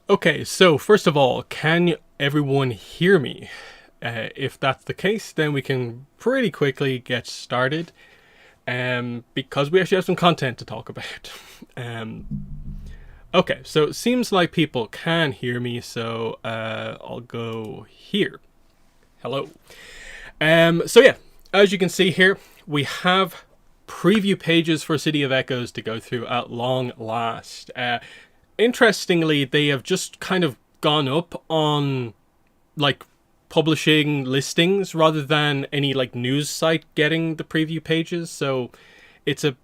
Okay, so first of all, can everyone hear me? If that's the case, then we can pretty quickly get started. Because we actually have some content to talk about. um, okay, so it seems like people can hear me, so I'll go here. Hello. So yeah, as you can see here, we have preview pages for City of Echoes to go through at long last. Interestingly, they have just kind of gone up on like publishing listings rather than any like news site getting the preview pages. So it's a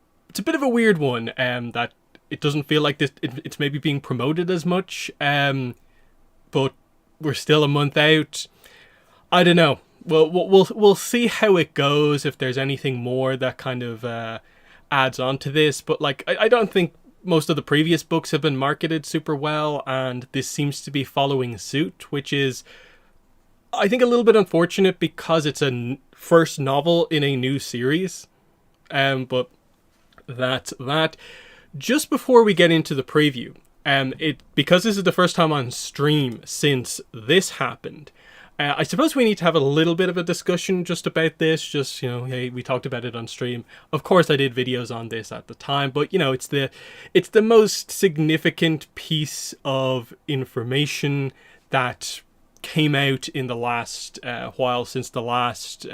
bit of a weird one. That it doesn't feel like it's maybe being promoted as much. But we're still a month out. I don't know. Well, we'll see how it goes, if there's anything more that kind of adds on to this. But like, I don't think most of the previous books have been marketed super well, and this seems to be following suit, which is, I think, a little bit unfortunate because it's a first novel in a new series. But that's that. Just before we get into the preview, because this is the first time on stream since this happened. I suppose we need to have a little bit of a discussion just about this. Just, hey, we talked about it on stream. Of course, I did videos on this at the time, but it's the most significant piece of information that came out in the last while since the last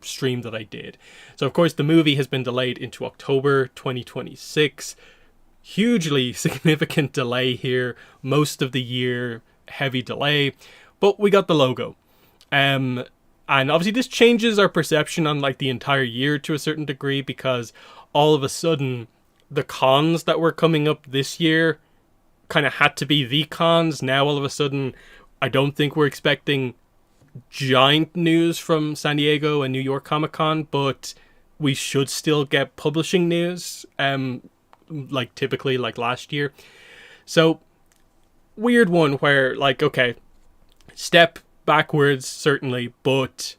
stream that I did. So, of course, the movie has been delayed into October 2026. Hugely significant delay here. Most of the year, heavy delay. But we got the logo. And obviously this changes our perception on like the entire year to a certain degree, because all of a sudden the cons that were coming up this year kind of had to be the cons. Now all of a sudden I don't think we're expecting giant news from San Diego and New York Comic Con, but we should still get publishing news, like typically like last year. So weird one where like, okay, step backwards, certainly, but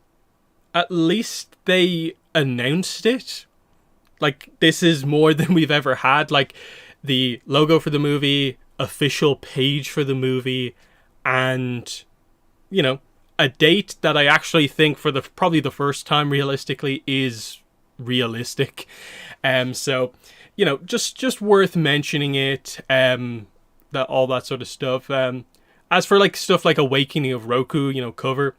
at least they announced it. Like, this is more than we've ever had. Like, the logo for the movie, official page for the movie, and, a date that I actually think for probably the first time realistically is realistic. So, just worth mentioning it, that all that sort of stuff. As for like stuff like Awakening of Roku, cover,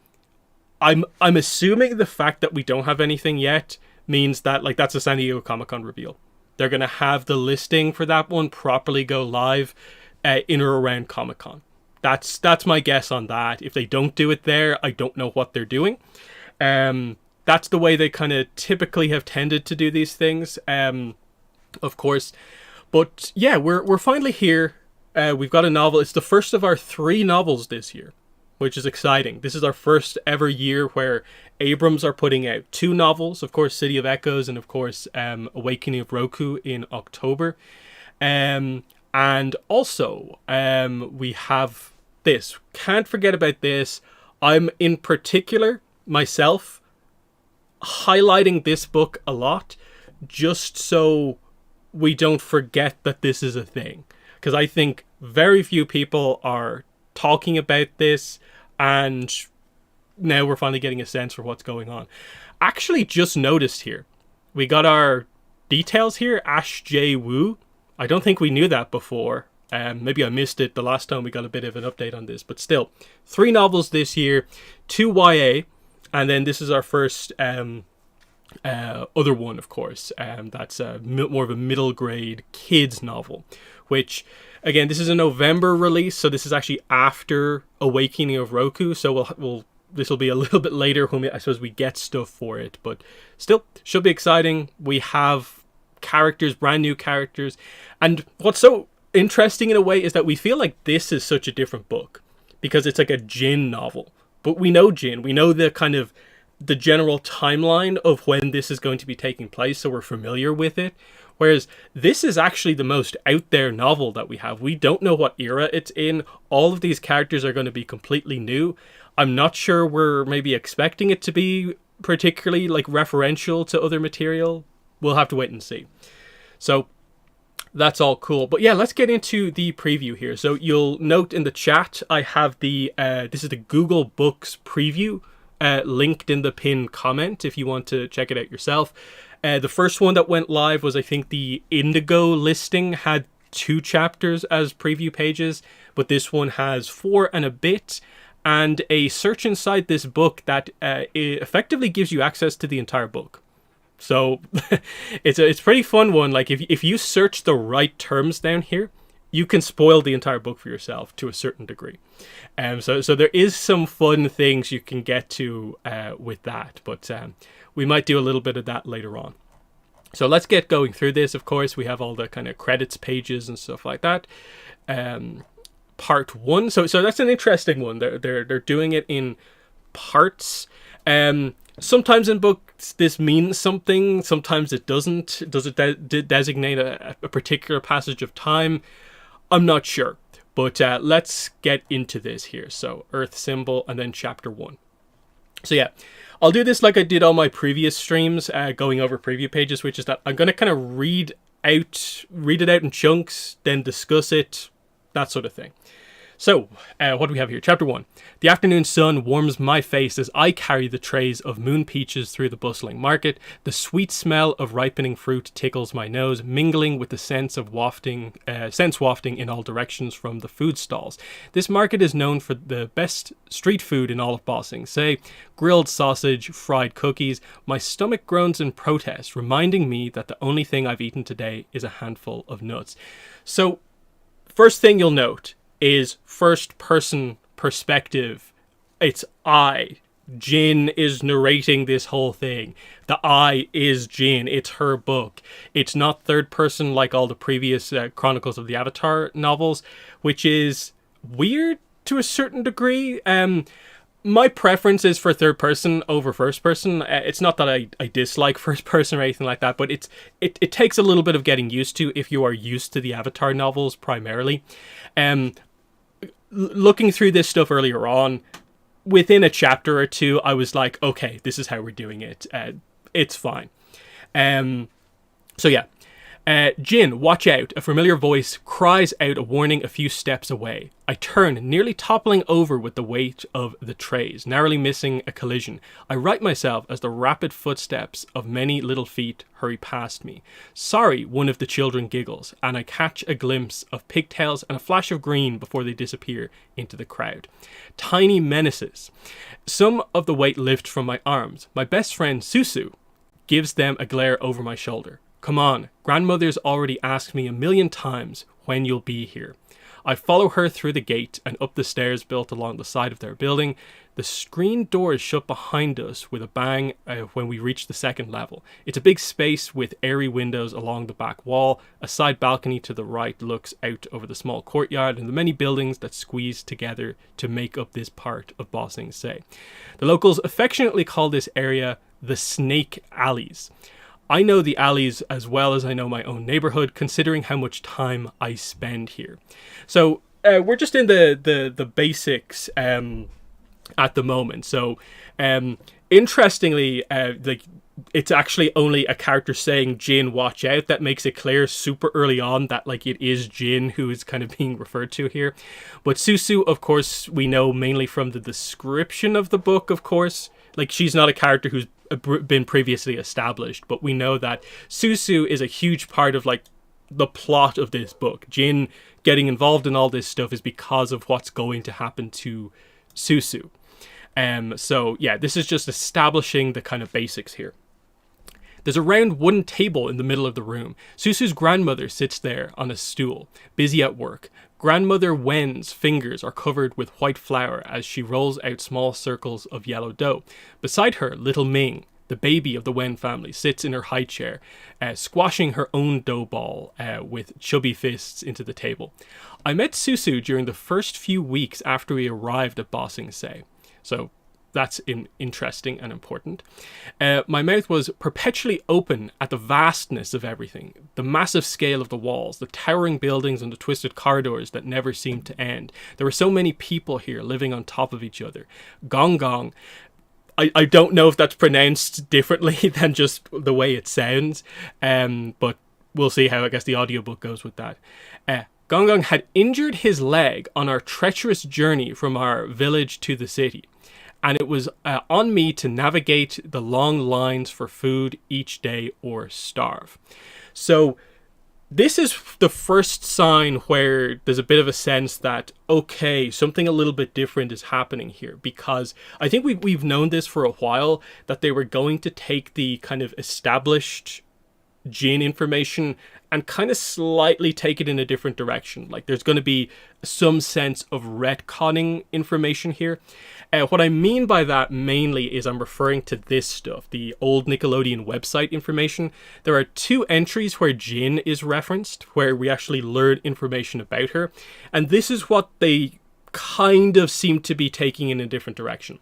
I'm assuming the fact that we don't have anything yet means that like that's a San Diego Comic-Con reveal. They're gonna have the listing for that one properly go live in or around Comic-Con. That's my guess on that. If they don't do it there, I don't know what they're doing. That's the way they kind of typically have tended to do these things, of course. But yeah, we're finally here. We've got a novel. It's the first of our 3 novels this year, which is exciting. This is our first ever year where Abrams are putting out 2 novels. Of course, City of Echoes, and of course, Awakening of Roku in October. And also, we have this. Can't forget about this. I'm in particular, myself, highlighting this book a lot, just so we don't forget that this is a thing. Because I think very few people are talking about this, and now we're finally getting a sense for what's going on. Actually, just noticed here, we got our details here, Ash J. Woo. I don't think we knew that before. Maybe I missed it the last time we got a bit of an update on this, but still, 3 novels this year, 2 YA, and then this is our first other one, of course. That's more of a middle grade kids novel, which, again, this is a November release, so this is actually after Awakening of Roku, so this will be a little bit later when I suppose we get stuff for it, but still, should be exciting. We have characters, brand new characters, and what's so interesting in a way is that we feel like this is such a different book, because it's like a Jin novel, but we know Jin, we know the kind of the general timeline of when this is going to be taking place, so we're familiar with it. Whereas this is actually the most out there novel that we have. We don't know what era it's in. All of these characters are going to be completely new. I'm not sure we're maybe expecting it to be particularly like referential to other material. We'll have to wait and see. So That's all cool. But yeah, let's get into the preview here. So you'll note in the chat, I have this is the Google Books preview linked in the pinned comment if you want to check it out yourself. The first one that went live was, I think, the Indigo listing had 2 chapters as preview pages, but this one has 4 and a bit, and a search inside this book that effectively gives you access to the entire book. So it's a pretty fun one. Like if you search the right terms down here, you can spoil the entire book for yourself to a certain degree. So there is some fun things you can get to with that, but we might do a little bit of that later on. So let's get going through this. Of course, we have all the kind of credits pages and stuff like that. Part 1. So that's an interesting one. They're doing it in parts. Sometimes in books this means something, sometimes it doesn't. Does it designate a particular passage of time? I'm not sure. But let's get into this here. So Earth symbol and then chapter 1. So yeah, I'll do this like I did on my previous streams, going over preview pages, which is that I'm going to kind of read it out in chunks, then discuss it, that sort of thing. So, what do we have here? Chapter 1. The afternoon sun warms my face as I carry the trays of moon peaches through the bustling market. The sweet smell of ripening fruit tickles my nose, mingling with the scents wafting in all directions from the food stalls. This market is known for the best street food in all of Bossing. Say, grilled sausage, fried cookies. My stomach groans in protest, reminding me that the only thing I've eaten today is a handful of nuts. So, first thing you'll note is first person perspective. It's I. Jin is narrating this whole thing. The I is Jin. It's her book. It's not third person like all the previous Chronicles of the Avatar novels, which is weird to a certain degree. My preference is for third person over first person. It's not that I dislike first person or anything like that, but it takes a little bit of getting used to if you are used to the Avatar novels primarily. Looking through this stuff earlier on, within a chapter or two, I was like, okay, this is how we're doing it. It's fine. So yeah. Jin, watch out. A familiar voice cries out a warning a few steps away. I turn, nearly toppling over with the weight of the trays, narrowly missing a collision. I right myself as the rapid footsteps of many little feet hurry past me. Sorry, one of the children giggles, and I catch a glimpse of pigtails and a flash of green before they disappear into the crowd. Tiny menaces. Some of the weight lifts from my arms. My best friend, Susu, gives them a glare over my shoulder. Come on, grandmother's already asked me 1,000,000 times when you'll be here. I follow her through the gate and up the stairs built along the side of their building. The screen door is shut behind us with a bang when we reach the second level. It's a big space with airy windows along the back wall. A side balcony to the right looks out over the small courtyard and the many buildings that squeeze together to make up this part of Ba Sing Se. The locals affectionately call this area the Snake Alleys. I know the alleys as well as I know my own neighborhood, considering how much time I spend here. So we're just in the basics at the moment. So interestingly, it's actually only a character saying Jin, watch out, that makes it clear super early on that like it is Jin who is kind of being referred to here. But Susu, of course, we know mainly from the description of the book, of course. Like, she's not a character who's been previously established, but we know that Susu is a huge part of like the plot of this book. Jin getting involved in all this stuff is because of what's going to happen to Susu. So yeah, this is just establishing the kind of basics here. There's a round wooden table in the middle of the room. Susu's grandmother sits there on a stool, busy at work. Grandmother Wen's fingers are covered with white flour as she rolls out small circles of yellow dough. Beside her, little Ming, the baby of the Wen family, sits in her high chair, squashing her own dough ball with chubby fists into the table. I met Susu during the first few weeks after we arrived at Ba Sing Se. So that's interesting and important. My mouth was perpetually open at the vastness of everything. The massive scale of the walls, the towering buildings and the twisted corridors that never seemed to end. There were so many people here living on top of each other. Gong Gong. I don't know if that's pronounced differently than just the way it sounds. But we'll see how, I guess, the audiobook goes with that. Gong Gong had injured his leg on our treacherous journey from our village to the city, and it was on me to navigate the long lines for food each day or starve. So this is the first sign where there's a bit of a sense that, okay, something a little bit different is happening here, because I think we've known this for a while, that they were going to take the kind of established Jin information and kind of slightly take it in a different direction. Like, there's going to be some sense of retconning information here. What I mean by that mainly is I'm referring to this stuff, the old Nickelodeon website information. There are 2 entries where Jin is referenced, where we actually learn information about her. And this is what they kind of seem to be taking in a different direction.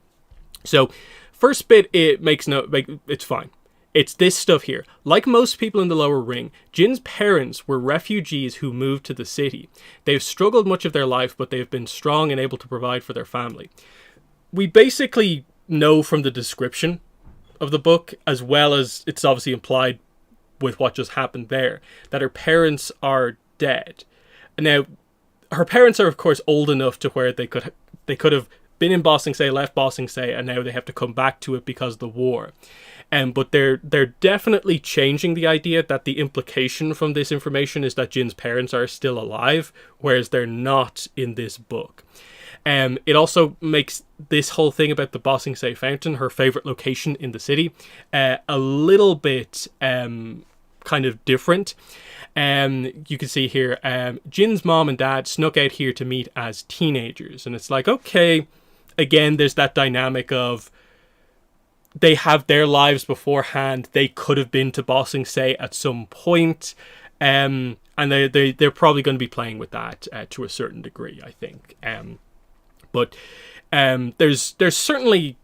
So, first bit, it's fine. It's this stuff here. Like most people in the lower ring, Jin's parents were refugees who moved to the city. They've struggled much of their life, but they've been strong and able to provide for their family. We basically know from the description of the book, as well as it's obviously implied with what just happened there, that her parents are dead. Now, her parents are, of course, old enough to where they could have been in Ba Sing Se, left Ba Sing Se, and now they have to come back to it because of the war. But they're definitely changing the idea that the implication from this information is that Jin's parents are still alive, whereas they're not in this book. It also makes this whole thing about the Ba Sing Se fountain, her favorite location in the city, a little bit kind of different. You can see here, Jin's mom and dad snuck out here to meet as teenagers. And it's like, okay, again, there's that dynamic of they have their lives beforehand. They could have been to Ba Sing Se at some point. And they're probably going to be playing with that to a certain degree, I think. But there's certainly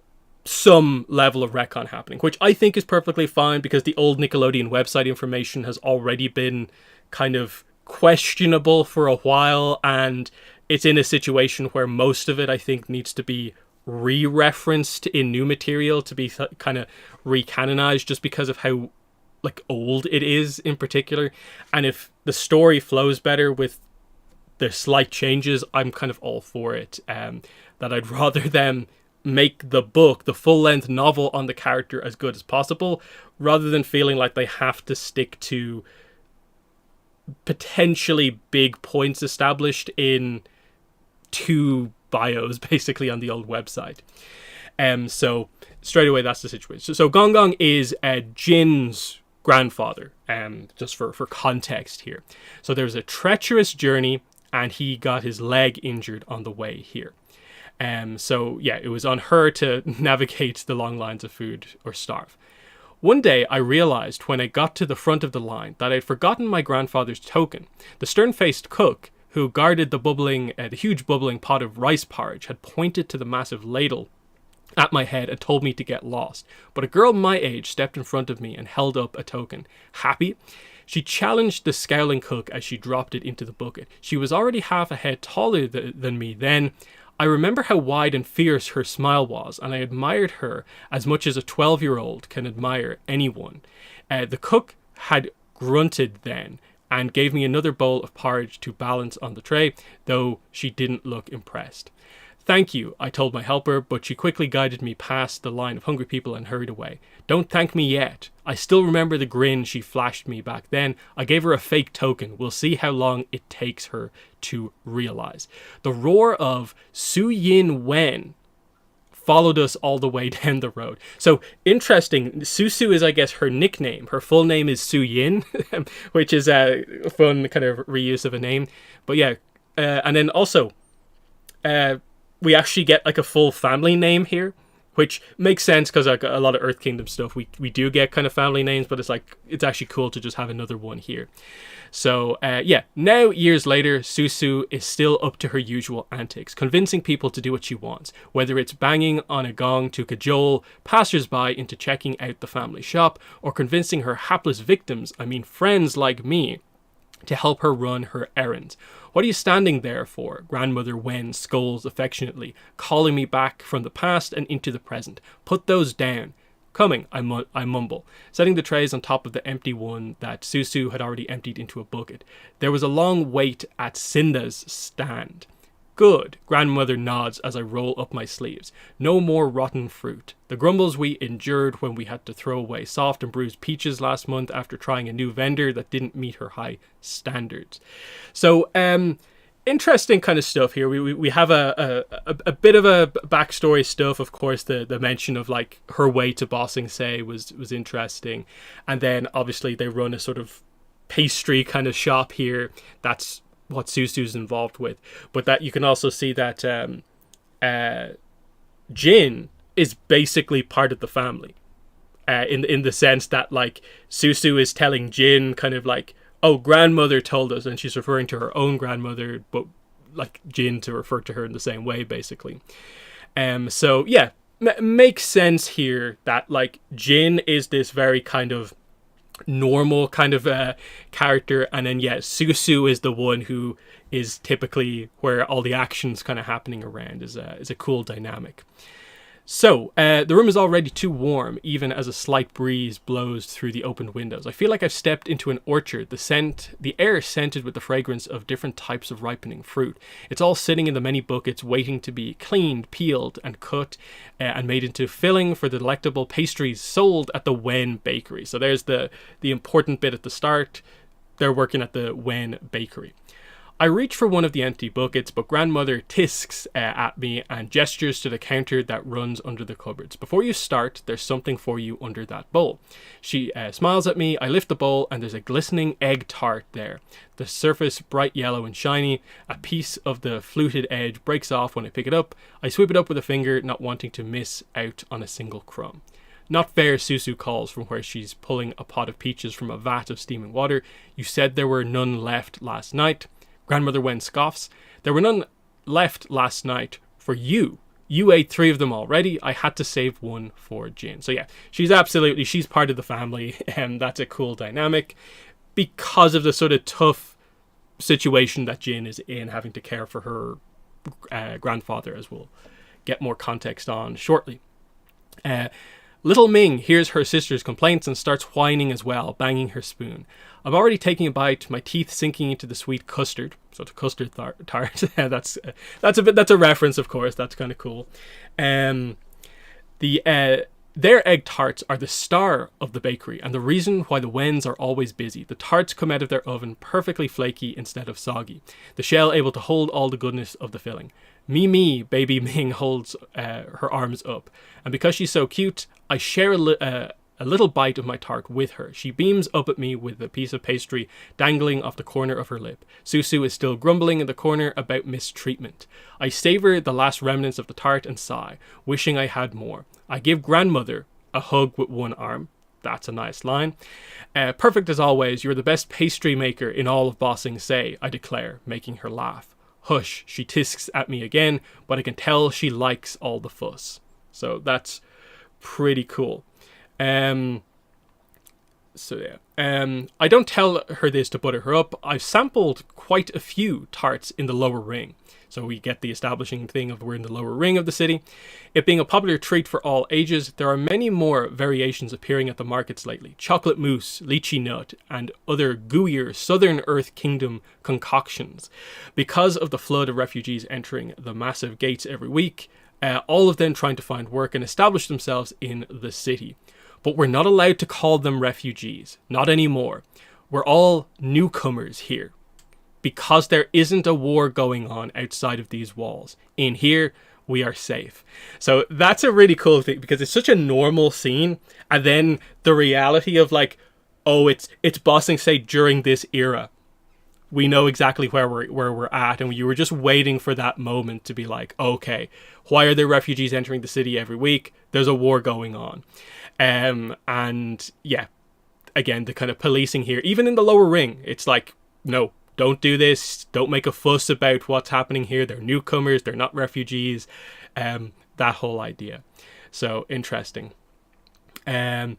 some level of retcon happening, which I think is perfectly fine, because the old Nickelodeon website information has already been kind of questionable for a while, and it's in a situation where most of it, I think, needs to be re-referenced in new material to be kind of recanonized, just because of how old it is in particular. And if the story flows better with the slight changes, I'm kind of all for it. That I'd rather them make the book, the full-length novel on the character, as good as possible, rather than feeling like they have to stick to potentially big points established in 2 bios, basically, on the old website. So straight away, that's the situation. So Gong Gong is Jin's grandfather, just for context here. So there's a treacherous journey, and he got his leg injured on the way here. So yeah, it was on her to navigate the long lines of food or starve. One day I realized when I got to the front of the line that I'd forgotten my grandfather's token. The stern-faced cook who guarded the huge bubbling pot of rice porridge had pointed to the massive ladle at my head and told me to get lost. But a girl my age stepped in front of me and held up a token. Happy? She challenged the scowling cook as she dropped it into the bucket. She was already half a head taller than me then. I remember how wide and fierce her smile was, and I admired her as much as a 12-year-old can admire anyone. The cook had grunted then and gave me another bowl of porridge to balance on the tray, though she didn't look impressed. Thank you, I told my helper, but she quickly guided me past the line of hungry people and hurried away. Don't thank me yet. I still remember the grin she flashed me back then. I gave her a fake token. We'll see how long it takes her to realize. The roar of Su Yin Wen followed us all the way down the road. So interesting, Susu is, I guess, her nickname. Her full name is Su Yin, which is a fun kind of reuse of a name. But yeah, and then also, we actually get a full family name here, which makes sense because a lot of Earth Kingdom stuff, we do get kind of family names, but it's actually cool to just have another one here. So yeah, now years later, Susu is still up to her usual antics, convincing people to do what she wants, whether it's banging on a gong to cajole passers-by into checking out the family shop, or convincing her hapless victims, friends like me, to help her run her errands. What are you standing there for? Grandmother Wen scolds affectionately, calling me back from the past and into the present. Put those down. Coming, I mumble, setting the trays on top of the empty one that Susu had already emptied into a bucket. There was a long wait at Cinda's stand. Good, grandmother nods as I roll up my sleeves. No more rotten fruit. The grumbles we endured when we had to throw away soft and bruised peaches last month after trying a new vendor that didn't meet her high standards. So, interesting kind of stuff here. We have a bit of a backstory stuff. Of course, the mention of like her way to Bossing Say was interesting. And then obviously they run a sort of pastry kind of shop here. That's what Susu's involved with, but that you can also see that Jin is basically part of the family, in the sense that like Susu is telling Jin kind of like, oh, grandmother told us, and she's referring to her own grandmother, but like Jin to refer to her in the same way basically. So yeah, makes sense here that like Jin is this very kind of normal kind of character, and then Susu is the one who is typically where all the action's kind of happening around. Is a cool dynamic. So, the room is already too warm, even as a slight breeze blows through the opened windows. I feel like I've stepped into an orchard, the air scented with the fragrance of different types of ripening fruit. It's all sitting in the many buckets, waiting to be cleaned, peeled, and cut, and made into filling for the delectable pastries sold at the Wen Bakery. So there's the important bit at the start. They're working at the Wen Bakery. I reach for one of the empty buckets, but grandmother tisks at me and gestures to the counter that runs under the cupboards. Before you start, there's something for you under that bowl. She smiles at me. I lift the bowl and there's a glistening egg tart there. The surface bright yellow and shiny. A piece of the fluted edge breaks off when I pick it up. I sweep it up with a finger, not wanting to miss out on a single crumb. Not fair, Susu calls from where she's pulling a pot of peaches from a vat of steaming water. You said there were none left last night. Grandmother Wen scoffs. There were none left last night for you. You ate 3 of them already. I had to save one for Jin. So yeah, she's part of the family, and that's a cool dynamic because of the sort of tough situation that Jin is in, having to care for her grandfather, as we'll get more context on shortly. Little Ming hears her sister's complaints and starts whining as well, banging her spoon. I'm already taking a bite, my teeth sinking into the sweet custard. So it's a custard tart. That's a reference, of course. That's kind of cool. Their egg tarts are the star of the bakery and the reason why the Wens are always busy. The tarts come out of their oven perfectly flaky instead of soggy. The shell able to hold all the goodness of the filling. Me, baby Ming holds her arms up. And because she's so cute, I share a little bite of my tart with her. She beams up at me with a piece of pastry dangling off the corner of her lip. Susu is still grumbling in the corner about mistreatment. I savor the last remnants of the tart and sigh, wishing I had more. I give grandmother a hug with one arm. That's a nice line. Perfect as always, you're the best pastry maker in all of Bossing Say, I declare, making her laugh. Hush, she tisks at me again, but I can tell she likes all the fuss. So that's pretty cool. I don't tell her this to butter her up. I've sampled quite a few tarts in the lower ring. So we get the establishing thing of we're in the lower ring of the city. It being a popular treat for all ages, there are many more variations appearing at the markets lately. Chocolate mousse, lychee nut, and other gooier Southern Earth Kingdom concoctions. Because of the flood of refugees entering the massive gates every week, all of them trying to find work and establish themselves in the city. But we're not allowed to call them refugees. Not anymore. We're all newcomers here. Because there isn't a war going on outside of these walls. In here, we are safe. So that's a really cool thing because it's such a normal scene. And then the reality of like, oh, it's Bossing Say during this era. We know exactly where we're at. And you were just waiting for that moment to be like, okay, why are there refugees entering the city every week? There's a war going on. And yeah, again, the kind of policing here, even in the lower ring, it's like, no, don't do this. Don't make a fuss about what's happening here. They're newcomers. They're not refugees. That whole idea. So interesting. I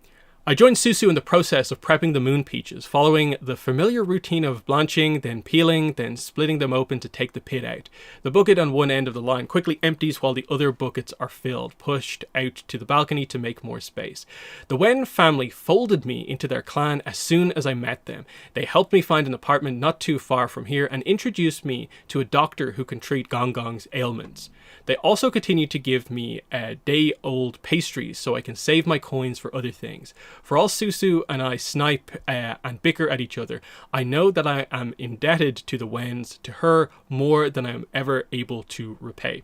I joined Susu in the process of prepping the moon peaches, following the familiar routine of blanching, then peeling, then splitting them open to take the pit out. The bucket on one end of the line quickly empties while the other buckets are filled, pushed out to the balcony to make more space. The Wen family folded me into their clan as soon as I met them. They helped me find an apartment not too far from here and introduced me to a doctor who can treat Gong Gong's ailments. They also continue to give me day-old pastries so I can save my coins for other things. For all Susu and I snipe and bicker at each other, I know that I am indebted to the Wens, to her, more than I am ever able to repay.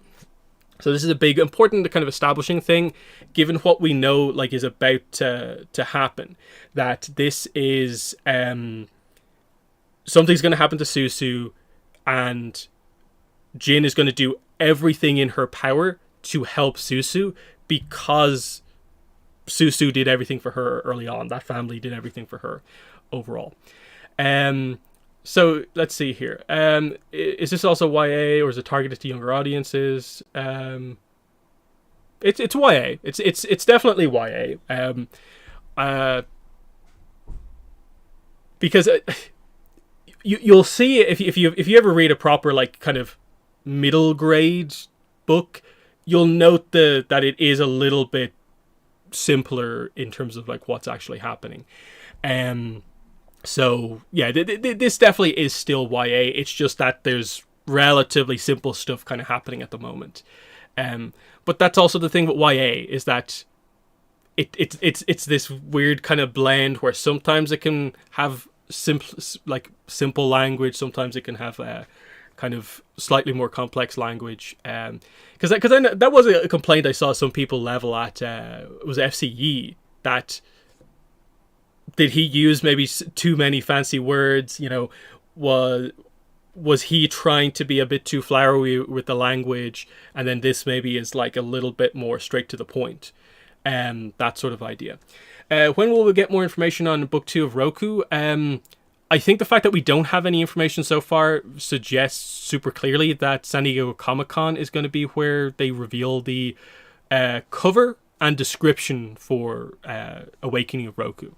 So this is a big, important kind of establishing thing, given what we know like is about to happen. That this is something's going to happen to Susu, and Jin is going to do everything in her power to help Susu, because Susu did everything for her early on. That family did everything for her overall. So let's see here. Is this also YA, or is it targeted to younger audiences? It's YA. It's definitely YA. Because you'll see if you ever read a proper like kind of middle grade book, you'll note that it is a little bit simpler in terms of like what's actually happening. So yeah, this definitely is still YA. It's just that there's relatively simple stuff kind of happening at the moment. But that's also the thing with YA, is that it's this weird kind of blend where sometimes it can have simple language, sometimes it can have kind of slightly more complex language. Because that was a complaint I saw some people level at. It was FCE, that did he use maybe too many fancy words? You know, was he trying to be a bit too flowery with the language, and then this maybe is like a little bit more straight to the point, that sort of idea. When will we get more information on book 2 of Roku? I think the fact that we don't have any information so far suggests super clearly that San Diego Comic-Con is going to be where they reveal the cover and description for Awakening of Roku.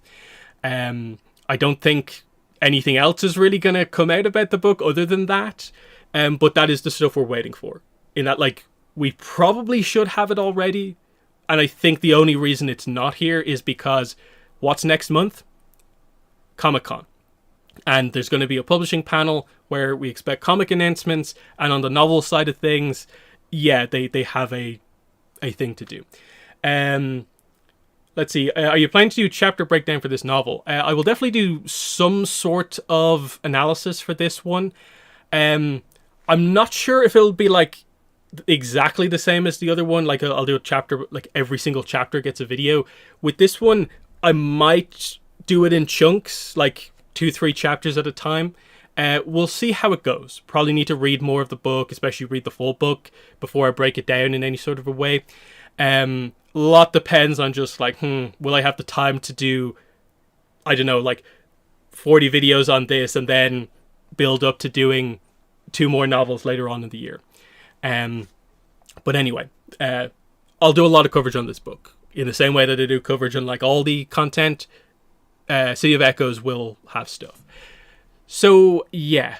I don't think anything else is really going to come out about the book other than that. But that is the stuff we're waiting for. In that, like, we probably should have it already. And I think the only reason it's not here is because what's next month? Comic-Con. And there's going to be a publishing panel where we expect comic announcements. And on the novel side of things, yeah, they have a thing to do. Let's see. Are you planning to do chapter breakdown for this novel? I will definitely do some sort of analysis for this one. I'm not sure if it'll be like exactly the same as the other one. Like I'll do a chapter, like every single chapter gets a video. With this one, I might do it in chunks, like 2-3 chapters at a time. We'll see how it goes. Probably need to read more of the book, especially read the full book before I break it down in any sort of a way. A lot depends on just like, will I have the time to do, I don't know, like 40 videos on this and then build up to doing 2 more novels later on in the year. But anyway, I'll do a lot of coverage on this book in the same way that I do coverage on like all the content. City of Echoes will have stuff. So yeah,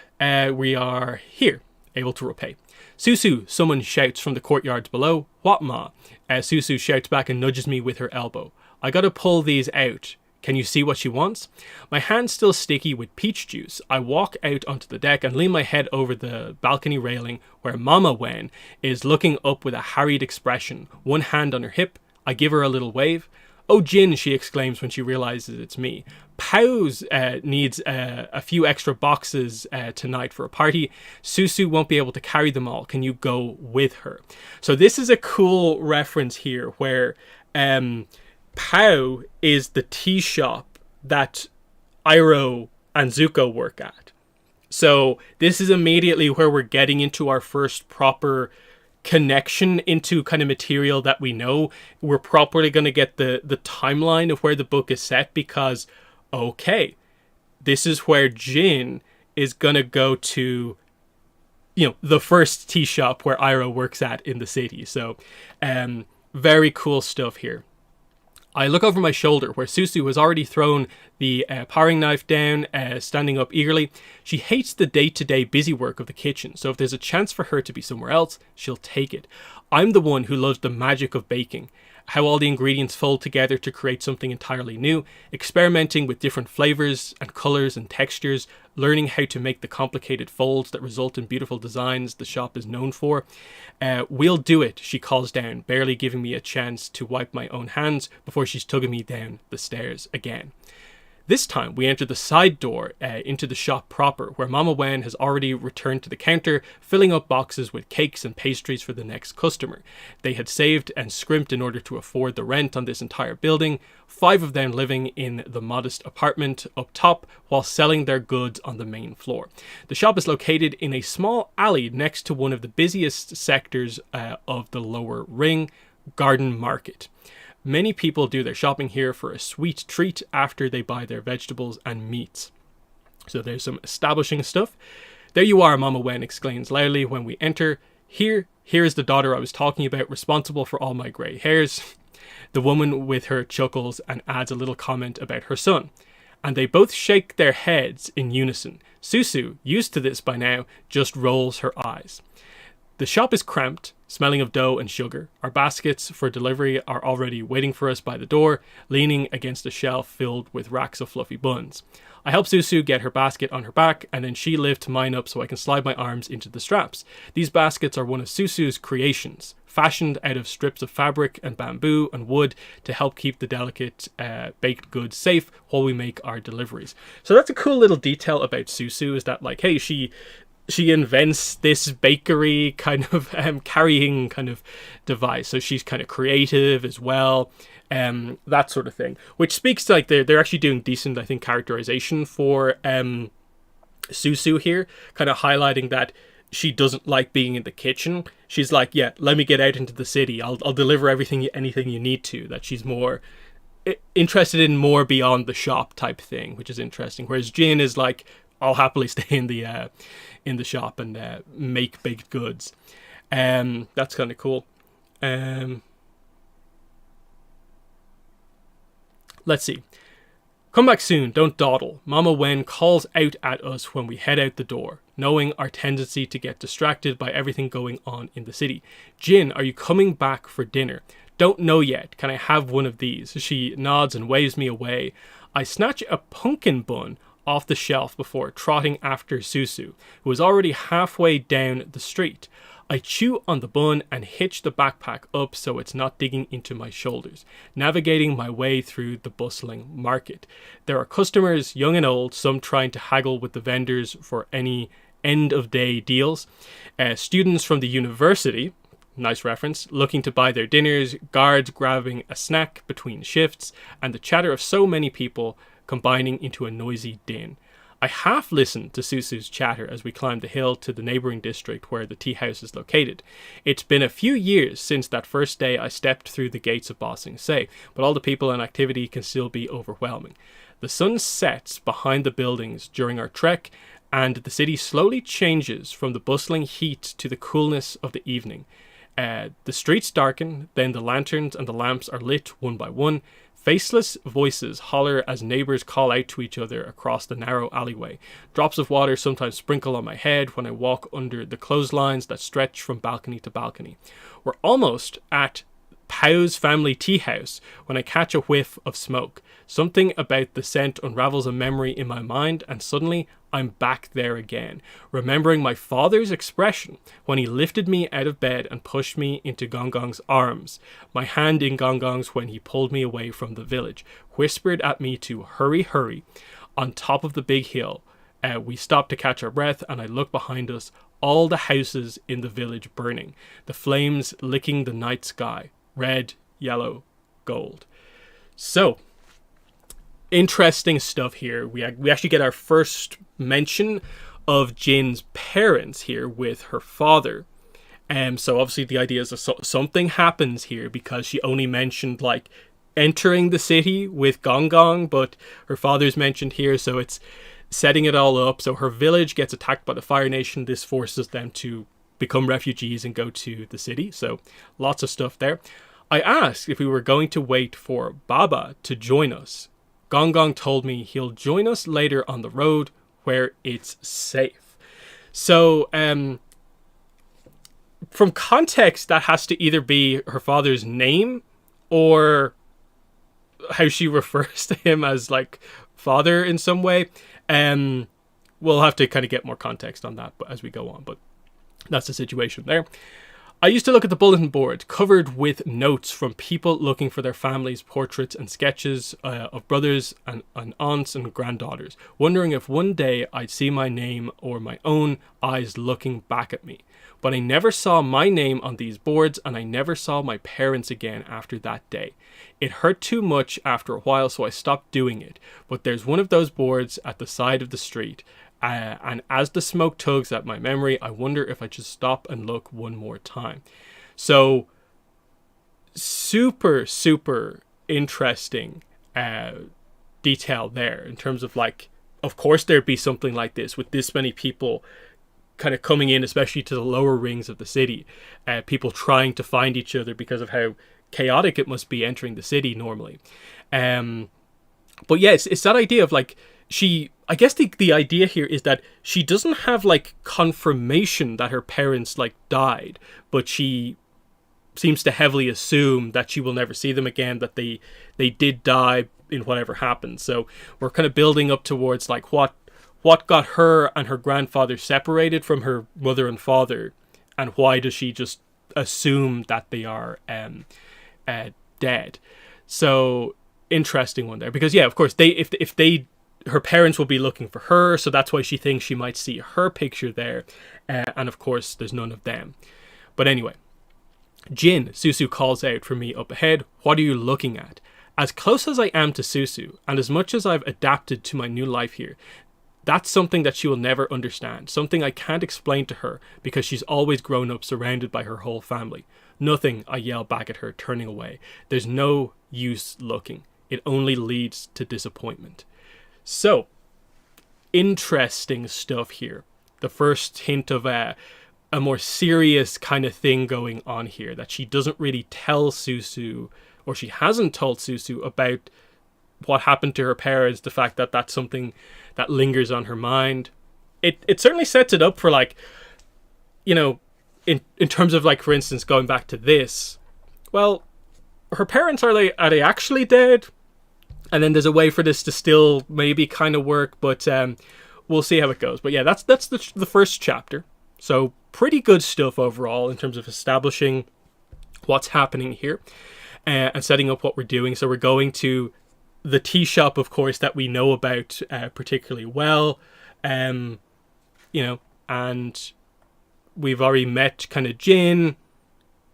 we are here, able to repay. Susu, someone shouts from the courtyards below. What ma? Susu shouts back and nudges me with her elbow. I gotta pull these out. Can you see what she wants? My hand's still sticky with peach juice. I walk out onto the deck and lean my head over the balcony railing where Mama Wen is looking up with a harried expression, one hand on her hip. I give her a little wave. Oh, Jin, she exclaims when she realizes it's me. Pow's needs a few extra boxes tonight for a party. Susu won't be able to carry them all. Can you go with her? So this is a cool reference here where Pow is the tea shop that Iroh and Zuko work at. So this is immediately where we're getting into our first proper connection into kind of material that we know. We're properly going to get the timeline of where the book is set, because okay, this is where Jin is going to go to, you know, the first tea shop where Iroh works at in the city. So very cool stuff here. I look over my shoulder where Susu has already thrown the paring knife down, standing up eagerly. She hates the day-to-day busy work of the kitchen, so if there's a chance for her to be somewhere else, she'll take it. I'm the one who loves the magic of baking, how all the ingredients fold together to create something entirely new, experimenting with different flavors and colors and textures, learning how to make the complicated folds that result in beautiful designs the shop is known for. We'll do it, she calls down, barely giving me a chance to wipe my own hands before she's tugging me down the stairs again. This time, we enter the side door into the shop proper, where Mama Wen has already returned to the counter, filling up boxes with cakes and pastries for the next customer. They had saved and scrimped in order to afford the rent on this entire building, 5 of them living in the modest apartment up top, while selling their goods on the main floor. The shop is located in a small alley next to one of the busiest sectors of the lower ring, Garden Market. Many people do their shopping here for a sweet treat after they buy their vegetables and meats. So there's some establishing stuff. There you are, Mama Wen exclaims loudly when we enter. Here is the daughter I was talking about, responsible for all my grey hairs. The woman with her chuckles and adds a little comment about her son. And they both shake their heads in unison. Susu, used to this by now, just rolls her eyes. The shop is cramped, smelling of dough and sugar. Our baskets for delivery are already waiting for us by the door, leaning against a shelf filled with racks of fluffy buns. I help Susu get her basket on her back, and then she lifts mine up so I can slide my arms into the straps. These baskets are one of Susu's creations, fashioned out of strips of fabric and bamboo and wood to help keep the delicate baked goods safe while we make our deliveries. So that's a cool little detail about Susu, is that like, hey, she invents this bakery kind of carrying kind of device. So she's kind of creative as well, that sort of thing. Which speaks to like they're actually doing decent, I think, characterization for Susu here, kind of highlighting that she doesn't like being in the kitchen. She's like, yeah, let me get out into the city. I'll deliver anything you need to. That she's more interested in more beyond the shop type thing, which is interesting. Whereas Jin is like, I'll happily stay in the shop and make baked goods. That's kind of cool. Let's see. Come back soon, don't dawdle. Mama Wen calls out at us when we head out the door, knowing our tendency to get distracted by everything going on in the city. Jin, are you coming back for dinner? Don't know yet. Can I have one of these? She nods and waves me away. I snatch a pumpkin bun off the shelf before trotting after Susu, who is already halfway down the street. I chew on the bun and hitch the backpack up so it's not digging into my shoulders, navigating my way through the bustling market. There are customers, young and old, some trying to haggle with the vendors for any end-of-day deals. Students from the university, nice reference, looking to buy their dinners, guards grabbing a snack between shifts, and the chatter of so many people combining into a noisy din. I half listened to Susu's chatter as we climbed the hill to the neighbouring district where the tea house is located. It's been a few years since that first day I stepped through the gates of Ba Sing Se, but all the people and activity can still be overwhelming. The sun sets behind the buildings during our trek, and the city slowly changes from the bustling heat to the coolness of the evening. The streets darken, then the lanterns and the lamps are lit one by one. Faceless voices holler as neighbours call out to each other across the narrow alleyway. Drops of water sometimes sprinkle on my head when I walk under the clotheslines that stretch from balcony to balcony. We're almost at Pow's family tea house when I catch a whiff of smoke. Something about the scent unravels a memory in my mind, and suddenly I'm back there again, remembering my father's expression when he lifted me out of bed and pushed me into Gong Gong's arms, my hand in Gong Gong's when he pulled me away from the village, whispered at me to hurry, hurry. On top of the big hill, we stop to catch our breath, and I look behind us, all the houses in the village burning, the flames licking the night sky, red, yellow, gold. So, interesting stuff here. We actually get our first mention of Jin's parents here with her father. So obviously the idea is that something happens here, because she only mentioned like entering the city with Gong Gong, but her father's mentioned here, so it's setting it all up. So her village gets attacked by the Fire Nation. This forces them to become refugees and go to the city. So lots of stuff there. I asked if we were going to wait for Baba to join us. Gong Gong told me he'll join us later on the road where it's safe. So, from context, that has to either be her father's name or how she refers to him as like father in some way. We'll have to kind of get more context on that as we go on, but that's the situation there. I used to look at the bulletin board covered with notes from people looking for their families' portraits and sketches of brothers and aunts and granddaughters, wondering if one day I'd see my name or my own eyes looking back at me. But I never saw my name on these boards, and I never saw my parents again after that day. It hurt too much after a while, so I stopped doing it. But there's one of those boards at the side of the street, and as the smoke tugs at my memory, I wonder if I should stop and look one more time. So, super interesting detail there in terms of like, of course there'd be something like this with this many people kind of coming in, especially to the lower rings of the city. People trying to find each other because of how chaotic it must be entering the city normally. But yeah, it's that idea of like, I guess the idea here is that she doesn't have like confirmation that her parents like died, but she seems to heavily assume that she will never see them again, that they did die in whatever happened. So we're kind of building up towards like what got her and her grandfather separated from her mother and father, and why does she just assume that they are dead. So interesting one there, because yeah, of course her parents will be looking for her, so that's why she thinks she might see her picture there, and of course there's none of them. But anyway, Jin, Susu calls out for me up ahead. What are you looking at? As close as I am to Susu, and as much as I've adapted to my new life here, that's something that she will never understand, something I can't explain to her because she's always grown up surrounded by her whole family. Nothing, I yell back at her, turning away. There's no use looking. It only leads to disappointment. So, interesting stuff here. The first hint of a more serious kind of thing going on here, that she doesn't really tell Susu, or she hasn't told Susu about what happened to her parents, the fact that that's something that lingers on her mind. It certainly sets it up for like, you know, in terms of like, for instance, going back to this, well, her parents, are they actually dead? And then there's a way for this to still maybe kind of work, but we'll see how it goes. But yeah, that's the first chapter. So pretty good stuff overall in terms of establishing what's happening here and setting up what we're doing. So we're going to the tea shop, of course, that we know about particularly well, you know, and we've already met kind of Jin,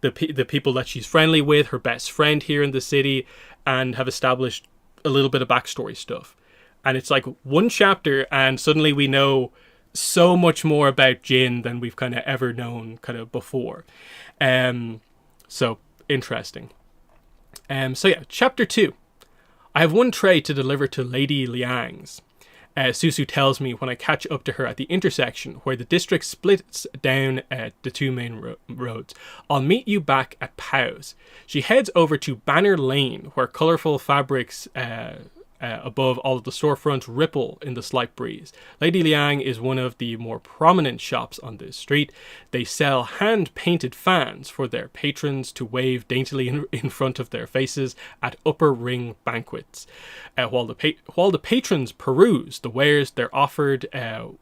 the people that she's friendly with, her best friend here in the city, and have established a little bit of backstory stuff. And it's like one chapter and suddenly we know so much more about Jin than we've kind of ever known kind of before. So interesting. So yeah, chapter 2. I have one tray to deliver to Lady Liang's. Susu tells me when I catch up to her at the intersection where the district splits down the two main roads. I'll meet you back at Pow's. She heads over to Banner Lane, where colourful fabrics above all of the storefronts ripple in the slight breeze. Lady Liang is one of the more prominent shops on this street. They sell hand-painted fans for their patrons to wave daintily in front of their faces at upper ring banquets. While the patrons peruse the wares, they're offered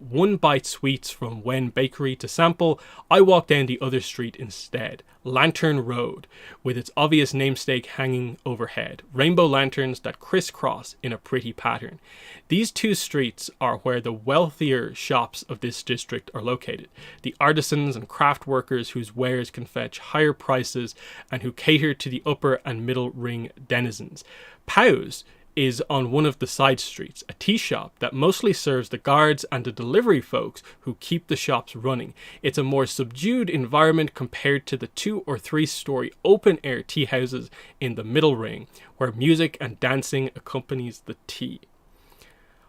one-bite sweets from Wen Bakery to sample. I walk down the other street instead. Lantern Road, with its obvious namesake hanging overhead. Rainbow lanterns that crisscross in a pretty pattern. These two streets are where the wealthier shops of this district are located. The artisans and craft workers whose wares can fetch higher prices and who cater to the upper and middle ring denizens. Pow's is on one of the side streets, a tea shop that mostly serves the guards and the delivery folks who keep the shops running. It's a more subdued environment compared to the 2 or 3 story open air tea houses in the middle ring, where music and dancing accompanies the tea.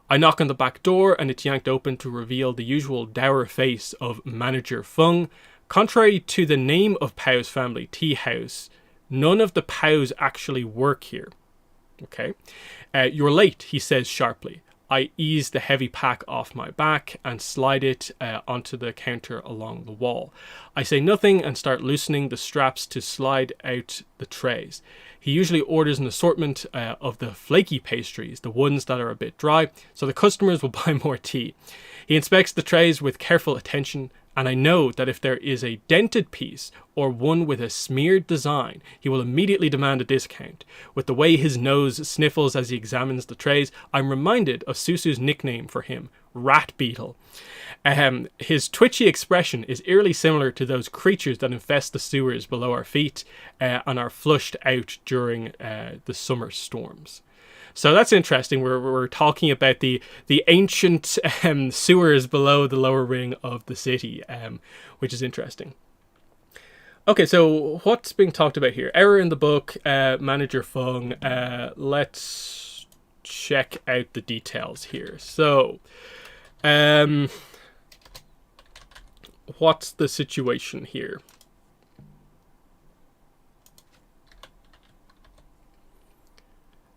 I knock on the back door and it's yanked open to reveal the usual dour face of Manager Feng. Contrary to the name of Pow's family tea house, None of the POWs actually work here. Okay. You're late, he says sharply. I ease the heavy pack off my back and slide it onto the counter along the wall. I say nothing and start loosening the straps to slide out the trays. He usually orders an assortment of the flaky pastries, the ones that are a bit dry, so the customers will buy more tea. He inspects the trays with careful attention, and I know that if there is a dented piece or one with a smeared design, he will immediately demand a discount. With the way his nose sniffles as he examines the trays, I'm reminded of Susu's nickname for him, Rat Beetle. His twitchy expression is eerily similar to those creatures that infest the sewers below our feet and are flushed out during the summer storms. So that's interesting. We're talking about the ancient sewers below the lower ring of the city, which is interesting. Okay, so what's being talked about here? Error in the book, Manager Fung. Let's check out the details here. So, what's the situation here?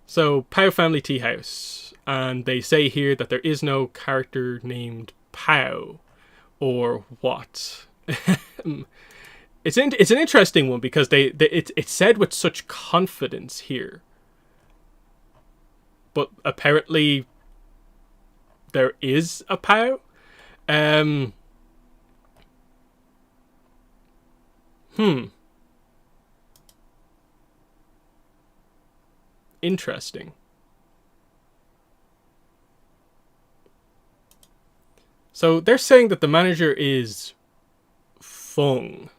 So, Pow Family Tea House, and they say here that there is no character named Pow, or what? It's an interesting one because it's said with such confidence here, but apparently there is a Pow. Interesting. So they're saying that the manager is Fung.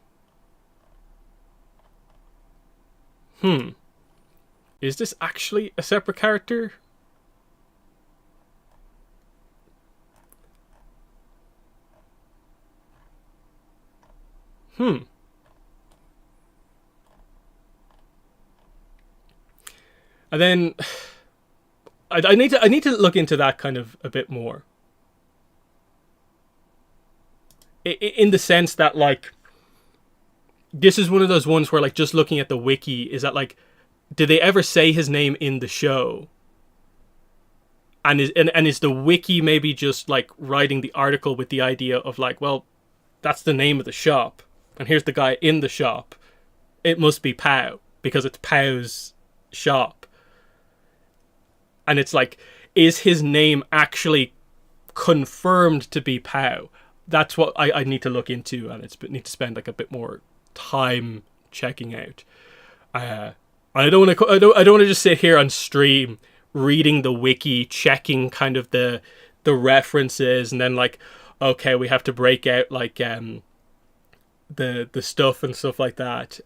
Is this actually a separate character? And then I need to look into that kind of a bit more. In the sense that, like, this is one of those ones where, like, just looking at the wiki, is that, like, did they ever say his name in the show? And is the wiki maybe just, like, writing the article with the idea of, like, well, that's the name of the shop, and here's the guy in the shop. It must be Pow, because it's Pow's shop. And it's like, is his name actually confirmed to be Pow? That's what I need to look into, and need to spend like a bit more time checking out. I don't want to just sit here on stream reading the wiki, checking kind of the references, and then like, okay, we have to break out like the stuff and stuff like that.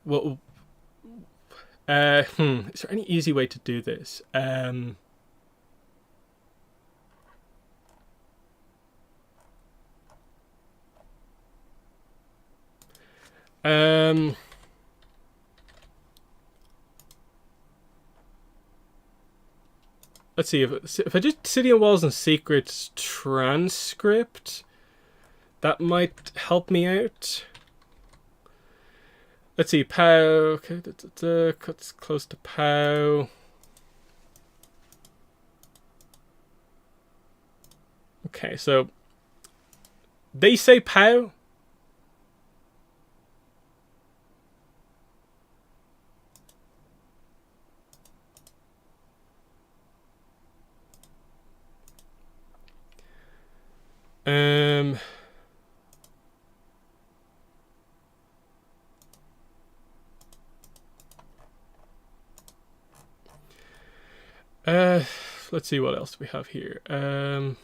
Well, is there any easy way to do this? Let's see, if I just City and Walls and Secrets transcript, that might help me out. Let's see, Pow. Okay, cuts close to Pow. Okay, so they say Pow. Let's see what else we have here. And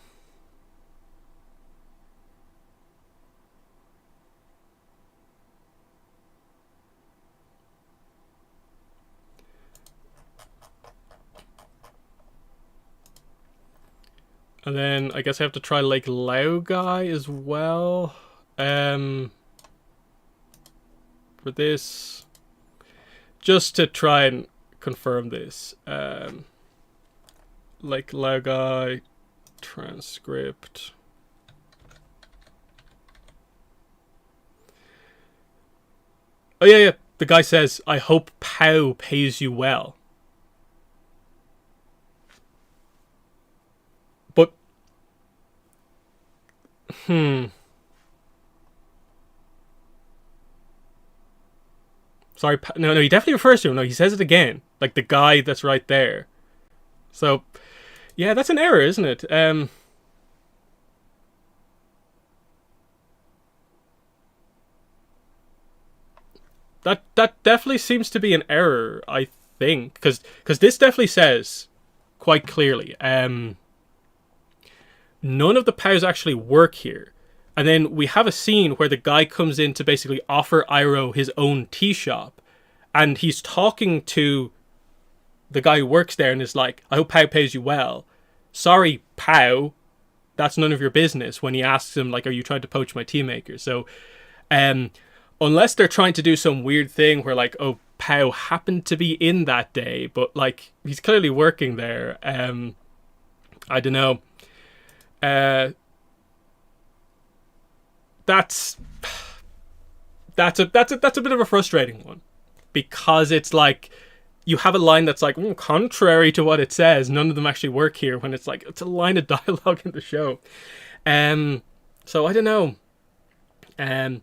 then I guess I have to try Lake Lao Guy as well. For this, just to try and confirm this. Lake Lao Guy transcript. Oh yeah, yeah. The guy says, "I hope Pow pays you well." But sorry, no, no. He definitely refers to him. No, he says it again, like the guy that's right there. So yeah, that's an error, isn't it? That definitely seems to be an error. I think because this definitely says quite clearly, none of the POWs actually work here. And then we have a scene where the guy comes in to basically offer Iroh his own tea shop, and he's talking to the guy who works there and is like, "I hope Pow pays you well." Sorry, Pow, that's none of your business. When he asks him like, "Are you trying to poach my tea maker?" So, um, unless they're trying to do some weird thing where like, oh, Pow happened to be in that day, but like he's clearly working there. I don't know. Uh, that's that's a bit of a frustrating one, because it's like you have a line that's like, contrary to what it says, none of them actually work here, when it's like it's a line of dialogue in the show. So I don't know. Um,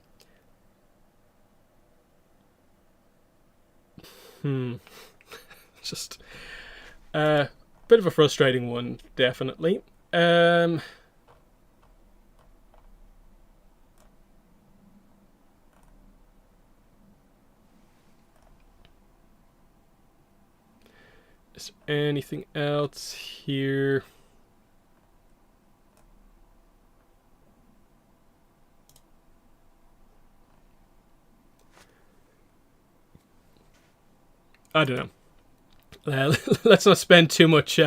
just a bit of a frustrating one, definitely. Is there anything else here? I don't know. Let's not spend too much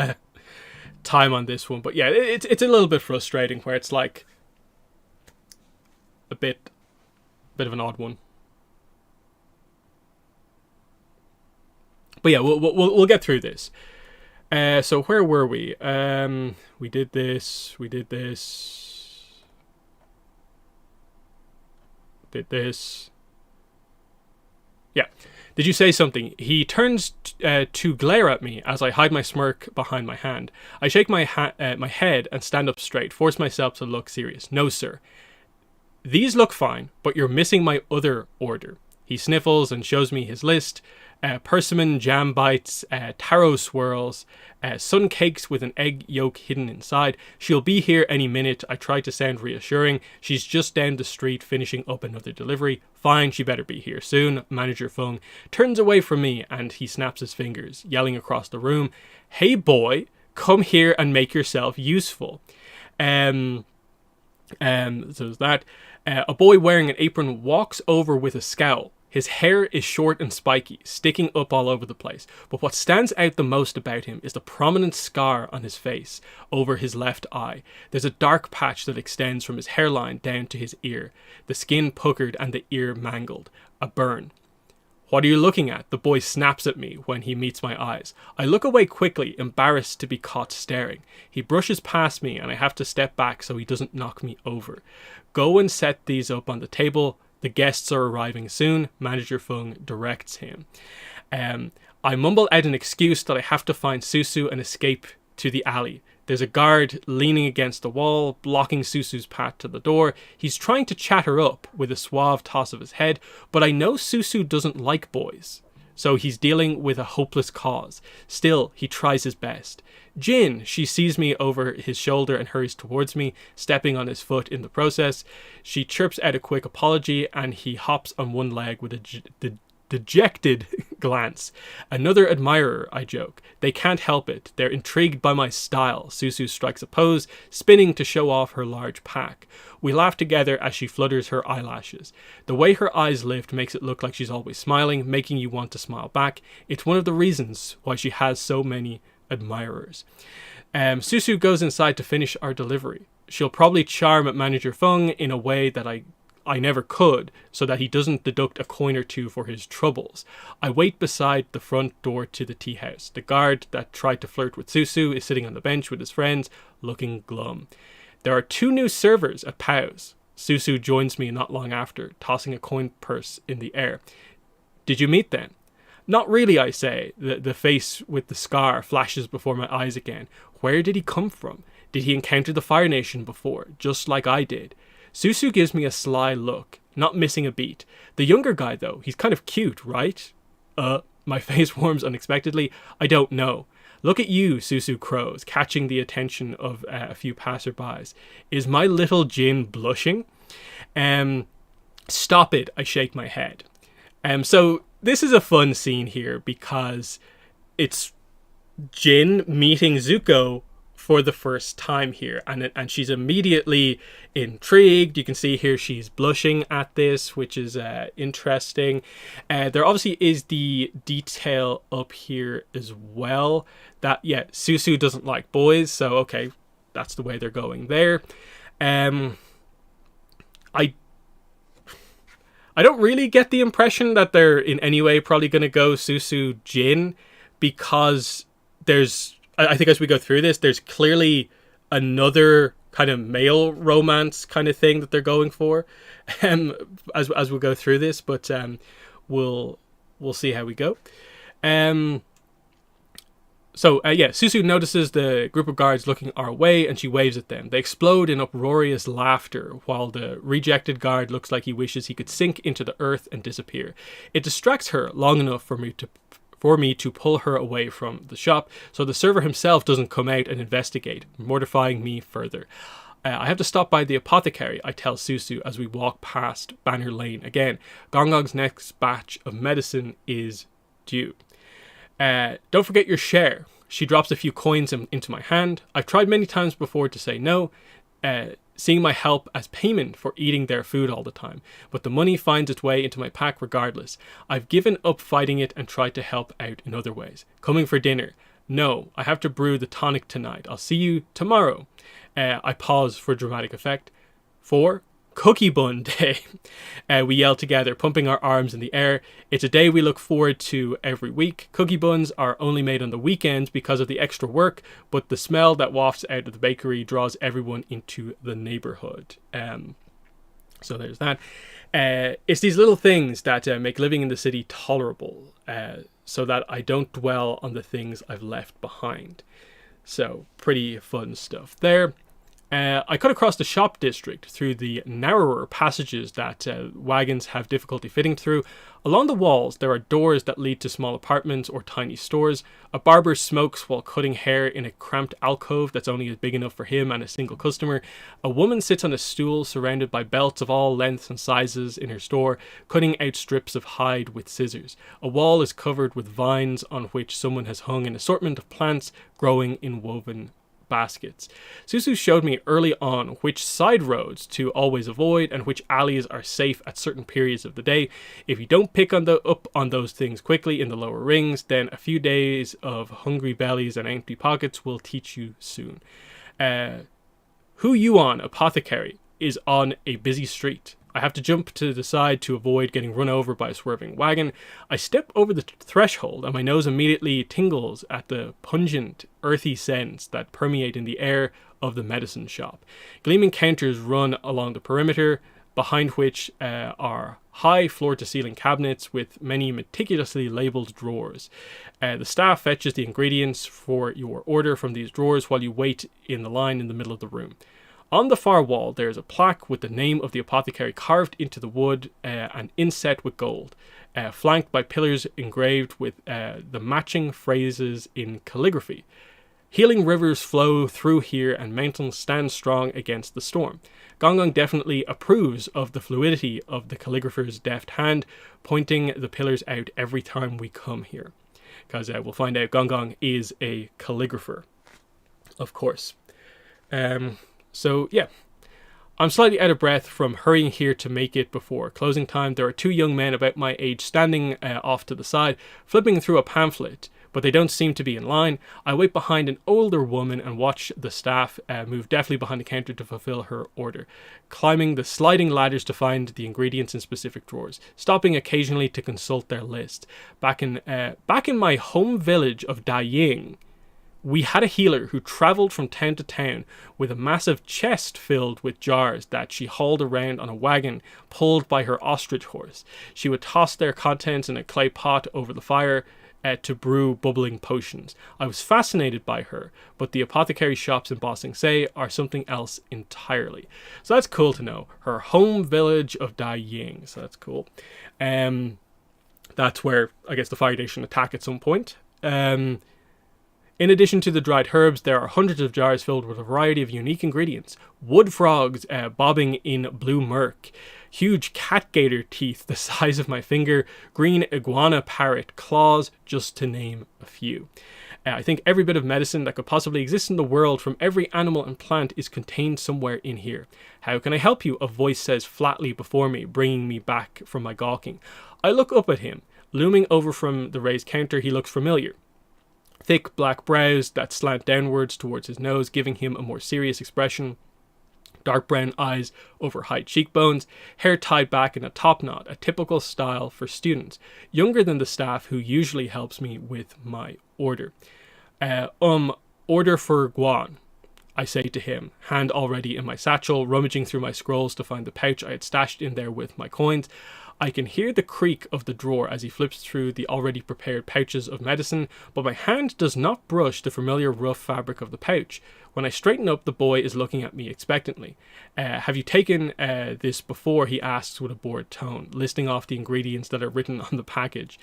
time on this one. But yeah, it's a little bit frustrating, where it's like a bit of an odd one. But yeah, we'll get through this. So where were we? We did this. We did this. Did this. Yeah. Did you say something? He turns to glare at me as I hide my smirk behind my hand. I shake my head and stand up straight, force myself to look serious. No, sir. These look fine, but you're missing my other order. He sniffles and shows me his list. Persimmon jam bites, taro swirls, sun cakes with an egg yolk hidden inside. She'll be here any minute. I try to sound reassuring. She's just down the street finishing up another delivery. Fine, she better be here soon. Manager Fung turns away from me and he snaps his fingers, yelling across the room, "Hey boy, come here and make yourself useful." So there's that. A boy wearing an apron walks over with a scowl. His hair is short and spiky, sticking up all over the place. But what stands out the most about him is the prominent scar on his face over his left eye. There's a dark patch that extends from his hairline down to his ear, the skin puckered and the ear mangled. A burn. "What are you looking at?" The boy snaps at me when he meets my eyes. I look away quickly, embarrassed to be caught staring. He brushes past me and I have to step back so he doesn't knock me over. "Go and set these up on the table. The guests are arriving soon," Manager Fung directs him. I mumble out an excuse that I have to find Susu and escape to the alley. There's a guard leaning against the wall, blocking Susu's path to the door. He's trying to chat her up with a suave toss of his head, but I know Susu doesn't like boys, so he's dealing with a hopeless cause. Still, he tries his best. "Jin," she sees me over his shoulder and hurries towards me, stepping on his foot in the process. She chirps out a quick apology and he hops on one leg with a dejected glance. "Another admirer," I joke. "They can't help it. They're intrigued by my style." Susu strikes a pose, spinning to show off her large pack. We laugh together as she flutters her eyelashes. The way her eyes lift makes it look like she's always smiling, making you want to smile back. It's one of the reasons why she has so many admirers. Susu goes inside to finish our delivery. She'll probably charm at Manager Fung in a way that I never could, so that he doesn't deduct a coin or two for his troubles. I wait beside the front door to the tea house. The guard that tried to flirt with Susu is sitting on the bench with his friends, looking glum. There are 2 new servers at Pow's. Susu joins me not long after, tossing a coin purse in the air. Did you meet them? Not really, I say. The face with the scar flashes before my eyes again. Where did he come from? Did he encounter the Fire Nation before, just like I did? Susu gives me a sly look, not missing a beat. The younger guy, though, he's kind of cute, right? My face warms unexpectedly. I don't know. Look at you, Susu crows, catching the attention of a few passerbys. Is my little Jin blushing? Stop it, I shake my head. So this is a fun scene here because it's Jin meeting Zuko for the first time here, and she's immediately intrigued. You can see here she's blushing at this, which is interesting. There obviously is the detail up here as well that Susu doesn't like boys, so okay, that's the way they're going there. I don't really get the impression that they're in any way probably going to go Susu Jin, because I think as we go through this, there's clearly another kind of male romance kind of thing that they're going for, as we go through this. But we'll see how we go. Susu notices the group of guards looking our way, and she waves at them. They explode in uproarious laughter, while the rejected guard looks like he wishes he could sink into the earth and disappear. It distracts her long enough for me to pull her away from the shop, so the server himself doesn't come out and investigate, mortifying me further. I have to stop by the apothecary, I tell Susu as we walk past Banner Lane again. Gong Gong's next batch of medicine is due. Don't forget your share. She drops a few coins into my hand. I've tried many times before to say no, seeing my help as payment for eating their food all the time, but the money finds its way into my pack regardless. I've given up fighting it and tried to help out in other ways. Coming for dinner. No, I have to brew the tonic tonight. I'll see you tomorrow. I pause for dramatic effect. 4. Cookie Bun Day. We yell together, pumping our arms in the air. It's a day we look forward to every week. Cookie buns are only made on the weekends because of the extra work, but the smell that wafts out of the bakery draws everyone into the neighborhood. So there's that. It's these little things that make living in the city tolerable, so that I don't dwell on the things I've left behind. So pretty fun stuff there. I cut across the shop district through the narrower passages that wagons have difficulty fitting through. Along the walls, there are doors that lead to small apartments or tiny stores. A barber smokes while cutting hair in a cramped alcove that's only big enough for him and a single customer. A woman sits on a stool surrounded by belts of all lengths and sizes in her store, cutting out strips of hide with scissors. A wall is covered with vines on which someone has hung an assortment of plants growing in woven baskets. Susu showed me early on which side roads to always avoid and which alleys are safe at certain periods of the day. If you don't pick up on those things quickly in the lower rings, then a few days of hungry bellies and empty pockets will teach you soon. Who you on, apothecary, is on a busy street. I have to jump to the side to avoid getting run over by a swerving wagon. I step over the threshold and my nose immediately tingles at the pungent, earthy scents that permeate in the air of the medicine shop. Gleaming counters run along the perimeter, behind which are high floor-to-ceiling cabinets with many meticulously labelled drawers. The staff fetches the ingredients for your order from these drawers while you wait in the line in the middle of the room. On the far wall, there is a plaque with the name of the apothecary carved into the wood and inset with gold, flanked by pillars engraved with the matching phrases in calligraphy. Healing rivers flow through here and mountains stand strong against the storm. Gong Gong definitely approves of the fluidity of the calligrapher's deft hand, pointing the pillars out every time we come here. Because we'll find out Gong Gong is a calligrapher, of course. So, yeah, I'm slightly out of breath from hurrying here to make it before closing time. There are 2 young men about my age standing off to the side, flipping through a pamphlet, but they don't seem to be in line. I wait behind an older woman and watch the staff move deftly behind the counter to fulfill her order, climbing the sliding ladders to find the ingredients in specific drawers, stopping occasionally to consult their list. Back in my home village of Daying, We had a healer who travelled from town to town with a massive chest filled with jars that she hauled around on a wagon pulled by her ostrich horse. She would toss their contents in a clay pot over the fire to brew bubbling potions. I was fascinated by her, but the apothecary shops in Ba Sing Se are something else entirely. So that's cool to know. Her home village of Dai Ying. So that's cool. That's where I guess the Fire Nation attack at some point. In addition to the dried herbs, there are hundreds of jars filled with a variety of unique ingredients. Wood frogs bobbing in blue murk, huge cat gator teeth the size of my finger, green iguana parrot claws, just to name a few. I think every bit of medicine that could possibly exist in the world from every animal and plant is contained somewhere in here. How can I help you? A voice says flatly before me, bringing me back from my gawking. I look up at him. Looming over from the raised counter, he looks familiar. Thick black brows that slant downwards towards his nose, giving him a more serious expression. Dark brown eyes over high cheekbones, hair tied back in a top knot, a typical style for students, younger than the staff who usually helps me with my order. Order for Guan, I say to him, hand already in my satchel, rummaging through my scrolls to find the pouch I had stashed in there with my coins. I can hear the creak of the drawer as he flips through the already prepared pouches of medicine, but my hand does not brush the familiar rough fabric of the pouch. When I straighten up, the boy is looking at me expectantly. Have you taken this before? He asks with a bored tone, listing off the ingredients that are written on the package.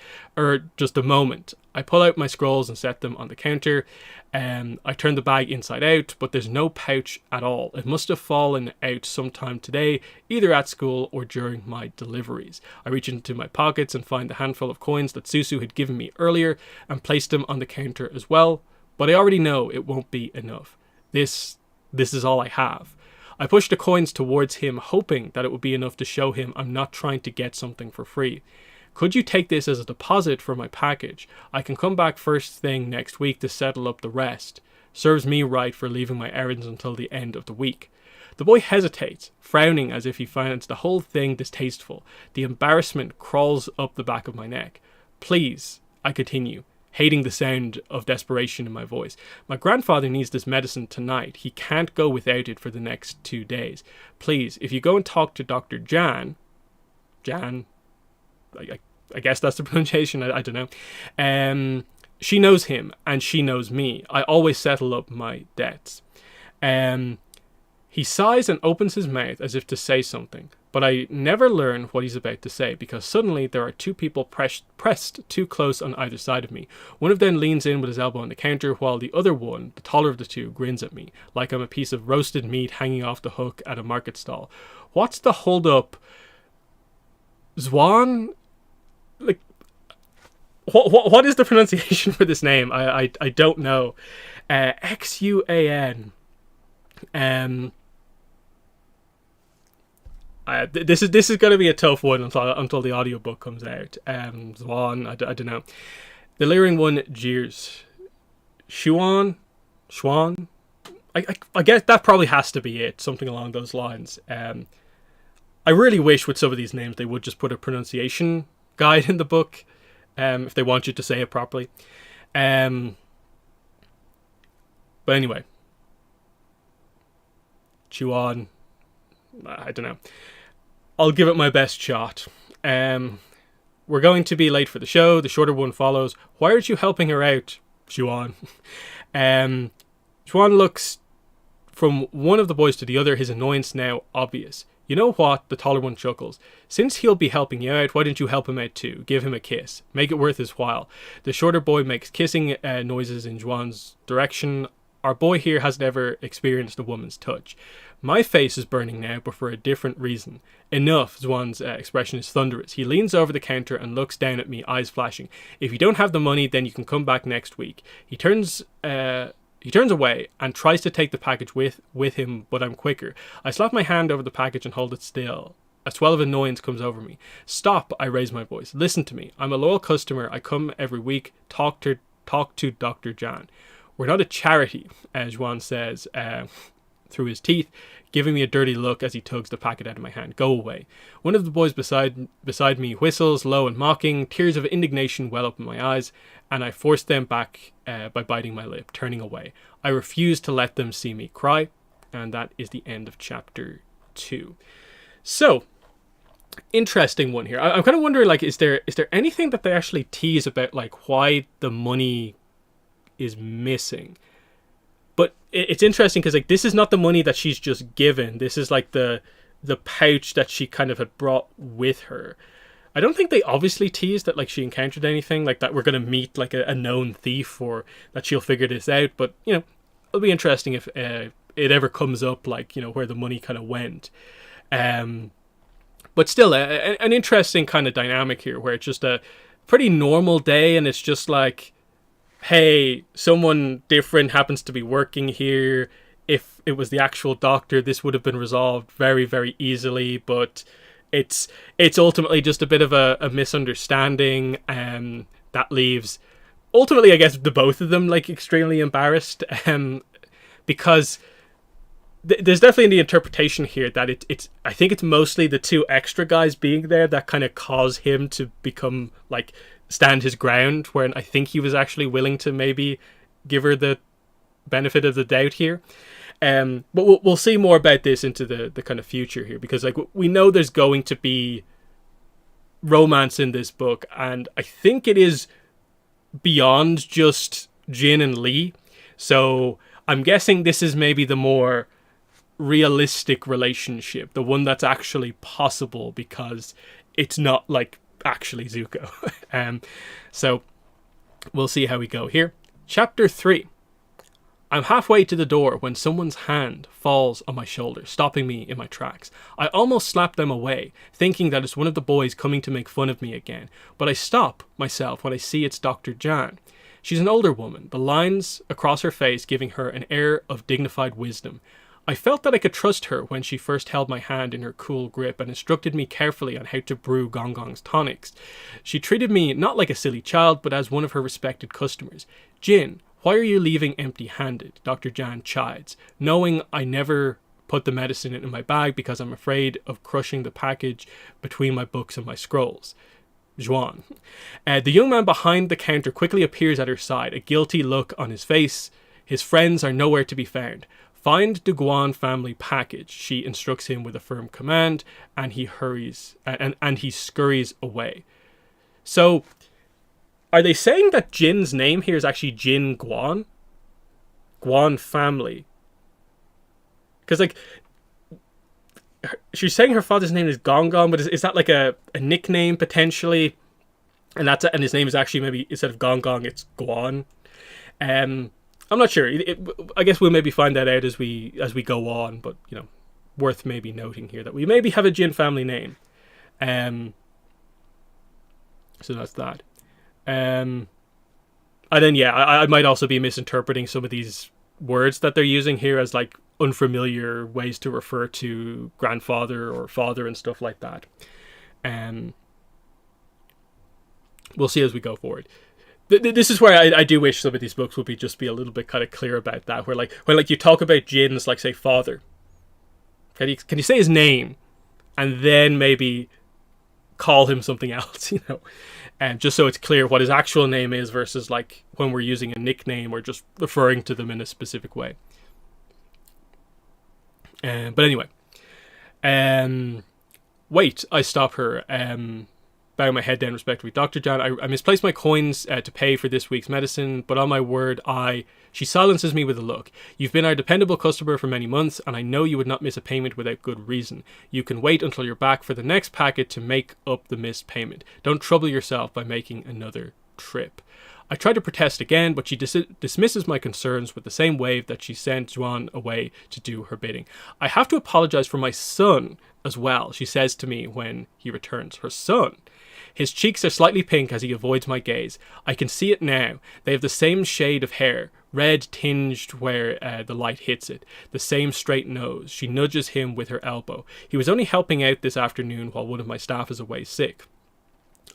Just a moment. I pull out my scrolls and set them on the counter. I turn the bag inside out, but there's no pouch at all. It must have fallen out sometime today, either at school or during my deliveries. I reach into my pockets and find the handful of coins that Susu had given me earlier and place them on the counter as well, but I already know it won't be enough. This is all I have. I push the coins towards him, hoping that it would be enough to show him I'm not trying to get something for free. Could you take this as a deposit for my package? I can come back first thing next week to settle up the rest. Serves me right for leaving my errands until the end of the week. The boy hesitates, frowning as if he finds the whole thing distasteful. The embarrassment crawls up the back of my neck. Please, I continue, hating the sound of desperation in my voice. My grandfather needs this medicine tonight. He can't go without it for the next 2 days. Please, if you go and talk to Dr. Jan, I guess that's the pronunciation, I don't know. She knows him, and she knows me. I always settle up my debts. He sighs and opens his mouth as if to say something, but I never learn what he's about to say because suddenly there are two people pressed too close on either side of me. One of them leans in with his elbow on the counter, while the other one, the taller of the two, grins at me like I'm a piece of roasted meat hanging off the hook at a market stall. What's the hold up? Zwan? Like, what is the pronunciation for this name? I don't know. Xuan. This is going to be a tough one until the audiobook comes out. Zwan, I don't know. The Lyrian one jeers. Shuan? I guess that probably has to be it, something along those lines. I really wish with some of these names they would just put a pronunciation guide in the book, if they want you to say it properly. But anyway. Chuan. I don't know. I'll give it my best shot. We're going to be late for the show. The shorter one follows. Why aren't you helping her out, Chuan? Chuan looks from one of the boys to the other, his annoyance now obvious. You know what? The taller one chuckles. Since he'll be helping you out, why don't you help him out too? Give him a kiss. Make it worth his while. The shorter boy makes kissing noises in Juan's direction. Our boy here has never experienced a woman's touch. My face is burning now, but for a different reason. Enough, Zwan's expression is thunderous. He leans over the counter and looks down at me, eyes flashing. If you don't have the money, then you can come back next week. He turns away and tries to take the package with him, but I'm quicker. I slap my hand over the package and hold it still. A swell of annoyance comes over me. Stop, I raise my voice. Listen to me. I'm a loyal customer. I come every week. Talk to Dr. Jan. We're not a charity, as Juan says. through his teeth, giving me a dirty look as he tugs the packet out of my hand. Go away. One of the boys beside me whistles, low and mocking. Tears of indignation well up in my eyes, and I force them back by biting my lip, turning away. I refuse to let them see me cry, and that is the end of chapter 2. So, interesting one here. I'm kind of wondering, like, is there anything that they actually tease about, like, why the money is missing? But it's interesting because, like, this is not the money that she's just given. This is like the pouch that she kind of had brought with her. I don't think they obviously teased that, like, she encountered anything like that. We're going to meet like a known thief, or that she'll figure this out. But, you know, it'll be interesting if it ever comes up, like, you know, where the money kind of went. But still, an interesting kind of dynamic here, where it's just a pretty normal day, and it's just like, hey, someone different happens to be working here. If it was the actual doctor, this would have been resolved very, very easily. But it's ultimately just a bit of a misunderstanding, that leaves, ultimately, I guess, the both of them, like, extremely embarrassed, because there's definitely the interpretation here that it's I think it's mostly the two extra guys being there that kind of cause him to become, like, stand his ground, where I think he was actually willing to maybe give her the benefit of the doubt here. But we'll see more about this into the kind of future here, because, like, we know there's going to be romance in this book, and I think it is beyond just Jin and Lee. So I'm guessing this is maybe the more realistic relationship, the one that's actually possible, because it's not, like, actually Zuko. So we'll see how we go here. Chapter 3. I'm halfway to the door when someone's hand falls on my shoulder, stopping me in my tracks. I almost slap them away, thinking that it's one of the boys coming to make fun of me again, but I stop myself when I see it's Dr. Jan. She's an older woman, the lines across her face giving her an air of dignified wisdom. I felt that I could trust her when she first held my hand in her cool grip and instructed me carefully on how to brew Gong Gong's tonics. She treated me not like a silly child, but as one of her respected customers. Jin, why are you leaving empty-handed? Dr. Jan chides, knowing I never put the medicine in my bag because I'm afraid of crushing the package between my books and my scrolls. Zhuan. The young man behind the counter quickly appears at her side, a guilty look on his face. His friends are nowhere to be found. Find the Guan family package, she instructs him with a firm command, and he hurries, and he scurries away. So, are they saying that Jin's name here is actually Jin Guan? Guan family. Because, like, she's saying her father's name is Gong Gong, but is that like a nickname potentially? And his name is actually, maybe instead of Gong Gong, it's Guan. I'm not sure. I guess we'll maybe find that out as we go on, but, you know, worth maybe noting here that we maybe have a Jin family name. So that's that. And then, yeah, I might also be misinterpreting some of these words that they're using here as, like, unfamiliar ways to refer to grandfather or father and stuff like that. We'll see as we go forward. This is where I do wish some of these books would be a little bit kind of clear about that. Where, like, when, like, you talk about Jin's, like, say, father, can you say his name and then maybe call him something else, you know? And just so it's clear what his actual name is versus, like, when we're using a nickname or just referring to them in a specific way. But anyway. Wait, I stop her. Bow my head down respectfully. Dr. Jan, I misplaced my coins to pay for this week's medicine, but on my word, She silences me with a look. You've been our dependable customer for many months, and I know you would not miss a payment without good reason. You can wait until you're back for the next packet to make up the missed payment. Don't trouble yourself by making another trip. I try to protest again, but she dismisses my concerns with the same wave that she sent Zhuan away to do her bidding. I have to apologize for my son as well, she says to me when he returns. Her son. His cheeks are slightly pink as he avoids my gaze. I can see it now. They have the same shade of hair, red tinged where the light hits it. The same straight nose. She nudges him with her elbow. He was only helping out this afternoon while one of my staff is away sick.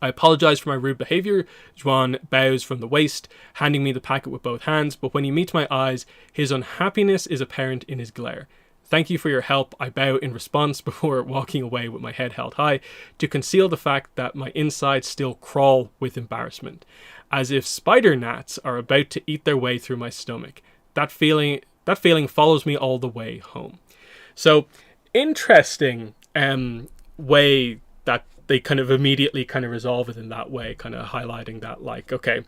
I apologize for my rude behavior. Zhuan bows from the waist, handing me the packet with both hands, but when he meets my eyes, his unhappiness is apparent in his glare. Thank you for your help, I bow in response before walking away with my head held high to conceal the fact that my insides still crawl with embarrassment, as if spider gnats are about to eat their way through my stomach. That feeling follows me all the way home. So, interesting way that they kind of immediately kind of resolve it in that way, kind of highlighting that, like, okay,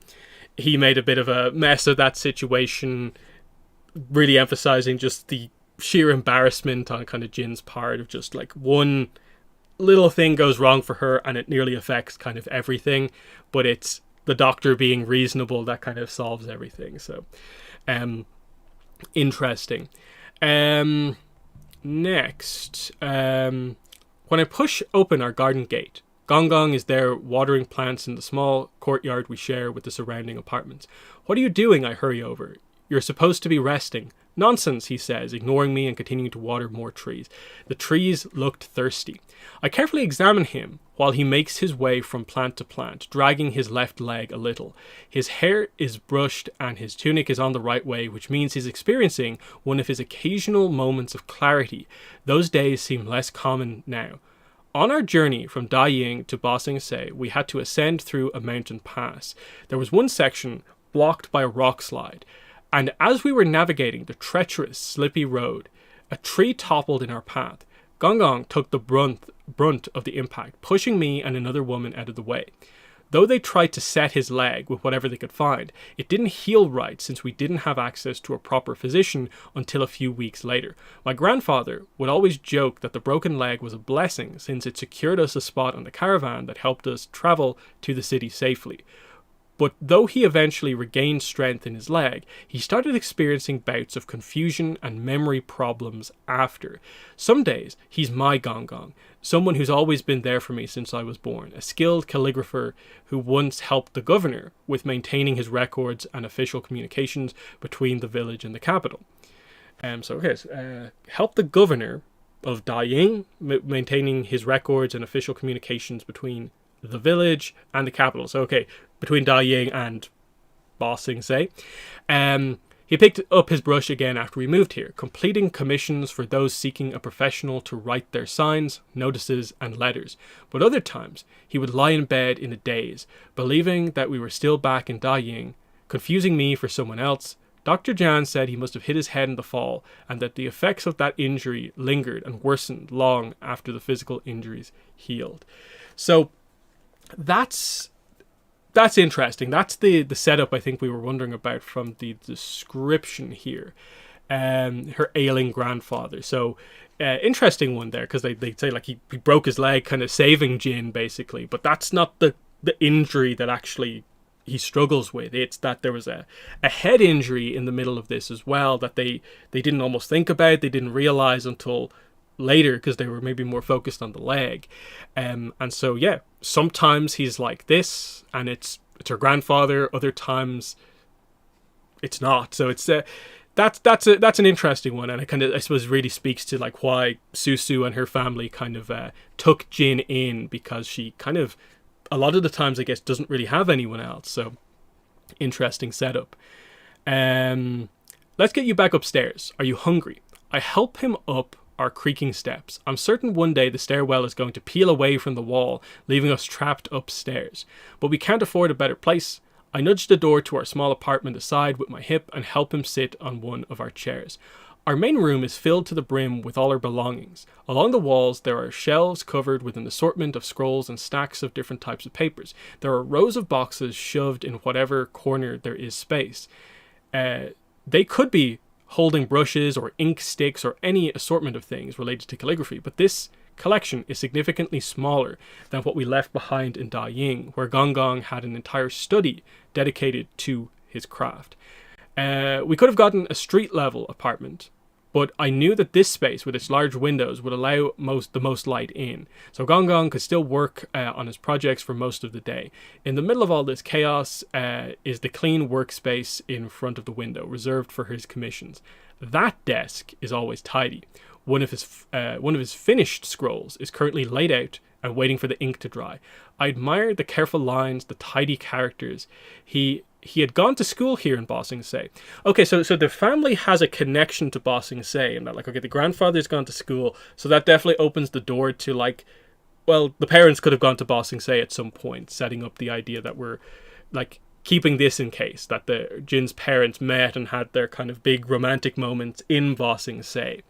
he made a bit of a mess of that situation, really emphasizing just the sheer embarrassment on kind of Jin's part of just like one little thing goes wrong for her and it nearly affects kind of everything, but it's the doctor being reasonable that kind of solves everything. So interesting. Next, when I push open our garden gate, Gong Gong is there watering plants in the small courtyard we share with the surrounding apartments. What are you doing? I hurry over. You're supposed to be resting. Nonsense, he says, ignoring me and continuing to water more trees. The trees looked thirsty. I carefully examine him while he makes his way from plant to plant, dragging his left leg a little. His hair is brushed and his tunic is on the right way, which means he's experiencing one of his occasional moments of clarity. Those days seem less common now. On our journey from Daying to Ba Sing Se, we had to ascend through a mountain pass. There was one section blocked by a rock slide, and as we were navigating the treacherous, slippy road, a tree toppled in our path. Gong Gong took the brunt of the impact, pushing me and another woman out of the way. Though they tried to set his leg with whatever they could find, it didn't heal right since we didn't have access to a proper physician until a few weeks later. My grandfather would always joke that the broken leg was a blessing since it secured us a spot on the caravan that helped us travel to the city safely. But though he eventually regained strength in his leg, he started experiencing bouts of confusion and memory problems after. Some days, he's my Gong Gong, someone who's always been there for me since I was born, a skilled calligrapher who once helped the governor with maintaining his records and official communications between the village and the capital. Help the governor of Daying, maintaining his records and official communications between the village and the capital. So, okay, between Daying and Ba Sing Se. He picked up his brush again after we moved here, completing commissions for those seeking a professional to write their signs, notices, and letters. But other times, he would lie in bed in a daze, believing that we were still back in Daying, confusing me for someone else. Dr. Jan said he must have hit his head in the fall, and that the effects of that injury lingered and worsened long after the physical injuries healed. So, that's interesting. That's the setup I think we were wondering about from the description here. Her ailing grandfather. So, interesting one there, because they say like he broke his leg, kind of saving Jin basically. But that's not the injury that actually he struggles with. It's that there was a head injury in the middle of this as well that they didn't almost think about. They didn't realize until later because they were maybe more focused on the leg. And so, yeah, sometimes he's like this and it's her grandfather. Other times it's not. So it's that's an interesting one, and it kind of, I suppose, really speaks to like why Susu and her family kind of took Jin in, because she kind of a lot of the times I guess doesn't really have anyone else. So interesting setup. Let's get you back upstairs. Are you hungry? I help him up our creaking steps. I'm certain one day the stairwell is going to peel away from the wall, leaving us trapped upstairs. But we can't afford a better place. I nudge the door to our small apartment aside with my hip and help him sit on one of our chairs. Our main room is filled to the brim with all our belongings. Along the walls there are shelves covered with an assortment of scrolls and stacks of different types of papers. There are rows of boxes shoved in whatever corner there is space. They could be holding brushes or ink sticks or any assortment of things related to calligraphy, but this collection is significantly smaller than what we left behind in Daying, where Gong Gong had an entire study dedicated to his craft. We could have gotten a street-level apartment, but I knew that this space with its large windows would allow the most light in, so Gong Gong could still work on his projects for most of the day. In the middle of all this chaos is the clean workspace in front of the window, reserved for his commissions. That desk is always tidy. One of his finished scrolls is currently laid out and waiting for the ink to dry. I admire the careful lines, the tidy characters. He he had gone to school here in Ba Sing Se. Okay, so the family has a connection to Ba Sing Se, and that, like, okay, the grandfather's gone to school, so that definitely opens the door to, like, well, the parents could have gone to Ba Sing Se at some point, setting up the idea that we're, like, keeping this in case, that Jin's parents met and had their kind of big romantic moments in Ba Sing Se.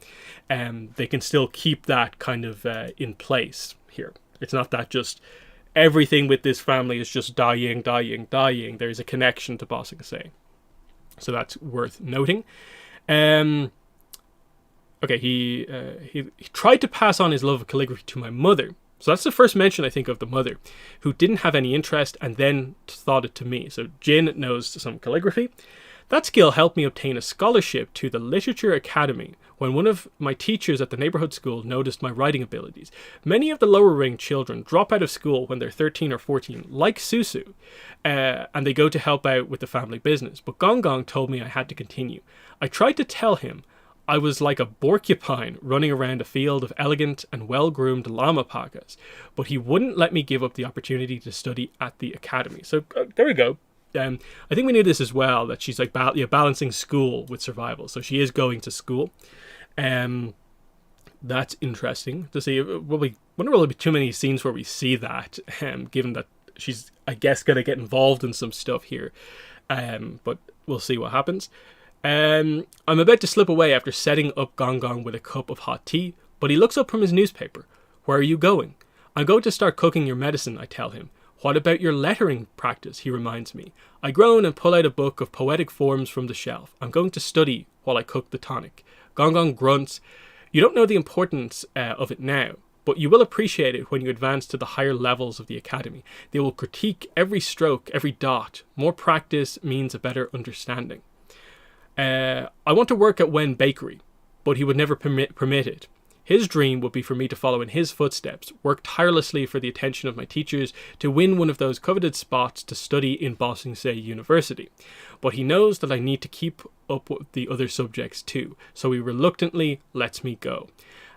They can still keep that kind of in place here. It's not that just everything with this family is just dying. There's a connection to Ba Sing Se. So that's worth noting. Okay, he tried to pass on his love of calligraphy to my mother. So that's the first mention, I think, of the mother, who didn't have any interest and then thought it to me. So Jin knows some calligraphy. That skill helped me obtain a scholarship to the Literature Academy when one of my teachers at the neighborhood school noticed my writing abilities. Many of the lower ring children drop out of school when they're 13 or 14, like Susu, and they go to help out with the family business. But Gong Gong told me I had to continue. I tried to tell him I was like a porcupine running around a field of elegant and well-groomed llama pakas, but he wouldn't let me give up the opportunity to study at the academy. So there we go. I think we knew this as well, that she's like balancing school with survival. So she is going to school. That's interesting to see. Wouldn't really be too many scenes where we see that, given that she's, I guess, going to get involved in some stuff here. But we'll see what happens. I'm about to slip away after setting up Gong Gong with a cup of hot tea, but he looks up from his newspaper. Where are you going? I'm going to start cooking your medicine, I tell him. What about your lettering practice, he reminds me. I groan and pull out a book of poetic forms from the shelf. I'm going to study while I cook the tonic. Gong Gong grunts. You don't know the importance of it now, but you will appreciate it when you advance to the higher levels of the academy. They will critique every stroke, every dot. More practice means a better understanding. I want to work at Wen Bakery, but he would never permit it. His dream would be for me to follow in his footsteps, work tirelessly for the attention of my teachers to win one of those coveted spots to study in Ba Sing Se University. But he knows that I need to keep up with the other subjects too, so he reluctantly lets me go.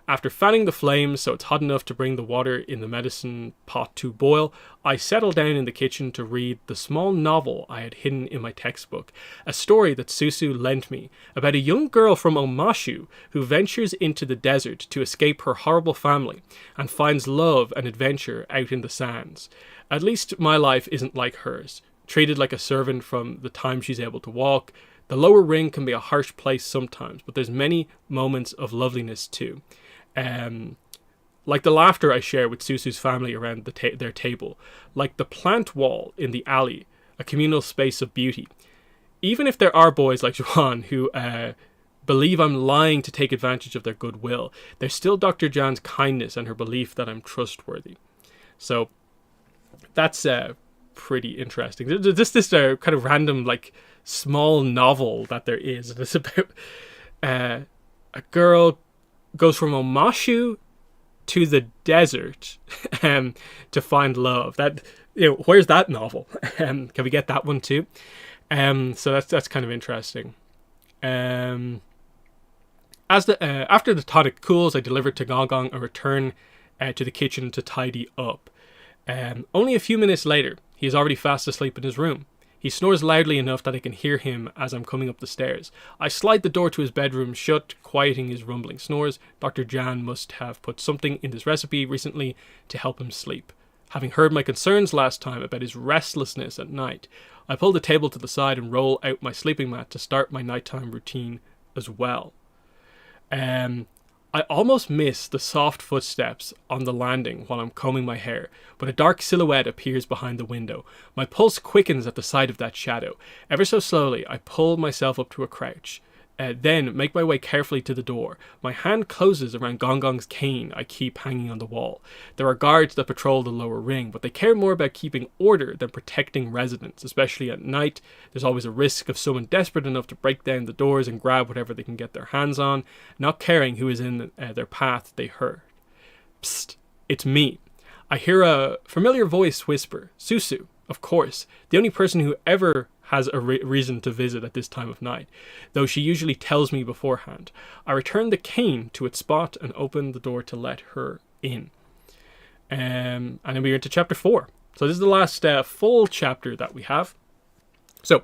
After fanning the flames so it's hot enough to bring the water in the medicine pot to boil, I settle down in the kitchen to read the small novel I had hidden in my textbook, a story that Susu lent me, about a young girl from Omashu who ventures into the desert to escape her horrible family and finds love and adventure out in the sands. At least my life isn't like hers, treated like a servant from the time she's able to walk. The lower ring can be a harsh place sometimes, but there's many moments of loveliness too. Like the laughter I share with Susu's family around their table, like the plant wall in the alley, a communal space of beauty. Even if there are boys like Juan who believe I'm lying to take advantage of their goodwill, there's still Dr. Jan's kindness and her belief that I'm trustworthy. So that's pretty interesting. Just this kind of random, like, small novel that there is. It's about a girl goes from Omashu to the desert to find love. That, where's that novel? Can we get that one too? So that's kind of interesting. After the tonic cools, I deliver to Gong Gong and return to the kitchen to tidy up. Only a few minutes later, he is already fast asleep in his room. He snores loudly enough that I can hear him as I'm coming up the stairs. I slide the door to his bedroom shut, quieting his rumbling snores. Dr. Jan must have put something in this recipe recently to help him sleep. Having heard my concerns last time about his restlessness at night, I pull the table to the side and roll out my sleeping mat to start my nighttime routine as well. I almost miss the soft footsteps on the landing while I'm combing my hair, but a dark silhouette appears behind the window. My pulse quickens at the sight of that shadow. Ever so slowly, I pull myself up to a crouch. Then make my way carefully to the door. My hand closes around Gong Gong's cane I keep hanging on the wall. There are guards that patrol the lower ring, but they care more about keeping order than protecting residents, especially at night. There's always a risk of someone desperate enough to break down the doors and grab whatever they can get their hands on, not caring who is in their path they hurt. Psst, it's me. I hear a familiar voice whisper, Susu, of course, the only person who ever has a reason to visit at this time of night, though she usually tells me beforehand. I return the cane to its spot and open the door to let her in. And then we're into chapter 4. So this is the last full chapter that we have. So,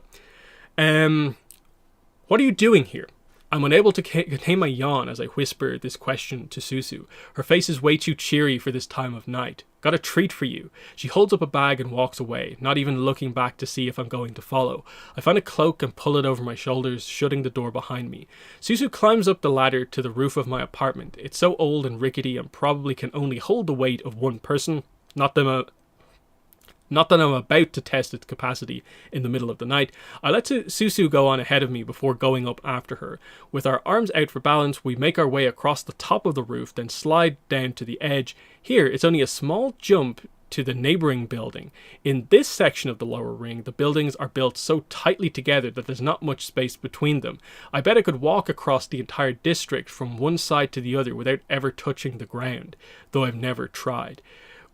what are you doing here? I'm unable to contain my yawn as I whisper this question to Susu. Her face is way too cheery for this time of night. Got a treat for you. She holds up a bag and walks away, not even looking back to see if I'm going to follow. I find a cloak and pull it over my shoulders, shutting the door behind me. Susu climbs up the ladder to the roof of my apartment. It's so old and rickety and probably can only hold the weight of one person. Not that I'm about to test its capacity in the middle of the night. I let Susu go on ahead of me before going up after her. With our arms out for balance, we make our way across the top of the roof, then slide down to the edge. Here, it's only a small jump to the neighbouring building. In this section of the lower ring, the buildings are built so tightly together that there's not much space between them. I bet I could walk across the entire district from one side to the other without ever touching the ground, though I've never tried.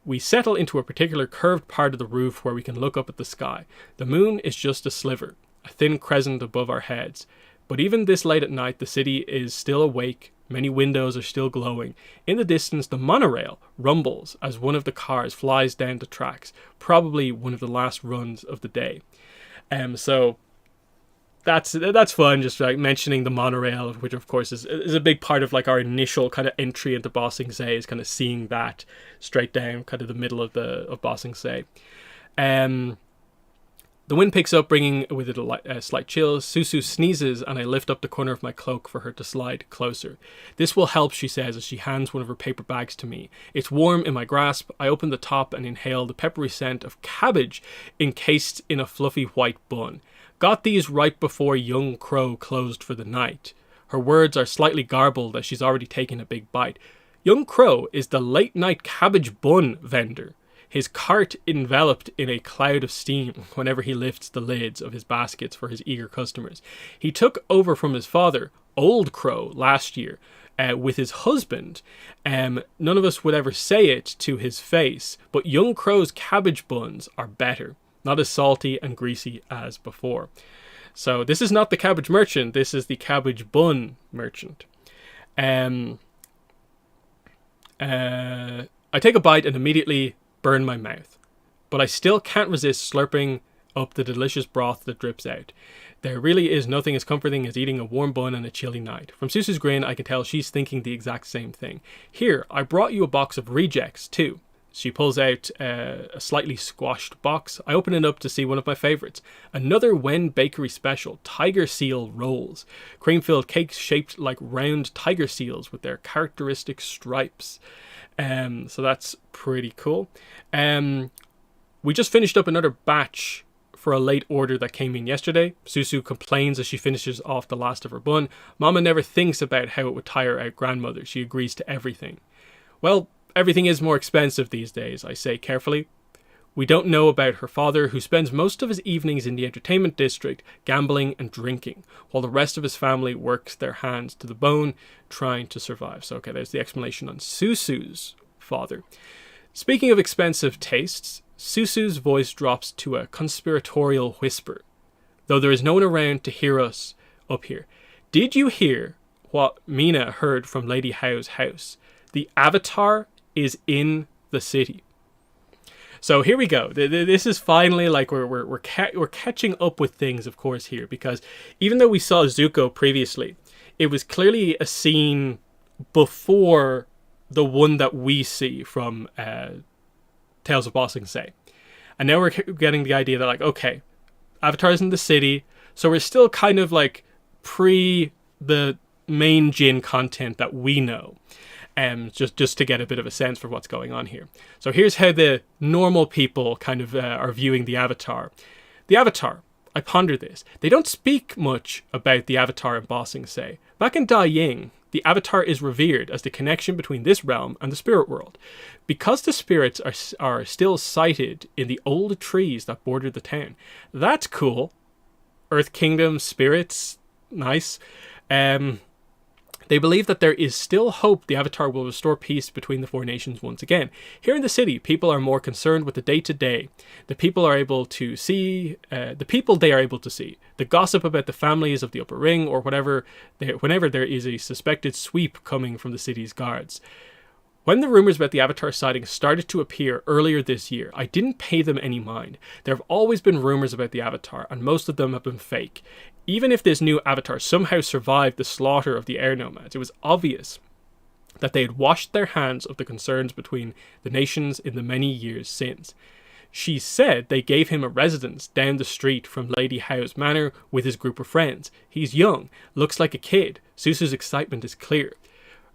We settle into a particular curved part of the roof where we can look up at the sky. The moon is just a sliver, a thin crescent above our heads. But even this late at night, the city is still awake. Many windows are still glowing. In the distance, the monorail rumbles as one of the cars flies down the tracks, probably one of the last runs of the day. So that's fun, just like mentioning the monorail, which of course is a big part of like our initial kind of entry into Ba Sing Se, is kind of seeing that straight down kind of the middle of Ba Sing Se. The wind picks up, bringing with it a slight chill. Susu sneezes, and I lift up the corner of my cloak for her to slide closer. This will help, she says as she hands one of her paper bags to me. It's warm in my grasp. I open the top and inhale the peppery scent of cabbage encased in a fluffy white bun. Got these right before Young Crow closed for the night. Her words are slightly garbled as she's already taken a big bite. Young Crow is the late-night cabbage bun vendor, his cart enveloped in a cloud of steam whenever he lifts the lids of his baskets for his eager customers. He took over from his father, Old Crow, last year with his husband. None of us would ever say it to his face, but Young Crow's cabbage buns are better. Not as salty and greasy as before. So this is not the cabbage merchant. This is the cabbage bun merchant. I take a bite and immediately burn my mouth. But I still can't resist slurping up the delicious broth that drips out. There really is nothing as comforting as eating a warm bun on a chilly night. From Susu's grin, I can tell she's thinking the exact same thing. Here, I brought you a box of rejects too. She pulls out a slightly squashed box. I open it up to see one of my favourites. Another Wen Bakery special, tiger seal rolls. Cream-filled cakes shaped like round tiger seals with their characteristic stripes. So that's pretty cool. We just finished up another batch for a late order that came in yesterday. Susu complains as she finishes off the last of her bun. Mama never thinks about how it would tire out grandmother. She agrees to everything. Well, everything is more expensive these days, I say carefully. We don't know about her father, who spends most of his evenings in the entertainment district, gambling and drinking, while the rest of his family works their hands to the bone, trying to survive. So, okay, there's the explanation on Susu's father. Speaking of expensive tastes, Susu's voice drops to a conspiratorial whisper, though there is no one around to hear us up here. Did you hear what Mina heard from Lady Howe's house? The Avatar is in the city. So here we go. This is finally like we're catching up with things, of course, here, because even though we saw Zuko previously, it was clearly a scene before the one that we see from Tales of Ba Sing Se. And now we're getting the idea that, like, okay, Avatar's in the city, so we're still kind of like pre the main Jin content that we know. Just to get a bit of a sense for what's going on here. So here's how the normal people kind of are viewing the Avatar. The Avatar, I ponder this. They don't speak much about the Avatar in Ba Sing Se. Back in Da Ying, the Avatar is revered as the connection between this realm and the spirit world. Because the spirits are still sighted in the old trees that border the town. That's cool. Earth Kingdom, spirits, nice. They believe that there is still hope the Avatar will restore peace between the four nations once again. Here in the city, people are more concerned with the day-to-day. The people they are able to see, the gossip about the families of the upper ring, or whenever there is a suspected sweep coming from the city's guards. When the rumors about the Avatar sighting started to appear earlier this year, I didn't pay them any mind. There have always been rumors about the Avatar, and most of them have been fake. Even if this new Avatar somehow survived the slaughter of the air nomads, it was obvious that they had washed their hands of the concerns between the nations in the many years since. She said they gave him a residence down the street from Lady Howe's manor with his group of friends. He's young, looks like a kid. Susu's excitement is clear.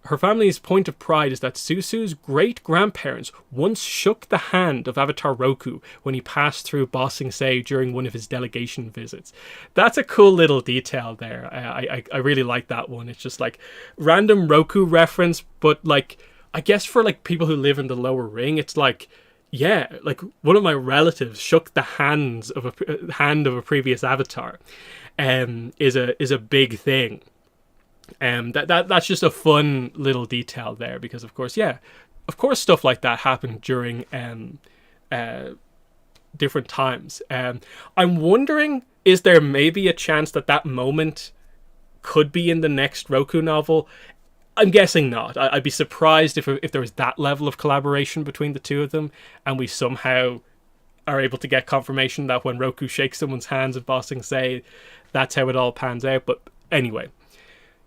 Her family's point of pride is that Susu's great-grandparents once shook the hand of Avatar Roku when he passed through Ba Sing Se during one of his delegation visits. That's a cool little detail there. I really like that one. It's just like random Roku reference, but like I guess for like people who live in the lower ring, it's like, yeah, like one of my relatives shook the hand of a previous Avatar, is a big thing. That's just a fun little detail there, because of course stuff like that happened during different times. I'm wondering, is there maybe a chance that moment could be in the next Roku novel? I'm guessing not. I'd be surprised if there was that level of collaboration between the two of them, and we somehow are able to get confirmation that when Roku shakes someone's hands at Ba Sing Se, that's how it all pans out. But anyway.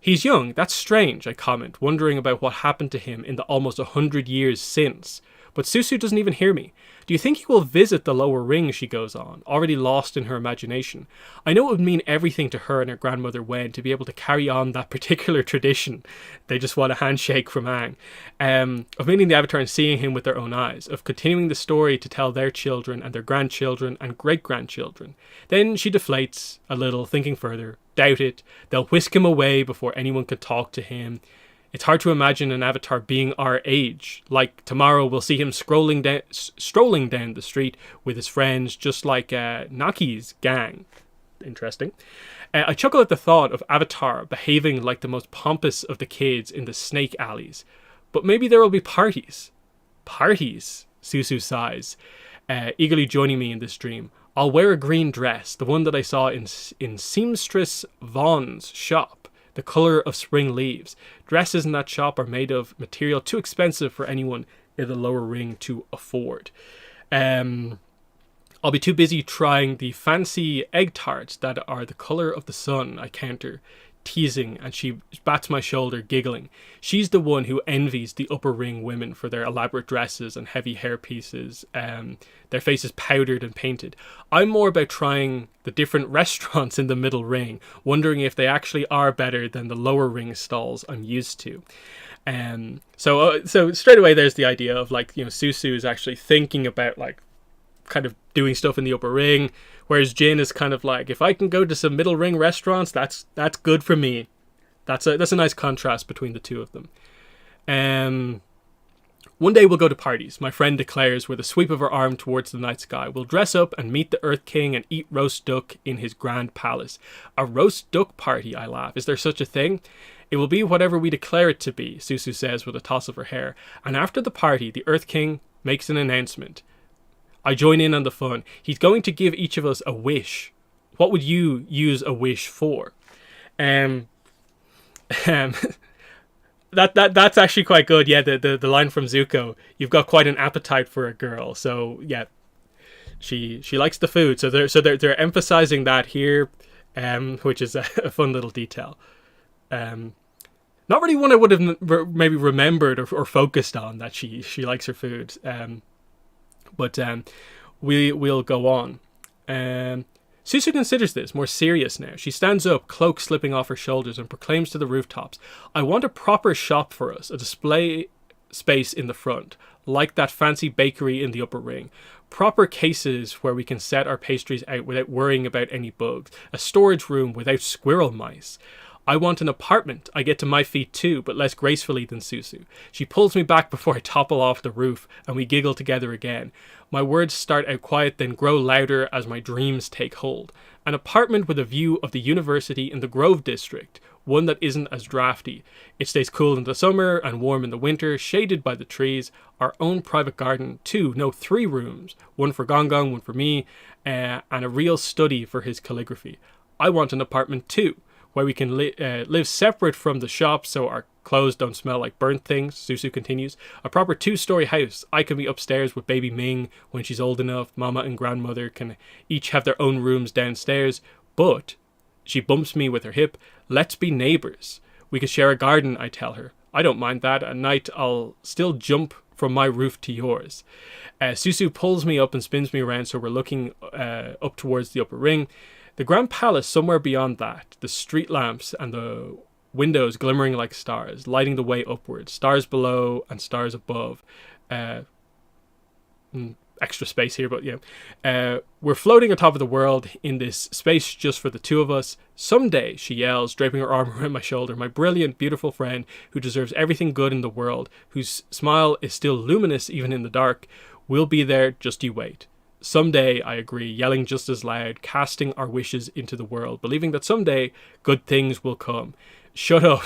He's young, that's strange, I comment, wondering about what happened to him in the almost 100 years since. But Susu doesn't even hear me. Do you think he will visit the lower ring, she goes on, already lost in her imagination? I know it would mean everything to her and her grandmother Wen to be able to carry on that particular tradition. They just want a handshake from Aang. Of meeting the Avatar and seeing him with their own eyes. Of continuing the story to tell their children and their grandchildren and great-grandchildren. Then she deflates a little, thinking further. Doubt it. They'll whisk him away before anyone can talk to him. It's hard to imagine an Avatar being our age. Like tomorrow we'll see him strolling down the street with his friends, just like Naki's gang. Interesting. I chuckle at the thought of Avatar behaving like the most pompous of the kids in the snake alleys. But maybe there will be parties. Parties, Susu sighs, eagerly joining me in this dream. I'll wear a green dress, the one that I saw in Seamstress Vaughn's shop. The colour of spring leaves. Dresses in that shop are made of material too expensive for anyone in the lower ring to afford. I'll be too busy trying the fancy egg tarts that are the colour of the sun, I counter, teasing, and she bats my shoulder, giggling. She's the one who envies the upper ring women for their elaborate dresses and heavy hair pieces, their faces powdered and painted. I'm more about trying the different restaurants in the middle ring, wondering if they actually are better than the lower ring stalls I'm used to. So straight away there's the idea of like, you know, Susu is actually thinking about like kind of doing stuff in the upper ring, whereas Jin is kind of like, if I can go to some middle ring restaurants, that's good for me. That's a nice contrast between the two of them. One day we'll go to parties, my friend declares with a sweep of her arm towards the night sky. We'll dress up and meet the Earth King and eat roast duck in his grand palace. A roast duck party, I laugh. Is there such a thing? It will be whatever we declare it to be, Susu says with a toss of her hair. And after the party, the Earth King makes an announcement. I join in on the fun. He's going to give each of us a wish. What would you use a wish for? That's actually quite good. Yeah, the line from Zuko. You've got quite an appetite for a girl. So yeah, she likes the food. So they're emphasizing that here, which is a fun little detail. Not really one I would have maybe remembered or focused on, that she likes her food. But we'll go on. Susu considers this more serious now. She stands up, cloak slipping off her shoulders, and proclaims to the rooftops, I want a proper shop for us, a display space in the front, like that fancy bakery in the upper ring. Proper cases where we can set our pastries out without worrying about any bugs. A storage room without squirrel mice. I want an apartment. I get to my feet too, but less gracefully than Susu. She pulls me back before I topple off the roof, and we giggle together again. My words start out quiet, then grow louder as my dreams take hold. An apartment with a view of the university in the Grove district, one that isn't as drafty. It stays cool in the summer and warm in the winter, shaded by the trees. Our own private garden, 3 rooms. One for Gong Gong, one for me, and a real study for his calligraphy. I want an apartment too. where we can live separate from the shop so our clothes don't smell like burnt things, Susu continues. A proper 2-story house. I can be upstairs with baby Ming when she's old enough. Mama and grandmother can each have their own rooms downstairs. But, she bumps me with her hip, let's be neighbours. We could share a garden, I tell her. I don't mind that. At night, I'll still jump from my roof to yours. Susu pulls me up and spins me around so we're looking up towards the upper ring. The Grand Palace somewhere beyond that, the street lamps and the windows glimmering like stars, lighting the way upwards, stars below and stars above. Extra space here, but yeah. We're floating atop of the world in this space just for the two of us. Someday, she yells, draping her arm around my shoulder, my brilliant, beautiful friend who deserves everything good in the world, whose smile is still luminous even in the dark, will be there, just you wait. Someday, I agree, yelling just as loud, casting our wishes into the world, believing that someday good things will come. Shut up,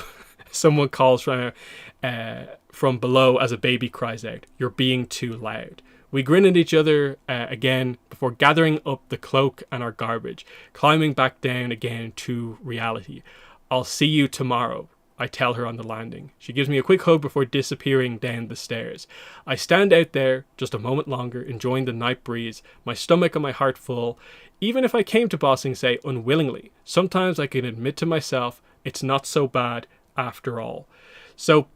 someone calls from below as a baby cries out. You're being too loud. We grin at each other again before gathering up the cloak and our garbage, climbing back down again to reality. I'll see you tomorrow, I tell her on the landing. She gives me a quick hug before disappearing down the stairs. I stand out there just a moment longer, enjoying the night breeze, my stomach and my heart full. Even if I came to Bossing, say, unwillingly, sometimes I can admit to myself it's not so bad after all. So,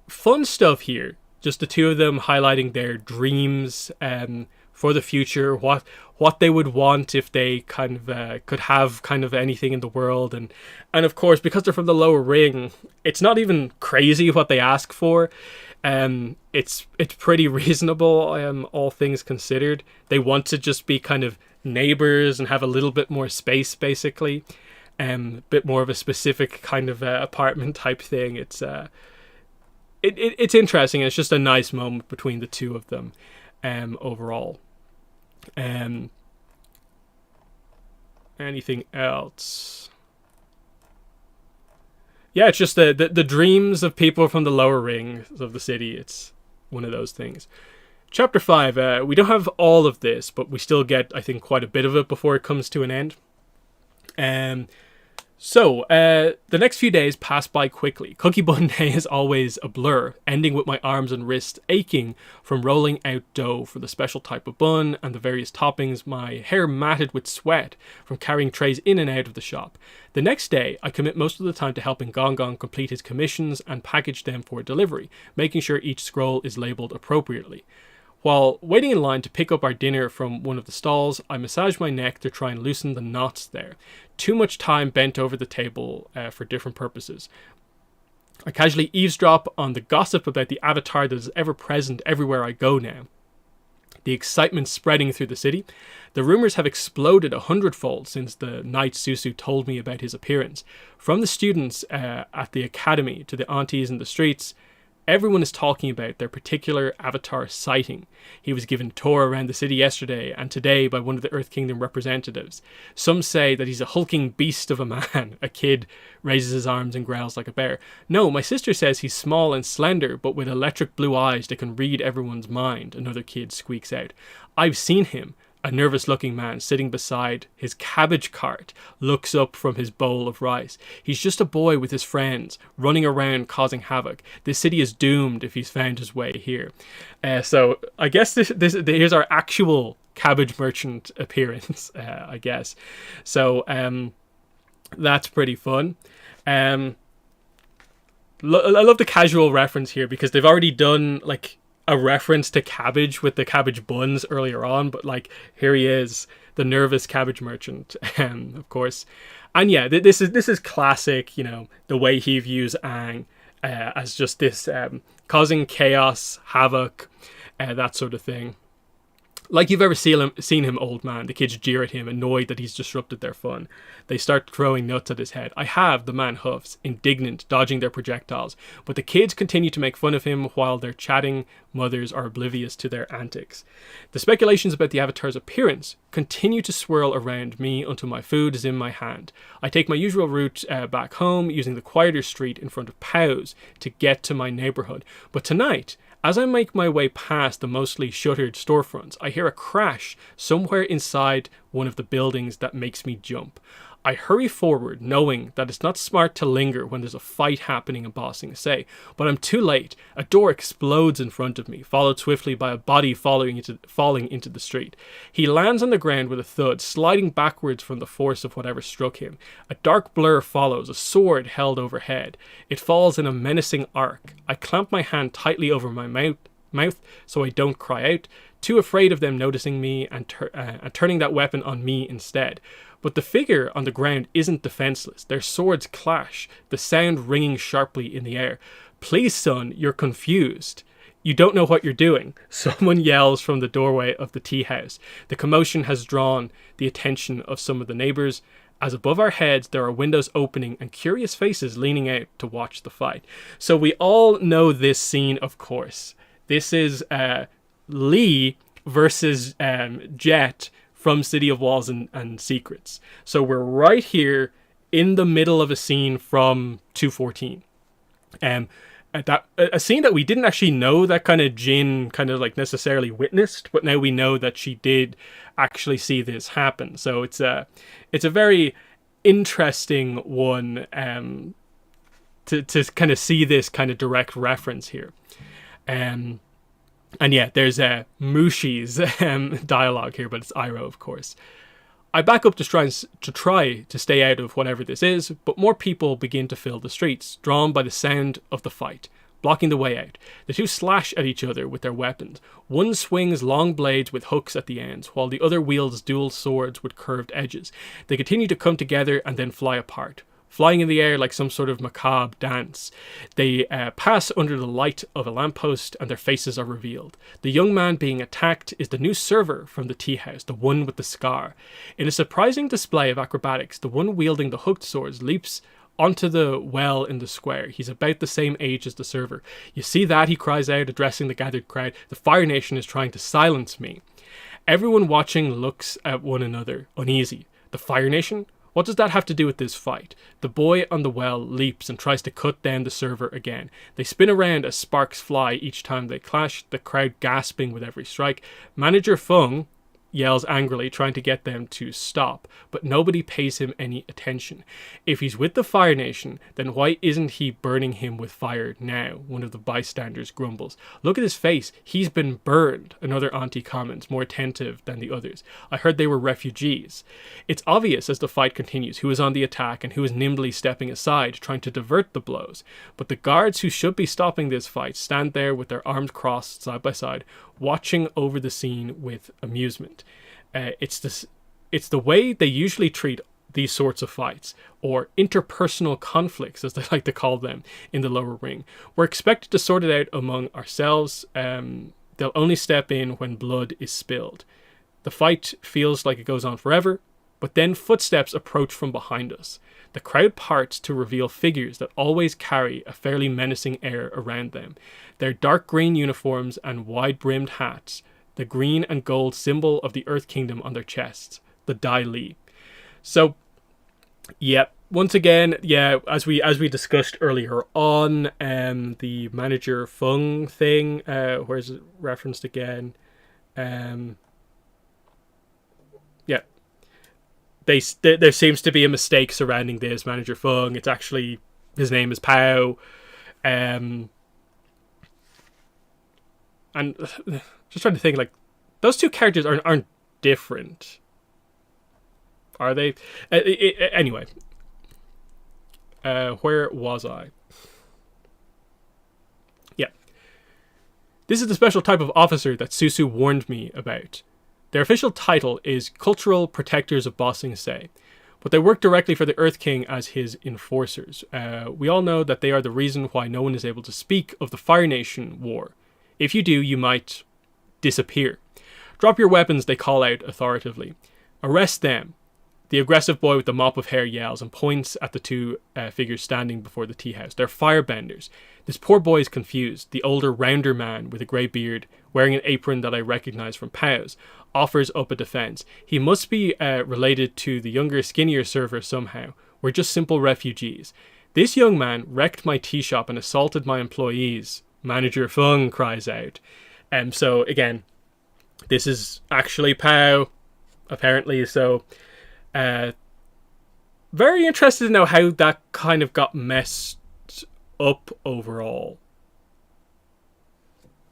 fun stuff here. Just the two of them highlighting their dreams for the future, what they would want if they kind of could have kind of anything in the world, and of course because they're from the lower ring, it's not even crazy what they ask for. It's pretty reasonable, all things considered. They want to just be kind of neighbors and have a little bit more space, basically, bit more of a specific kind of apartment type thing. It's interesting. It's just a nice moment between the two of them, overall. Anything else? Yeah, it's just the dreams of people from the lower rings of the city. It's one of those things. Chapter 5. We don't have all of this, but we still get, I think, quite a bit of it before it comes to an end. So, the next few days pass by quickly. Cookie Bun Day is always a blur, ending with my arms and wrists aching from rolling out dough for the special type of bun and the various toppings, my hair matted with sweat from carrying trays in and out of the shop. The next day, I commit most of the time to helping Gong Gong complete his commissions and package them for delivery, making sure each scroll is labelled appropriately. While waiting in line to pick up our dinner from one of the stalls, I massage my neck to try and loosen the knots there. Too much time bent over the table for different purposes. I casually eavesdrop on the gossip about the avatar that is ever present everywhere I go now. The excitement spreading through the city. The rumours have exploded 100-fold since the night Susu told me about his appearance. From the students at the academy to the aunties in the streets, everyone is talking about their particular avatar sighting. He was given a tour around the city yesterday and today by one of the Earth Kingdom representatives. Some say that he's a hulking beast of a man. A kid raises his arms and growls like a bear. No, my sister says he's small and slender, but with electric blue eyes that can read everyone's mind, another kid squeaks out. I've seen him. A nervous-looking man sitting beside his cabbage cart looks up from his bowl of rice. He's just a boy with his friends, running around causing havoc. This city is doomed if he's found his way here. So I guess here's our actual cabbage merchant appearance, I guess. So that's pretty fun. I love the casual reference here because they've already done like a reference to cabbage with the cabbage buns earlier on, but like here he is, the nervous cabbage merchant, of course. And yeah, this is classic, you know, the way he views Aang as just this causing chaos, havoc, that sort of thing. Like you've ever seen him, old man. The kids jeer at him, annoyed that he's disrupted their fun. They start throwing nuts at his head. I have, the man huffs, indignant, dodging their projectiles. But the kids continue to make fun of him while their chatting mothers are oblivious to their antics. The speculations about the Avatar's appearance continue to swirl around me until my food is in my hand. I take my usual route back home, using the quieter street in front of Pow's to get to my neighbourhood. But tonight, as I make my way past the mostly shuttered storefronts, I hear a crash somewhere inside one of the buildings that makes me jump. I hurry forward, knowing that it's not smart to linger when there's a fight happening in Ba Sing Se, but I'm too late. A door explodes in front of me, followed swiftly by a body falling into the street. He lands on the ground with a thud, sliding backwards from the force of whatever struck him. A dark blur follows, a sword held overhead. It falls in a menacing arc. I clamp my hand tightly over my mouth so I don't cry out, too afraid of them noticing me and turning that weapon on me instead. But the figure on the ground isn't defenseless. Their swords clash, the sound ringing sharply in the air. Please, son, you're confused. You don't know what you're doing. Someone yells from the doorway of the tea house. The commotion has drawn the attention of some of the neighbors, as above our heads there are windows opening and curious faces leaning out to watch the fight. So we all know this scene, of course. This is Lee versus Jet from City of Walls and Secrets. So we're right here in the middle of a scene from 214. A scene that we didn't actually know that kind of Jin kind of like necessarily witnessed, but now we know that she did actually see this happen. So it's a very interesting one to kind of see this kind of direct reference here. And yeah, there's Mushi's dialogue here, but it's Iroh, of course. I back up to try to stay out of whatever this is, but more people begin to fill the streets, drawn by the sound of the fight, blocking the way out. The two slash at each other with their weapons. One swings long blades with hooks at the ends, while the other wields dual swords with curved edges. They continue to come together and then fly apart, flying in the air like some sort of macabre dance. They pass under the light of a lamppost and their faces are revealed. The young man being attacked is the new server from the tea house, the one with the scar. In a surprising display of acrobatics, the one wielding the hooked swords leaps onto the well in the square. He's about the same age as the server. You see that, he cries out, addressing the gathered crowd. The Fire Nation is trying to silence me. Everyone watching looks at one another, uneasy. The Fire Nation? What does that have to do with this fight? The boy on the well leaps and tries to cut down the server again. They spin around as sparks fly each time they clash, the crowd gasping with every strike. Manager Fung yells angrily, trying to get them to stop, but nobody pays him any attention. If he's with the Fire Nation, then why isn't he burning him with fire now? One of the bystanders grumbles. Look at his face, he's been burned, another auntie comments, more attentive than the others. I heard they were refugees. It's obvious as the fight continues who is on the attack and who is nimbly stepping aside, trying to divert the blows. But the guards who should be stopping this fight stand there with their arms crossed side by side, watching over the scene with amusement. It's the way they usually treat these sorts of fights, or interpersonal conflicts, as they like to call them in the lower ring. We're expected to sort it out among ourselves. They'll only step in when blood is spilled. The fight feels like it goes on forever, but then footsteps approach from behind us. The crowd parts to reveal figures that always carry a fairly menacing air around them. Their dark green uniforms and wide-brimmed hats, the green and gold symbol of the Earth Kingdom on their chests, the Dai Li. So, yeah, once again, yeah, as we discussed earlier on, the Manager Fung thing, where's it referenced again? Yeah. There seems to be a mistake surrounding this Manager Fung. It's actually, his name is Pao. And just trying to think, like, those two characters aren't different, are they? Anyway, where was I? Yeah, this is the special type of officer that Susu warned me about. Their official title is Cultural Protectors of Ba Sing Se, but they work directly for the Earth King as his enforcers. We all know that they are the reason why no one is able to speak of the Fire Nation war. If you do, you might disappear. Drop your weapons, they call out authoritatively. Arrest them. The aggressive boy with the mop of hair yells and points at the two figures standing before the tea house. They're firebenders. This poor boy is confused. The older, rounder man with a grey beard, wearing an apron that I recognize from Pao's, offers up a defense. He must be related to the younger, skinnier server somehow. We're just simple refugees. This young man wrecked my tea shop and assaulted my employees. Manager Fung cries out. So again, this is actually Pao, apparently. So very interested to know how that kind of got messed up overall.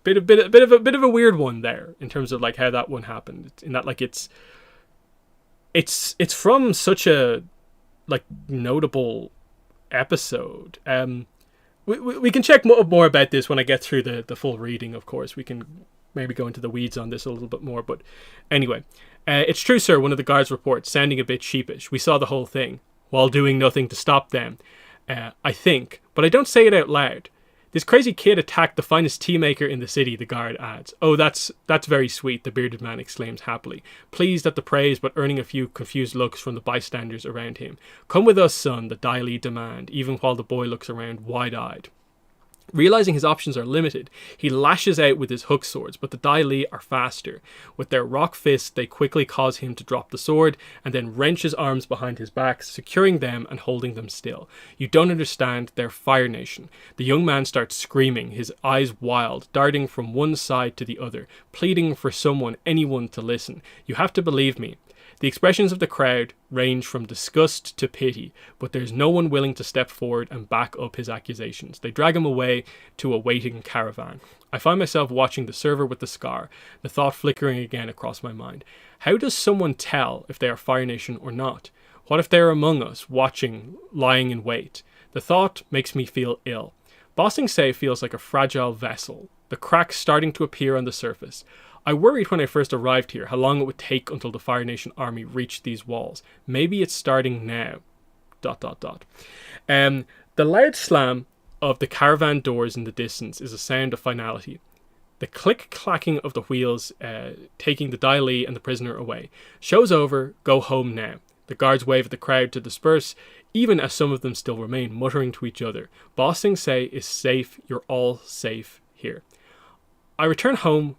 Bit of a weird one there in terms of like how that one happened. In that like it's from such a like notable episode. We can check more about this when I get through the full reading. Of course, we can maybe go into the weeds on this a little bit more. But anyway, it's true, sir. One of the guards reports, sounding a bit sheepish. We saw the whole thing while doing nothing to stop them. I think, but I don't say it out loud. This crazy kid attacked the finest tea maker in the city, the guard adds. Oh, that's very sweet, the bearded man exclaims happily, pleased at the praise but earning a few confused looks from the bystanders around him. Come with us, son, the Daily demand, even while the boy looks around wide-eyed. Realizing his options are limited, he lashes out with his hook swords, but the Dai Li are faster. With their rock fists, they quickly cause him to drop the sword and then wrench his arms behind his back, securing them and holding them still. You don't understand, they're Fire Nation. The young man starts screaming, his eyes wild, darting from one side to the other, pleading for anyone to listen. You have to believe me. The expressions of the crowd range from disgust to pity, but there's no one willing to step forward and back up his accusations. They drag him away to a waiting caravan. I find myself watching the server with the scar, the thought flickering again across my mind. How does someone tell if they are Fire Nation or not? What if they're among us, watching, lying in wait? The thought makes me feel ill. Bossing Say feels like a fragile vessel, the cracks starting to appear on the surface. I worried when I first arrived here how long it would take until the Fire Nation army reached these walls. Maybe it's starting now. ... The loud slam of the caravan doors in the distance is a sound of finality. The click-clacking of the wheels taking the Dai Li and the prisoner away. Show's over, go home now. The guards wave at the crowd to disperse, even as some of them still remain, muttering to each other. Bossing Say is safe, you're all safe here. I return home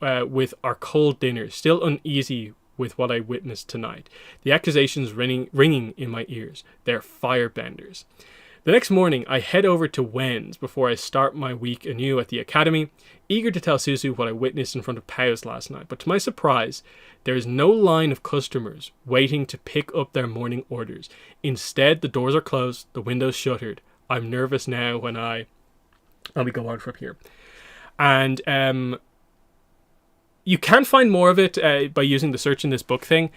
with our cold dinner, still uneasy with what I witnessed tonight. The accusations ringing in my ears. They're firebenders. The next morning, I head over to Wen's before I start my week anew at the academy, eager to tell Susu what I witnessed in front of Pao's last night. But to my surprise, there is no line of customers waiting to pick up their morning orders. Instead, the doors are closed, the windows shuttered. I'm nervous now when let me go on from here. And you can find more of it by using the search in this book thing.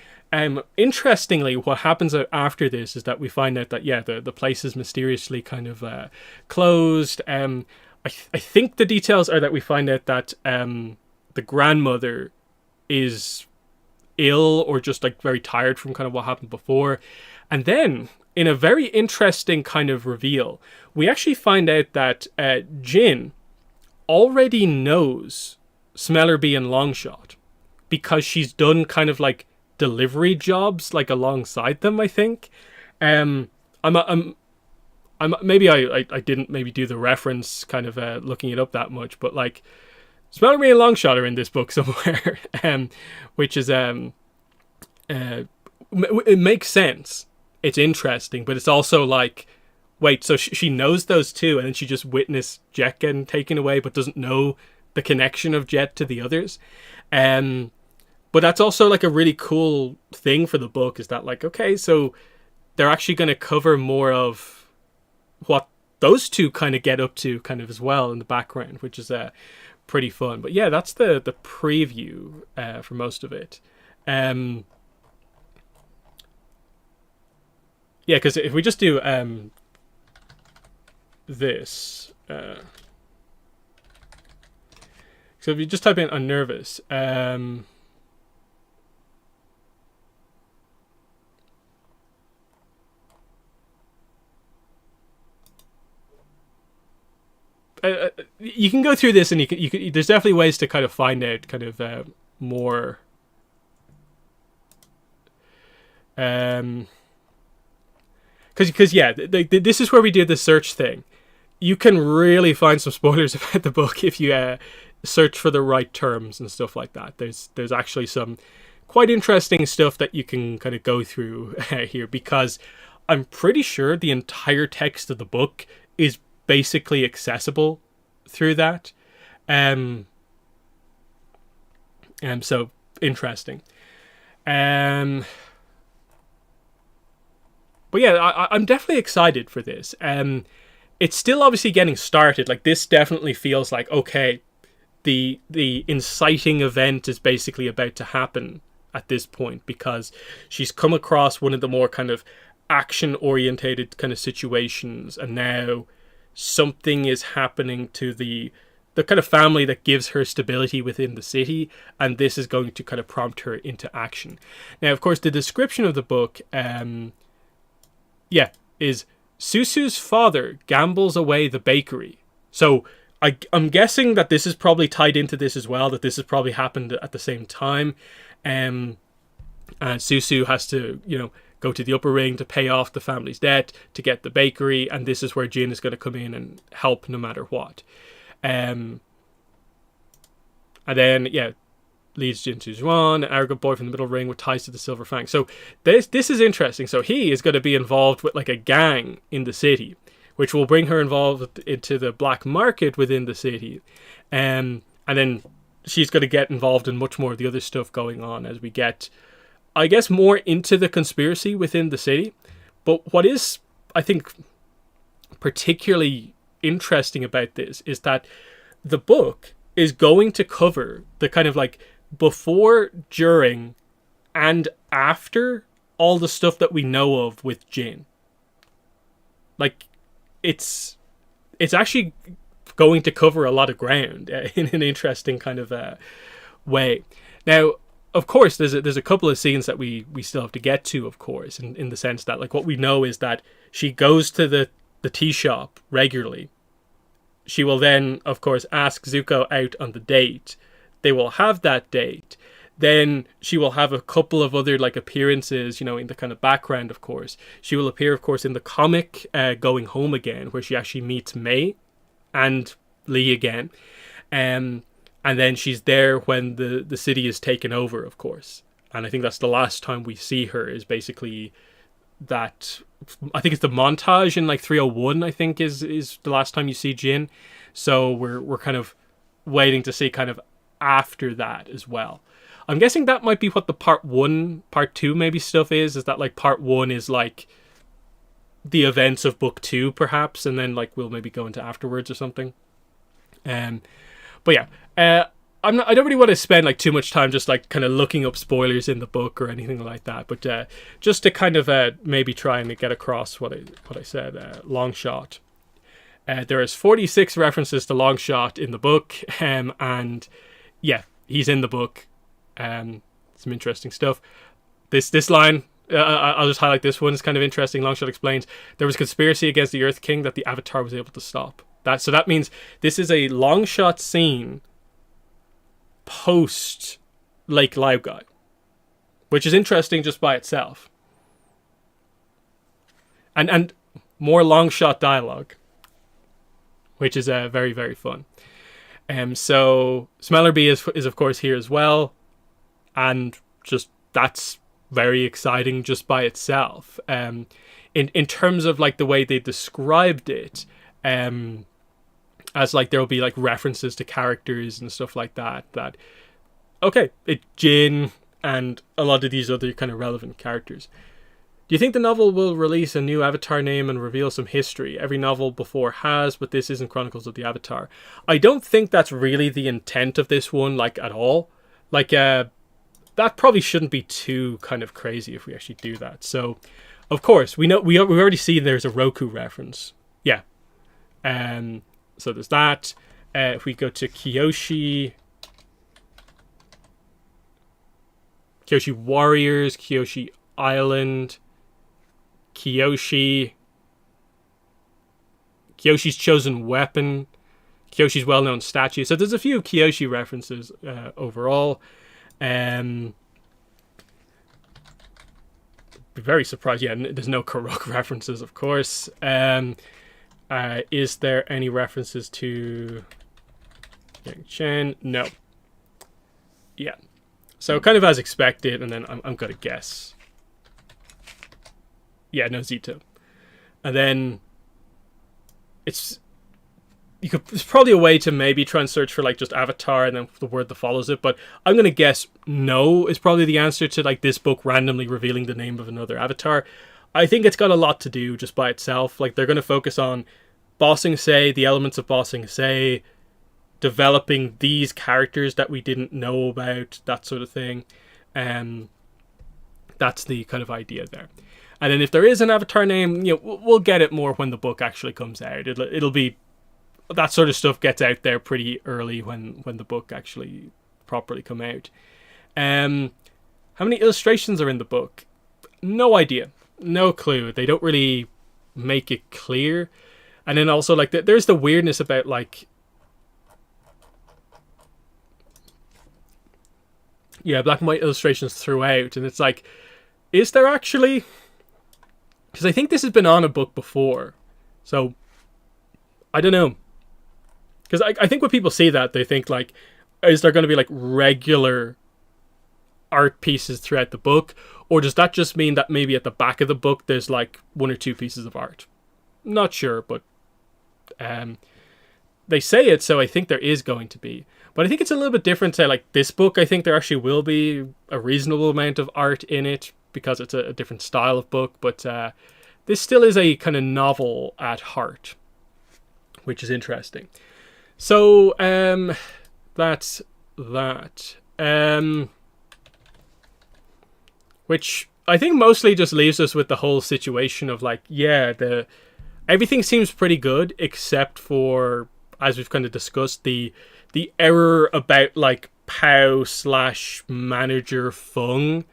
Interestingly, what happens after this is that we find out that, the place is mysteriously kind of closed. I think the details are that we find out that the grandmother is ill or just like very tired from kind of what happened before. And then, in a very interesting kind of reveal, we actually find out that Jin already knows Smellerby and Longshot because she's done kind of like delivery jobs like alongside them, I think. I'm maybe I didn't maybe do the reference kind of looking it up that much, but like Smellerby and Longshot are in this book somewhere, which is it makes sense. It's interesting, but it's also like, wait, so she knows those two, and then she just witnessed Jet getting taken away, but doesn't know the connection of Jet to the others. But that's also like a really cool thing for the book, is that like, okay, so they're actually going to cover more of what those two kind of get up to kind of as well in the background, which is pretty fun. But yeah, that's the preview for most of it. Yeah, because if we just do this, so if you just type in unnervous, you can go through this, and you can there's definitely ways to kind of find out kind of more. Because this is where we do the search thing. You can really find some spoilers about the book if you search for the right terms and stuff like that. There's actually some quite interesting stuff that you can kind of go through here, because I'm pretty sure the entire text of the book is basically accessible through that. So interesting. But yeah, I'm definitely excited for this. It's still obviously getting started. Like, this definitely feels like, okay, the inciting event is basically about to happen at this point, because she's come across one of the more kind of action orientated kind of situations, and now something is happening to the kind of family that gives her stability within the city, and this is going to kind of prompt her into action. Now, of course, the description of the book is Susu's father gambles away the bakery. So I'm guessing that this is probably tied into this as well, that this has probably happened at the same time. And Susu has to, go to the upper ring to pay off the family's debt to get the bakery, and this is where Jin is going to come in and help no matter what. And then, leads Jin to Zhuan, an arrogant boy from the middle ring with ties to the Silver Fang. So this is interesting. So he is going to be involved with like a gang in the city, which will bring her involved into the black market within the city. And then she's going to get involved in much more of the other stuff going on as we get, I guess, more into the conspiracy within the city. But what is, I think, particularly interesting about this is that the book is going to cover the kind of like before, during, and after all the stuff that we know of with Jin. Like, it's actually going to cover a lot of ground in an interesting kind of way. Now, of course, there's a couple of scenes that we still have to get to, of course, in the sense that, like, what we know is that she goes to the tea shop regularly. She will then, of course, ask Zuko out on the date. They will have that date. Then she will have a couple of other like appearances, in the kind of background, of course. She will appear, of course, in the comic Going Home Again, where she actually meets May and Lee again. And then she's there when the city is taken over, of course. And I think that's the last time we see her, is basically that. I think it's the montage in like 301, I think is the last time you see Jin. So we're kind of waiting to see kind of after that as well. I'm guessing that might be what the part 2 maybe stuff is that like part 1 is like the events of book 2 perhaps, and then like we'll maybe go into afterwards or something. But yeah, I don't really want to spend like too much time just like kind of looking up spoilers in the book or anything like that, but just to kind of maybe try and get across what I said. Long shot. There is 46 references to Long Shot in the book, and yeah, he's in the book. Some interesting stuff. This line, I'll just highlight this one. It's kind of interesting. Long Shot explains there was a conspiracy against the Earth King that the Avatar was able to stop. So that means this is a Long Shot scene post Lake Laogai, which is interesting just by itself. And more Long Shot dialogue, which is very, very fun. So Smellerbee is of course here as well, and just that's very exciting just by itself. In terms of like the way they described it, as like there will be like references to characters and stuff like that. Okay, it's Jin and a lot of these other kind of relevant characters. Do you think the novel will release a new Avatar name and reveal some history? Every novel before has, but this isn't Chronicles of the Avatar. I don't think that's really the intent of this one, like, at all. Like, that probably shouldn't be too kind of crazy if we actually do that. So, of course, we've already seen there's a Roku reference. Yeah. So there's that. If we go to Kyoshi Warriors, Kyoshi Island, Kyoshi's chosen weapon, Kyoshi's well-known statue. So there's a few Kyoshi references overall. Be very surprised. Yeah, there's no Karuk references, of course. Is there any references to Yang Chen? No. Yeah. So kind of as expected, and then I'm gonna guess. Yeah, no Zito. And then it's probably a way to maybe try and search for like just Avatar and then the word that follows it, but I'm gonna guess no is probably the answer to like this book randomly revealing the name of another Avatar. I think it's got a lot to do just by itself. Like, they're going to focus on Bossing Say, the elements of Bossing Say, developing these characters that we didn't know about, that sort of thing. That's the kind of idea there. And then if there is an Avatar name, we'll get it more when the book actually comes out. It'll be, that sort of stuff gets out there pretty early when the book actually properly come out. How many illustrations are in the book? No idea. No clue. They don't really make it clear. And then also, like, there's the weirdness about, like, black and white illustrations throughout. And it's like, is there actually? Because I think this has been on a book before. So, I don't know. Because I think when people see that, they think, like, is there going to be, like, regular art pieces throughout the book? Or does that just mean that maybe at the back of the book there's, like, 1 or 2 pieces of art? Not sure, but they say it, so I think there is going to be. But I think it's a little bit different to, like, this book. I think there actually will be a reasonable amount of art in it because it's a different style of book. But this still is a kind of novel at heart, which is interesting. So that's that. Which I think mostly just leaves us with the whole situation of, like, everything seems pretty good except for, as we've kind of discussed, the error about, like, Pow / manager Fung.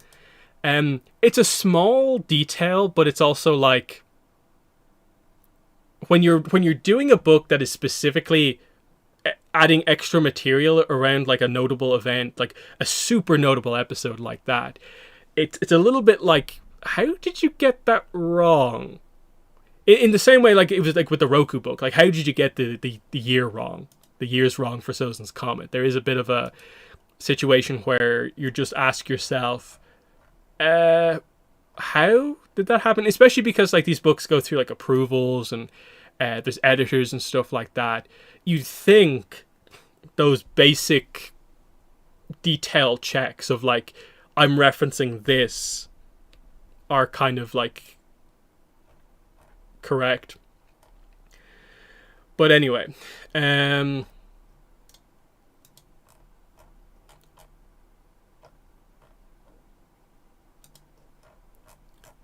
It's a small detail, but it's also, like, when you're doing a book that is specifically adding extra material around, like, a notable event, like a super notable episode like that, it's a little bit like, how did you get that wrong? In the same way, like, it was like with the Roku book, like, how did you get the year wrong? The year's wrong for Sozin's Comet. There is a bit of a situation where you just ask yourself, how did that happen? Especially because, like, these books go through, like, approvals and there's editors and stuff like that. You'd think those basic detail checks of, like, I'm referencing this are kind of, like, correct. But anyway,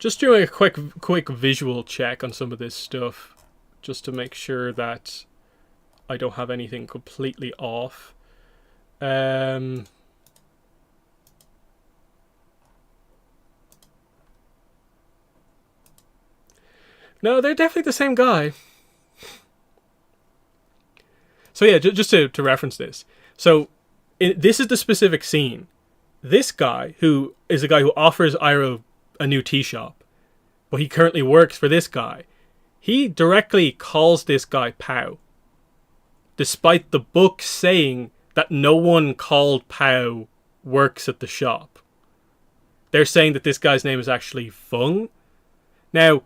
just doing a quick visual check on some of this stuff, just to make sure that I don't have anything completely off. No, they're definitely the same guy. So yeah, just to reference this. So this is the specific scene. This guy, who is the guy who offers Iroh a new tea shop, but he currently works for this guy, he directly calls this guy Pow, despite the book saying that no one called Pow works at the shop. They're saying that this guy's name is actually Fung. Now,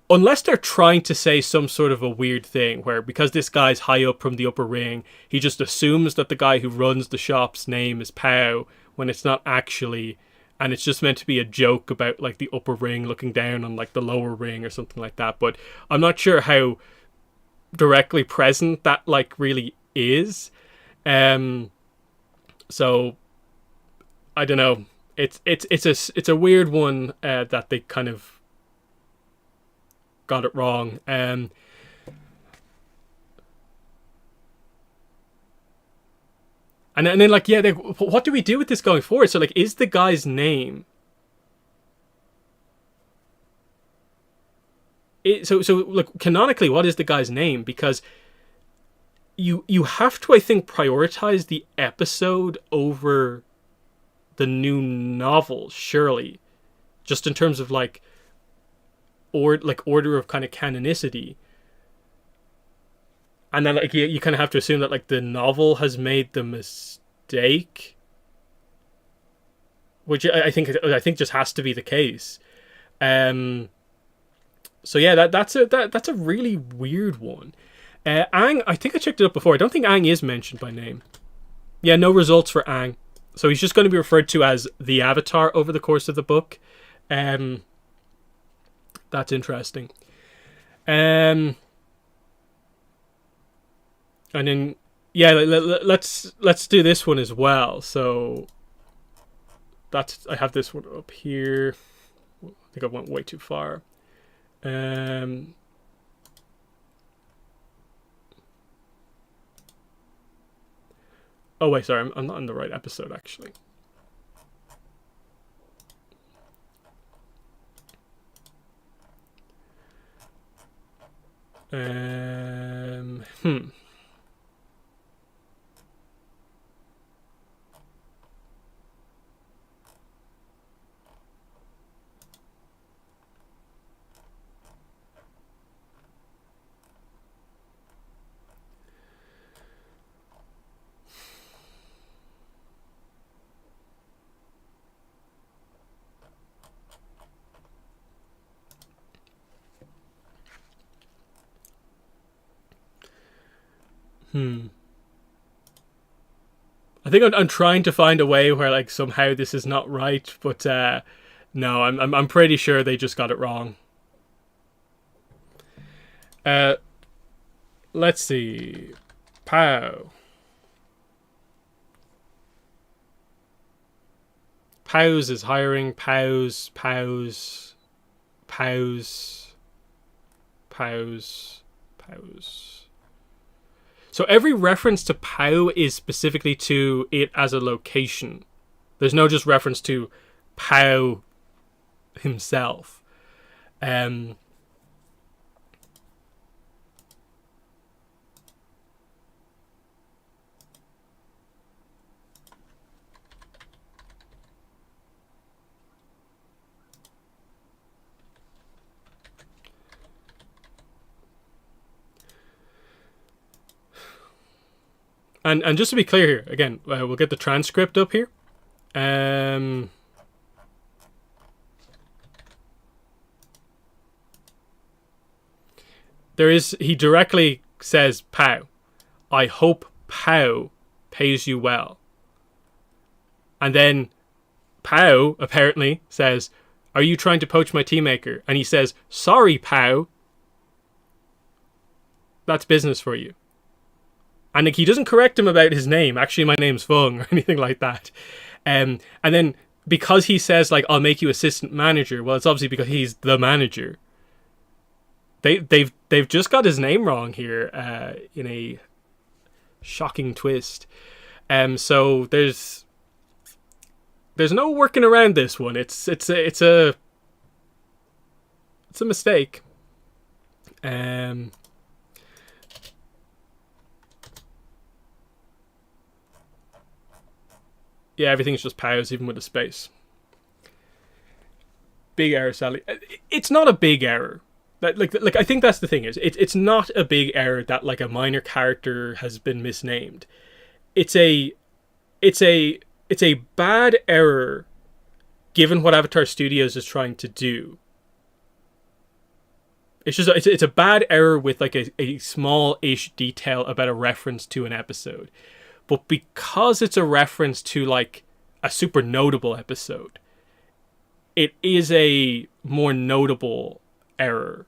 unless they're trying to say some sort of a weird thing where, because this guy's high up from the upper ring, he just assumes that the guy who runs the shop's name is Pow when it's not actually, and it's just meant to be a joke about, like, the upper ring looking down on, like, the lower ring or something like that. But I'm not sure how directly present that, like, really is. So I don't know. It's a weird one that they kind of got it wrong. And then like, what do we do with this going forward? So, like, is the guy's name so like, canonically, what is the guy's name? Because you have to, I think, prioritize the episode over the new novel, surely, just in terms of, like, order of kind of canonicity. And then, like, you kind of have to assume that, like, the novel has made the mistake, which I think just has to be the case. So yeah, that's a really weird one. Aang, I think I checked it up before. I don't think Aang is mentioned by name. Yeah, no results for Aang. So he's just going to be referred to as the Avatar over the course of the book. And That's interesting. And then yeah, let's do this one as well. So I have this one up here. I think I went way too far. Oh wait, sorry, I'm not in the right episode actually. Hmm. I think I'm trying to find a way where like somehow this is not right, but no, I'm pretty sure they just got it wrong. Let's see. Pow. Pause is hiring. Pause. Pause. Pause. Pause. Pause. So every reference to Pow is specifically to it as a location. There's no just reference to Pow himself. And just to be clear here, again, we'll get the transcript up here. He directly says, Pow, I hope Pow pays you well. And then Pow apparently says, are you trying to poach my tea maker? And he says, sorry, Pow. That's business for you. And like, he doesn't correct him about his name. Actually, my name's Fung or anything like that. And then because he says like, I'll make you assistant manager. Well, it's obviously because he's the manager. They've just got his name wrong here in a shocking twist. So there's no working around this one. It's a mistake. Yeah, everything's just pause, even with a space. Big error, Sally. It's not a big error. Like I think that's the thing is it's not a big error that like a minor character has been misnamed. It's a bad error given what Avatar Studios is trying to do. It's a bad error with like a small-ish detail about a reference to an episode. But because it's a reference to like a super notable episode, it is a more notable error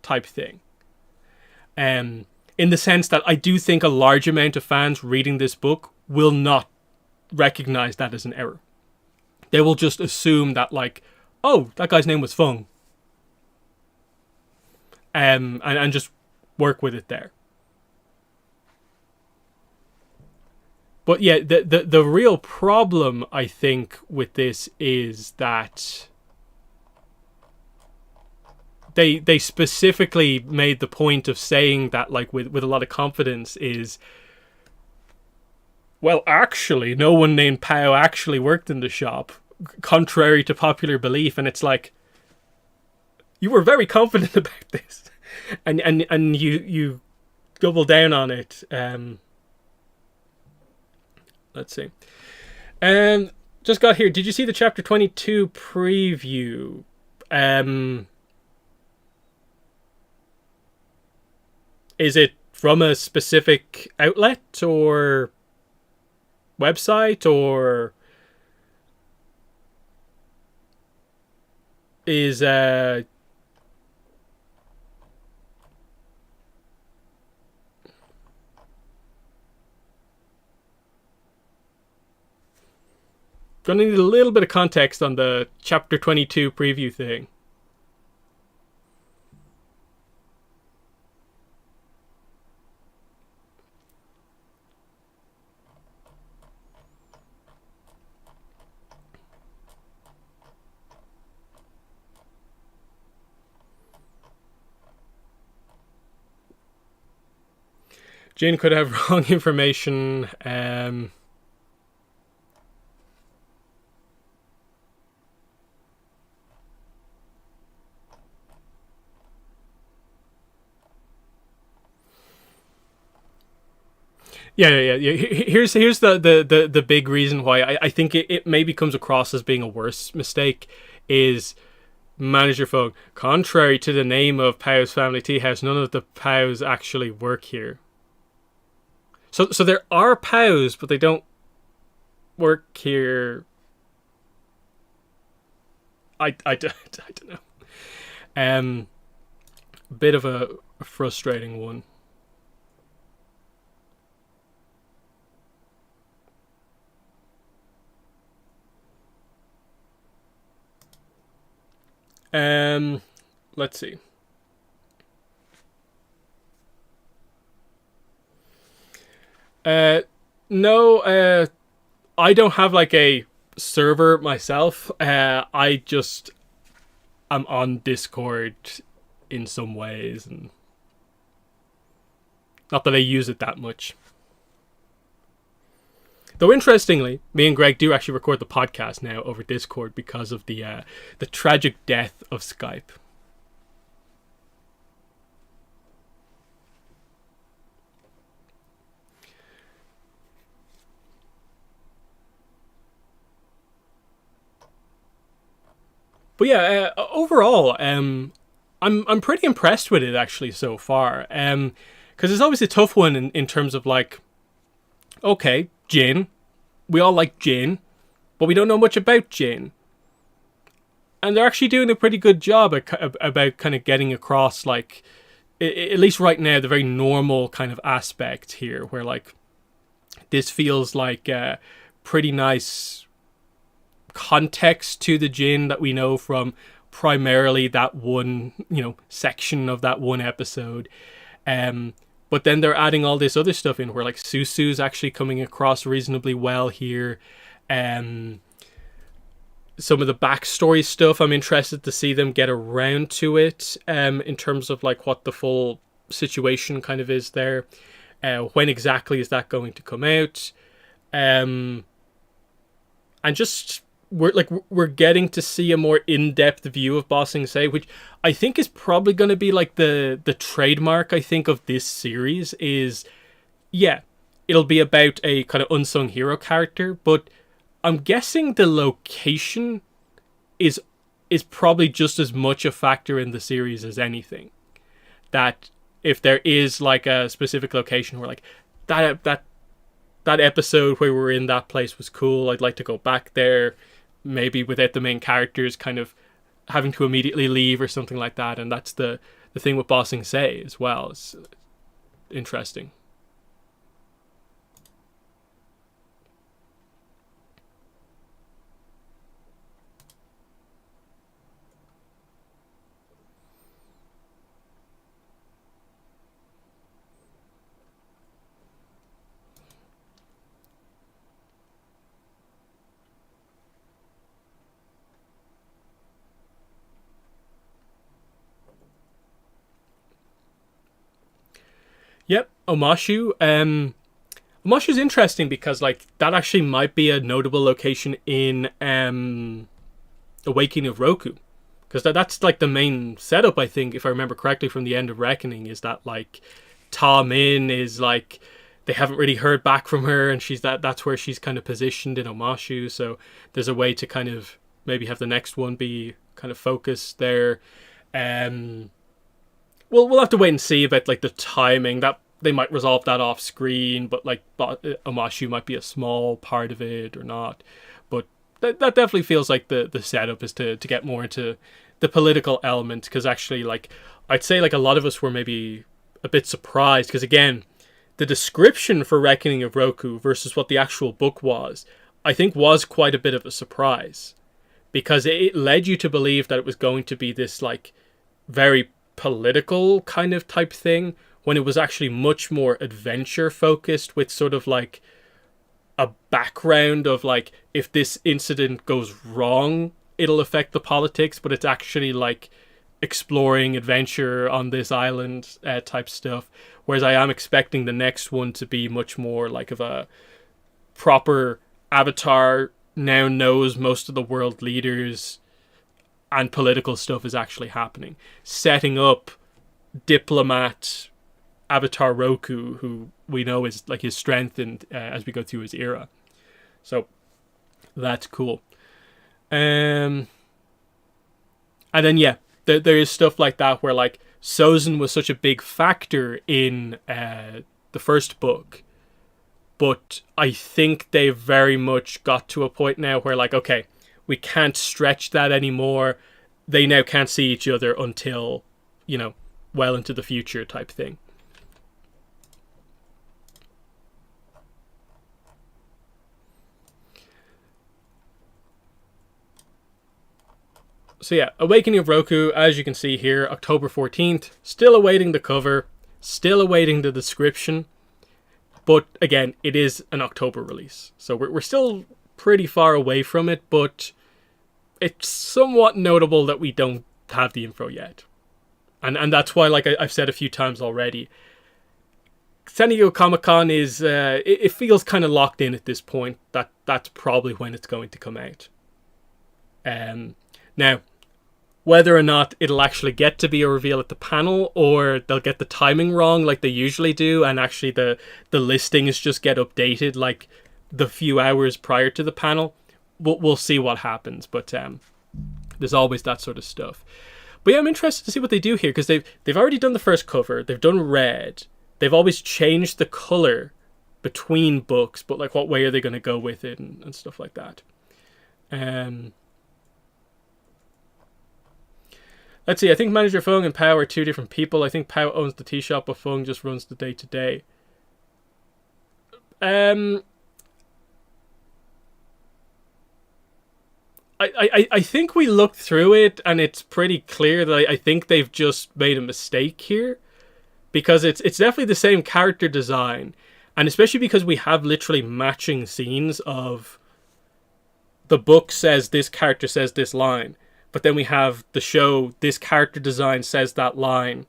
type thing. In the sense that I do think a large amount of fans reading this book will not recognize that as an error. They will just assume that like, oh, that guy's name was Fung. And just work with it there. But yeah, the real problem, I think, with this is that they specifically made the point of saying that, like, with a lot of confidence is, well, actually, no one named Pow actually worked in the shop, contrary to popular belief. And it's like, you were very confident about this. And you double down on it. Let's see. Just got here. Did you see the chapter 22 preview? Is it from a specific outlet or website, or is gonna need a little bit of context on the chapter 22 preview thing. Jin could have wrong information. Yeah. Here's the big reason why I think it maybe comes across as being a worse mistake is manager phone. Contrary to the name of Pow's Family Tea House, none of the Pows actually work here. So there are Pows, but they don't work here. I don't know. Bit of a frustrating one. Let's see. No, I don't have like a server myself. I just am on Discord in some ways, and not that I use it that much. Though interestingly, me and Greg do actually record the podcast now over Discord because of the tragic death of Skype. But yeah, overall, I'm pretty impressed with it actually so far. Because it's always a tough one in terms of like, okay, Jin, we all like Jin, but we don't know much about Jin. And they're actually doing a pretty good job about kind of getting across, like, at least right now, the very normal kind of aspect here, where like this feels like a pretty nice context to the Jin that we know from primarily that one, section of that one episode. But then they're adding all this other stuff in where like Susu's actually coming across reasonably well here. Some of the backstory stuff, I'm interested to see them get around to it in terms of like what the full situation kind of is there. When exactly is that going to come out? And just we're getting to see a more in-depth view of Ba Sing Se, which I think is probably going to be like the trademark, I think, of this series is, yeah, it'll be about a kind of unsung hero character, but I'm guessing the location is probably just as much a factor in the series as anything. That if there is like a specific location where like that episode where we were in that place was cool, I'd like to go back there, maybe without the main characters kind of having to immediately leave or something like that. And that's the thing with Ba Sing Se as well. It's interesting. Yep, Omashu. Omashu's interesting because like that actually might be a notable location in Awakening of Roku, because that's like the main setup, I think, if I remember correctly from the End of Reckoning, is that like Ta Min is like they haven't really heard back from her, and that's where she's kind of positioned in Omashu. So there's a way to kind of maybe have the next one be kind of focused there. We'll have to wait and see about like the timing. That they might resolve that off screen, but like Omashu might be a small part of it or not. But that definitely feels like the setup is to get more into the political element, because actually like I'd say like a lot of us were maybe a bit surprised, because again, the description for Reckoning of Roku versus what the actual book was, I think was quite a bit of a surprise, because it led you to believe that it was going to be this like very political kind of type thing, when it was actually much more adventure focused, with sort of like a background of like, if this incident goes wrong, it'll affect the politics, but it's actually like exploring adventure on this island type stuff. Whereas I am expecting the next one to be much more like of a proper Avatar now knows most of the world leaders and political stuff is actually happening. Setting up diplomat Avatar Roku, who we know is like his strength and as we go through his era. So that's cool. And then yeah, there is stuff like that where like Sozin was such a big factor in the first book, but I think they've very much got to a point now where like, okay, we can't stretch that anymore. They now can't see each other until, you know, well into the future type thing. So yeah, Awakening of Roku, as you can see here, October 14th. Still awaiting the cover. Still awaiting the description. But again, it is an October release. So we're still pretty far away from it, but it's somewhat notable that we don't have the info yet. And that's why, like I've said a few times already, San Diego Comic-Con is, it feels kind of locked in at this point. That's probably when it's going to come out. Now, whether or not it'll actually get to be a reveal at the panel, or they'll get the timing wrong like they usually do, and actually the listings just get updated like the few hours prior to the panel, we'll see what happens. But there's always that sort of stuff. But yeah, I'm interested to see what they do here, because they've already done the first cover, they've done red, they've always changed the color between books, but like what way are they going to go with it and stuff like that. Let's see, I think Manager Fung and Pao are two different people. I think Pao owns the tea shop, but Fung just runs the day-to-day. I think we looked through it, and it's pretty clear that I think they've just made a mistake here. Because it's definitely the same character design. And especially because we have literally matching scenes of the book says this character says this line. But then we have the show, this character design says that line.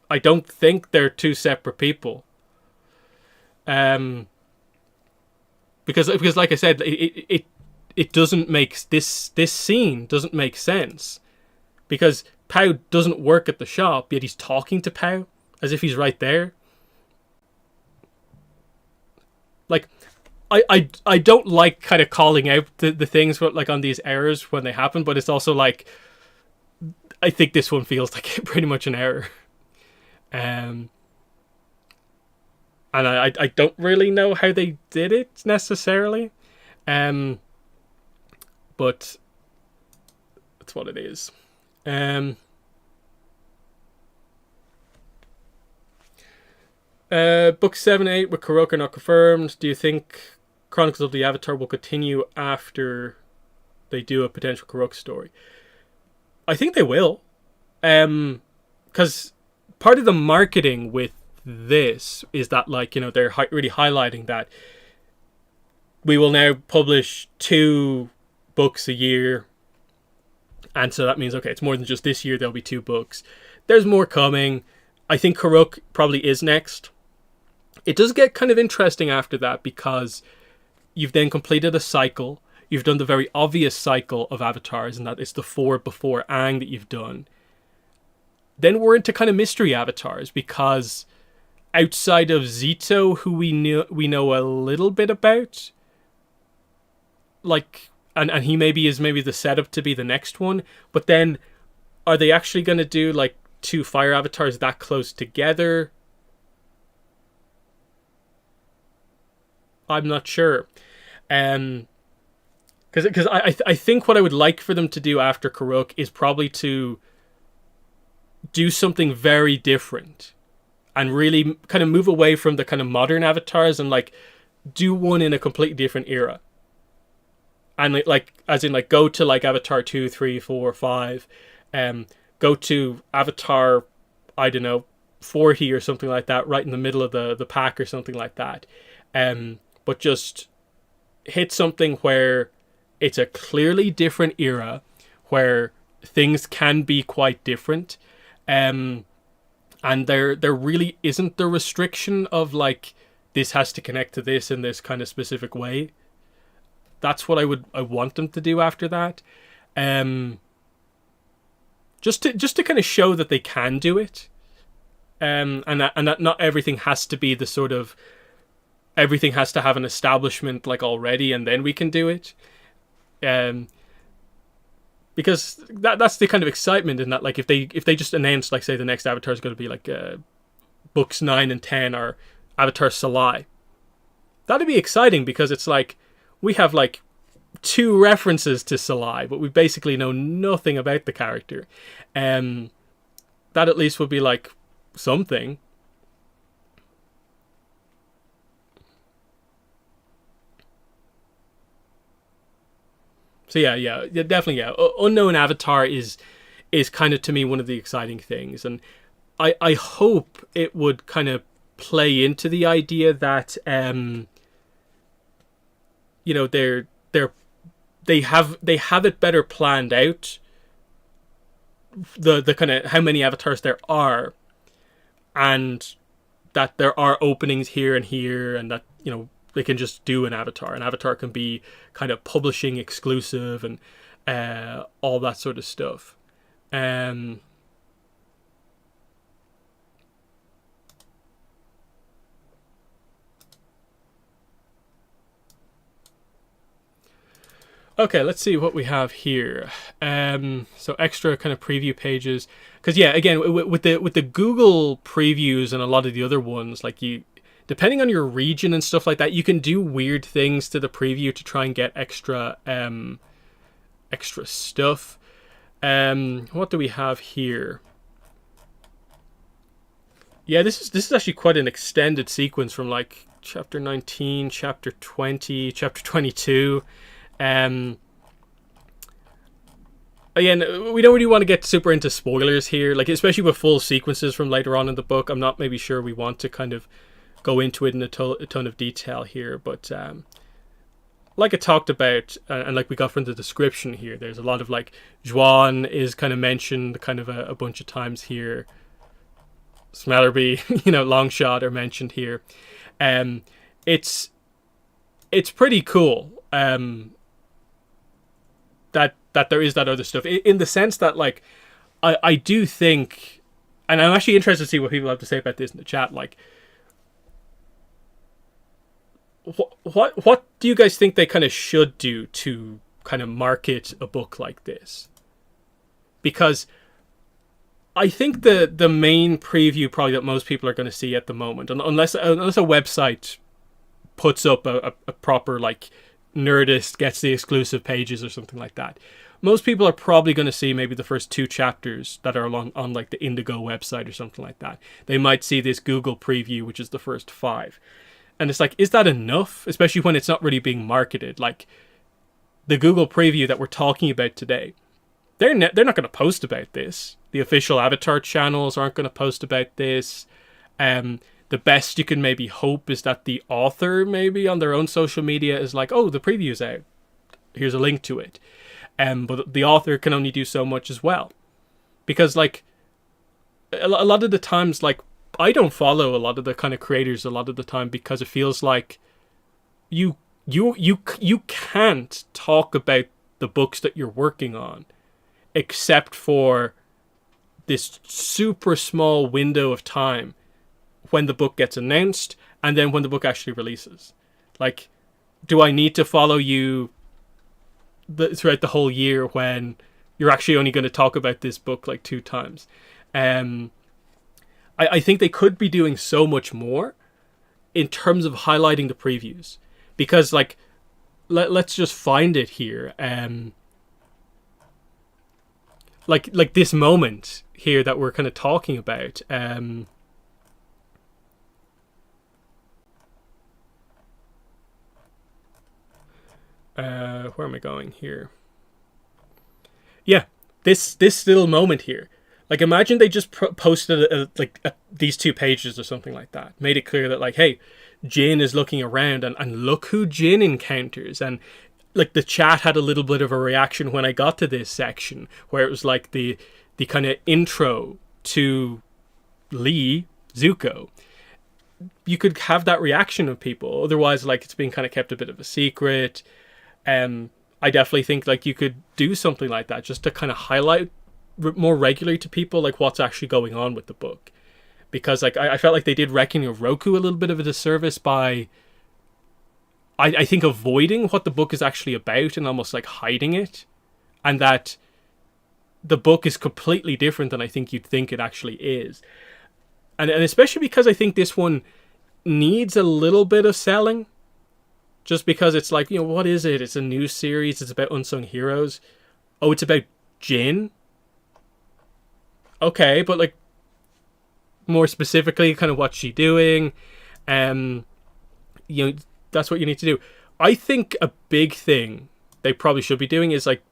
I don't think they're two separate people. Because like I said, it doesn't make this scene doesn't make sense. Because Pao doesn't work at the shop, yet he's talking to Pao as if he's right there. Like, I don't like kind of calling out the things like on these errors when they happen, but it's also like, I think this one feels like pretty much an error. And I don't really know how they did it necessarily. But that's what it is. Book 7 and 8 with Kurok are not confirmed. Do you think Chronicles of the Avatar will continue after they do a potential Kurok story? I think they will. Because part of the marketing with this is that, like, you know, they're really highlighting that we will now publish 2 books a year. And so that means, okay, it's more than just this year, there'll be 2 books. There's more coming. I think Kurok probably is next. It does get kind of interesting after that, because you've then completed a cycle. You've done the very obvious cycle of avatars, and that is the 4 before Aang that you've done. Then we're into kind of mystery avatars, because outside of Zito, who we know a little bit about, like, and he is maybe the setup to be the next one, but then are they actually going to do like 2 fire avatars that close together? I'm not sure. Because I think what I would like for them to do after Kurok is probably to do something very different and really kind of move away from the kind of modern avatars and like do one in a completely different era, and like as in like go to like Avatar 2, 3, 4, 5, go to Avatar, I don't know, 40 or something like that, right in the middle of the pack or something like that, but just hit something where it's a clearly different era, where things can be quite different, and there really isn't the restriction of like this has to connect to this in this kind of specific way. That's what I want them to do after that, just to kind of show that they can do it, and that not everything has to be the sort of everything has to have an establishment like already and then we can do it, because that's the kind of excitement in that, like if they just announce like say the next Avatar is going to be like books 9 and 10 are Avatar Salai, that'd be exciting because it's like we have like 2 references to Salai, but we basically know nothing about the character. That at least would be like something. So yeah, definitely, yeah. Unknown Avatar is kind of to me one of the exciting things, and I hope it would kind of play into the idea that you know they have it better planned out, the kind of how many avatars there are, and that there are openings here and here, and that you know they can just do an avatar. An avatar can be kind of publishing exclusive and all that sort of stuff. Okay, let's see what we have here. So extra kind of preview pages, because yeah, again with the Google previews and a lot of the other ones, like you, depending on your region and stuff like that, you can do weird things to the preview to try and get extra extra stuff. What do we have here? Yeah, this is actually quite an extended sequence from like chapter 19, chapter 20, chapter 22. Again, we don't really want to get super into spoilers here, like especially with full sequences from later on in the book. I'm not maybe sure we want to kind of go into it in a ton of detail here, but like I talked about, and like we got from the description here, there's a lot of like Juan is kind of mentioned kind of a bunch of times here. Smellerby, you know, Longshot are mentioned here. It's pretty cool. That there is that other stuff, in the sense that like I do think, and I'm actually interested to see what people have to say about this in the chat, like what do you guys think they kind of should do to kind of market a book like this? Because I think the main preview probably that most people are going to see at the moment, unless a website puts up a proper like Nerdist gets the exclusive pages or something like that, most people are probably going to see maybe the first 2 chapters that are on like the Indigo website or something like that. They might see this Google preview, which is the first 5. And it's like, is that enough? Especially when it's not really being marketed. Like the Google preview that we're talking about today, they're not going to post about this. The official Avatar channels aren't going to post about this. The best you can maybe hope is that the author maybe on their own social media is like, oh, the preview's out, here's a link to it. But the author can only do so much as well, because like a lot of the times, like I don't follow a lot of the kind of creators a lot of the time, because it feels like you can't talk about the books that you're working on except for this super small window of time when the book gets announced and then when the book actually releases. Like, do I need to follow you throughout the whole year when you're actually only going to talk about this book like 2 times? I think they could be doing so much more in terms of highlighting the previews, because like let's just find it here. Like this moment here that we're kind of talking about. Where am I going here? Yeah, this little moment here. Like, imagine they just posted these 2 pages or something like that. Made it clear that, like, hey, Jin is looking around, and look who Jin encounters. And like, the chat had a little bit of a reaction when I got to this section, where it was like the kind of intro to Lee Zuko. You could have that reaction of people. Otherwise, like, it's being kind of kept a bit of a secret. I definitely think, like, you could do something like that just to kind of highlight more regularly to people, like, what's actually going on with the book. Because, like, I felt like they did Reckoning of Roku a little bit of a disservice by, I think, avoiding what the book is actually about and almost, like, hiding it. And that the book is completely different than I think you'd think it actually is. And especially because I think this one needs a little bit of selling. Just because it's like, what is it? It's a new series. It's about unsung heroes. Oh, it's about Jin? Okay, but, like, more specifically, kind of what's she doing? That's what you need to do. I think a big thing they probably should be doing is, like,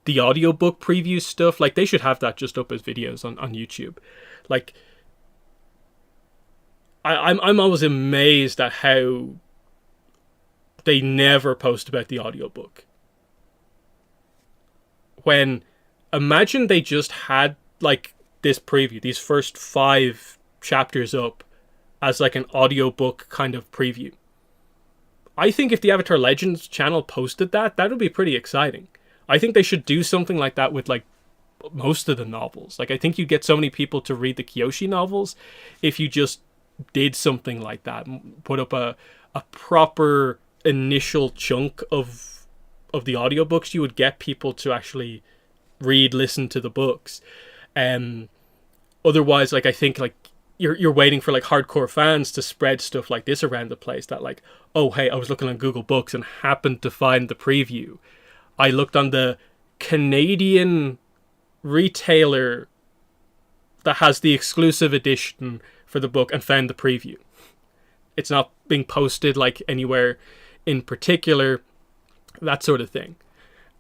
the audiobook preview stuff. Like, they should have that just up as videos on YouTube. Like, I'm always amazed at how they never post about the audiobook. When, imagine they just had, like, this preview, these first 5 chapters up as, like, an audiobook kind of preview. I think if the Avatar Legends channel posted that would be pretty exciting. I think they should do something like that with, like, most of the novels. Like, I think you'd get so many people to read the Kyoshi novels if you just did something like that. Put up a proper initial chunk of the audiobooks. You would get people to actually listen to the books. Otherwise, like, I think, like, you're waiting for, like, hardcore fans to spread stuff like this around the place, that, like, oh, hey, I was looking on Google Books and happened to find the preview. I looked on the Canadian retailer that has the exclusive edition for the book and found the preview. It's not being posted, like, anywhere in particular, that sort of thing.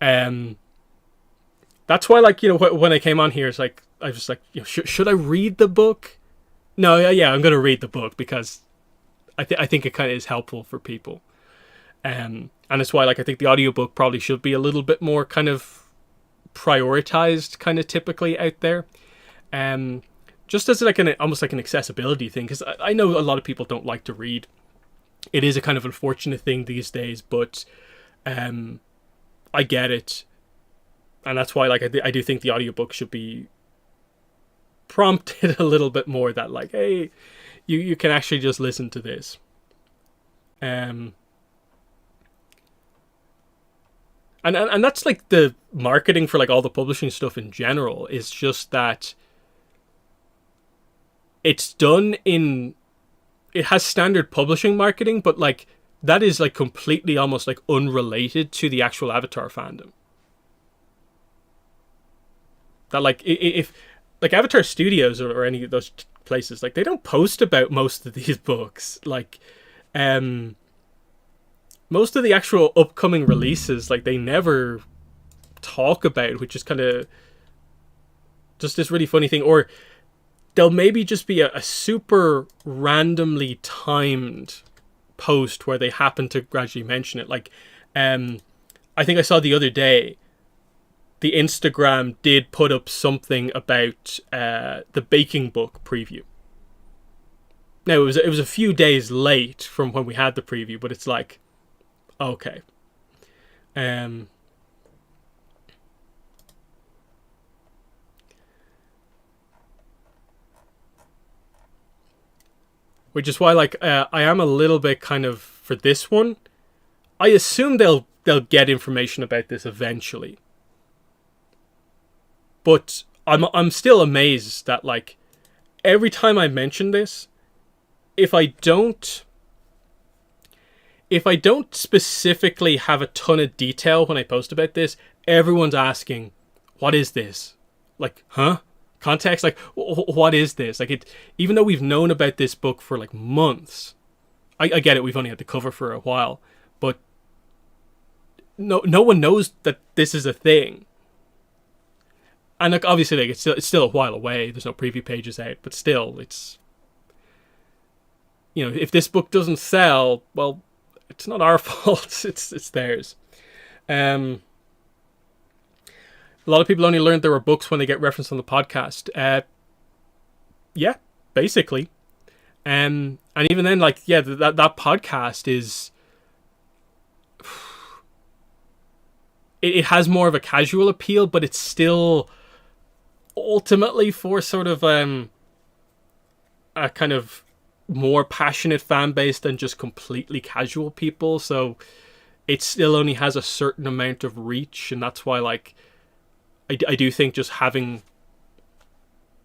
That's why, like, when I came on here, it's like, I was just like, should I read the book? No, yeah, I'm going to read the book because I think it kind of is helpful for people. And it's why, like, I think the audiobook probably should be a little bit more kind of prioritized, kind of typically out there. Just as, like, almost like an accessibility thing, because I know a lot of people don't like to read. It is a kind of unfortunate thing these days, but I get it. And that's why, like, I do think the audiobook should be prompted a little bit more, that, like, hey, you can actually just listen to this. And that's, like, the marketing for, like, all the publishing stuff in general, is just that it's done in, it has standard publishing marketing, but, like, that is, like, completely almost, like, unrelated to the actual Avatar fandom. That, like, if like, Avatar Studios or any of those places, like, they don't post about most of these books. Like, most of the actual upcoming releases, like, they never talk about, which is kind of just this really funny thing. Or there'll maybe just be a super randomly timed post where they happen to gradually mention it. Like, I think I saw the other day, the Instagram did put up something about the baking book preview. Now, it was a few days late from when we had the preview, but it's like, okay. Which is why, like, I am a little bit kind of, for this one, I assume they'll get information about this eventually. But I'm still amazed that, like, every time I mention this, if I don't specifically have a ton of detail when I post about this, everyone's asking, what is this? Like, huh? Context? Like, what is this? Like, even though we've known about this book for, like, months, I get it, we've only had the cover for a while, but no one knows that this is a thing. And like obviously, like it's still a while away. There's no preview pages out, but still, it's, if this book doesn't sell, well, it's not our fault. It's theirs. A lot of people only learned there were books when they get referenced on the podcast. Yeah, basically. And even then, like, yeah, that podcast is, it has more of a casual appeal, but it's still ultimately for sort of a kind of more passionate fan base than just completely casual people. So it still only has a certain amount of reach, and that's why, like, I do think just having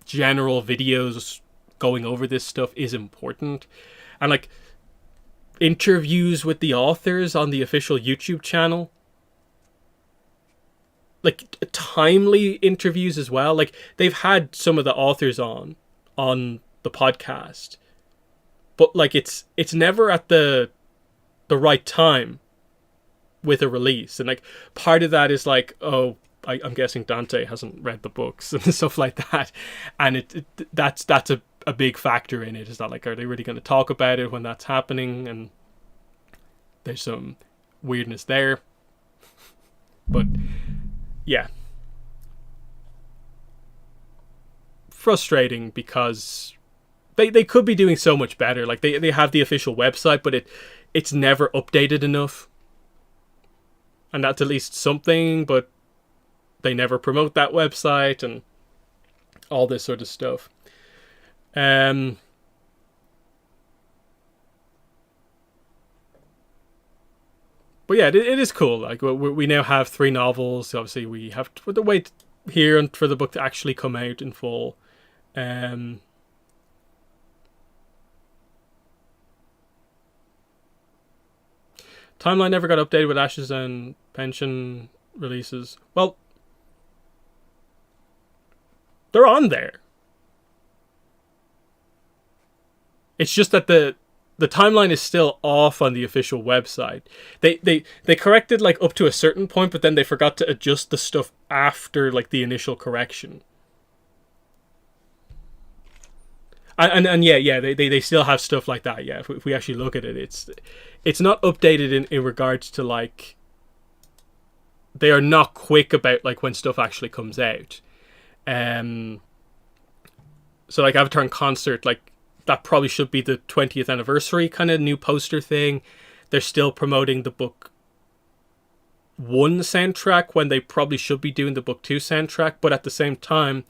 general videos going over this stuff is important. And like interviews with the authors on the official YouTube channel, like timely interviews as well. Like they've had some of the authors on the podcast, but like it's never at the right time with a release. And like part of that is like, oh, I'm guessing Dante hasn't read the books and stuff like that, and that's a big factor in it. Is that like, are they really going to talk about it when that's happening? And there's some weirdness there. But yeah, frustrating because they could be doing so much better. Like they have the official website, but it's never updated enough, and that's at least something. But they never promote that website and all this sort of stuff. But yeah, it is cool. Like we now have 3 novels. Obviously, we have to wait here and for the book to actually come out in full. Timeline never got updated with Ashes and Pension releases. Well, they're on there. It's just that the timeline is still off on the official website. They corrected like up to a certain point, but then they forgot to adjust the stuff after like the initial correction. And yeah, they still have stuff like that. Yeah, if we actually look at it, it's not updated in regards to like, they are not quick about like when stuff actually comes out. So like Avatar in Concert, like that probably should be the 20th anniversary kind of new poster thing. They're still promoting the book 1 soundtrack when they probably should be doing the book 2 soundtrack. But at the same time,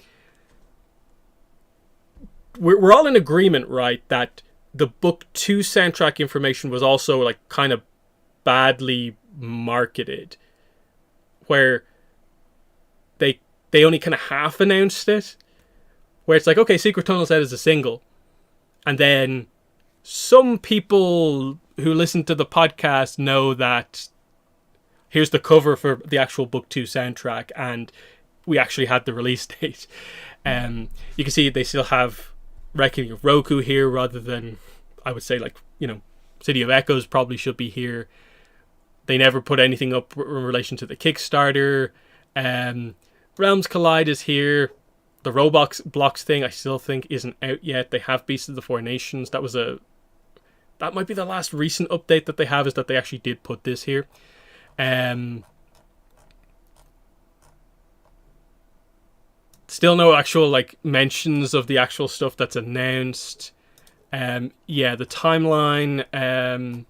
we're all in agreement, right, that the book 2 soundtrack information was also like kind of badly marketed, where they only kind of half announced it, where it's like, okay, Secret Tunnel's out as a single, and then some people who listen to the podcast know that here's the cover for the actual book 2 soundtrack, and we actually had the release date. You can see they still have Reckoning of Roku here, rather than, I would say, like, City of Echoes probably should be here. They never put anything up in relation to the Kickstarter. Realms Collide is here. The Roblox blocks thing I still think isn't out yet. They have Beasts of the Four Nations. That might be the last recent update that they have, is that they actually did put this here. Still no actual like mentions of the actual stuff that's announced. Yeah, the timeline.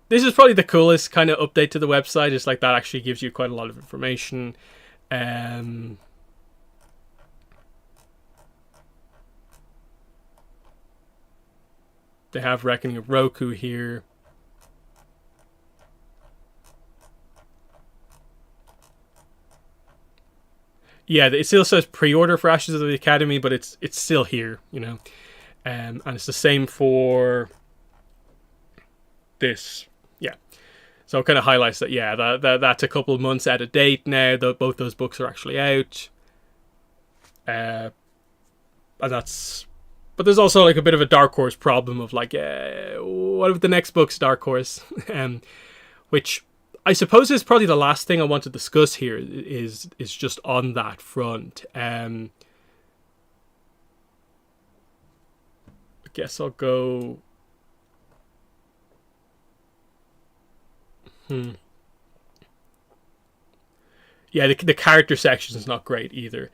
This is probably the coolest kind of update to the website. It's like that actually gives you quite a lot of information. They have Reckoning of Roku here. Yeah, it still says pre-order for Ashes of the Academy, but it's still here, and it's the same for this. Yeah, so it kind of highlights that. Yeah, that's a couple of months out of date now. Both those books are actually out, and that's. But there's also like a bit of a Dark Horse problem of like, what about the next book's Dark Horse? which I suppose is probably the last thing I want to discuss here is just on that front. I guess I'll go. Yeah, the character section is not great either.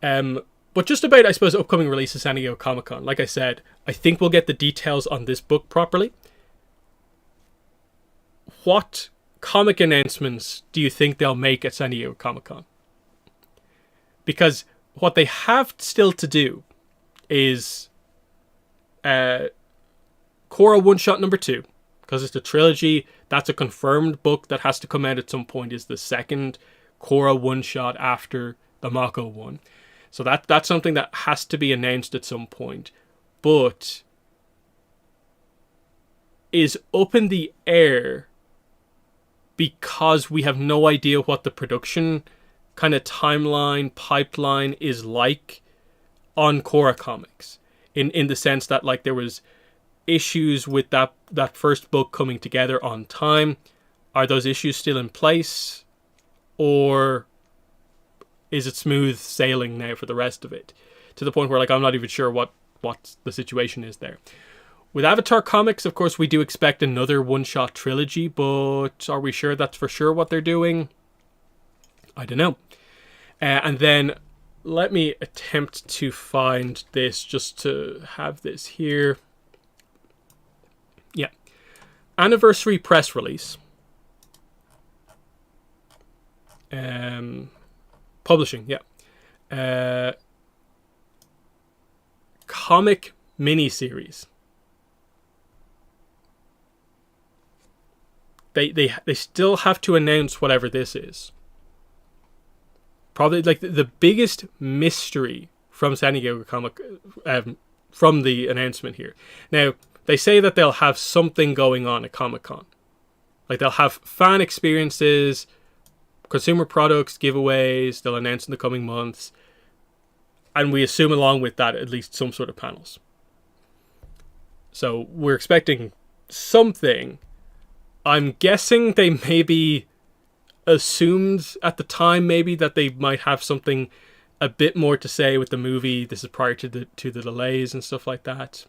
But just about, I suppose, upcoming releases San Diego Comic-Con. Like I said, I think we'll get the details on this book properly. What comic announcements do you think they'll make at San Diego Comic-Con? Because what they have still to do is Korra one-shot number 2. Because it's a trilogy, that's a confirmed book that has to come out at some point, is the second Korra one-shot after the Mako one. So that's something that has to be announced at some point. But is up in the air because we have no idea what the production kind of timeline, pipeline is like on Korra Comics. In the sense that, like, there was issues with that first book coming together on time. Are those issues still in place? Or is it smooth sailing now for the rest of it? To the point where, like, I'm not even sure what the situation is there. With Avatar Comics, of course, we do expect another one-shot trilogy, but are we sure that's for sure what they're doing? I don't know. And then let me attempt to find this just to have this here. Yeah. Anniversary press release. Publishing, yeah. Comic miniseries. They still have to announce whatever this is. Probably like the biggest mystery from San Diego Comic, from the announcement here. Now, they say that they'll have something going on at Comic-Con. Like, they'll have fan experiences, consumer products, giveaways, they'll announce in the coming months. And we assume along with that at least some sort of panels. So we're expecting something. I'm guessing they maybe assumed at the time maybe that they might have something a bit more to say with the movie. This is prior to the delays and stuff like that.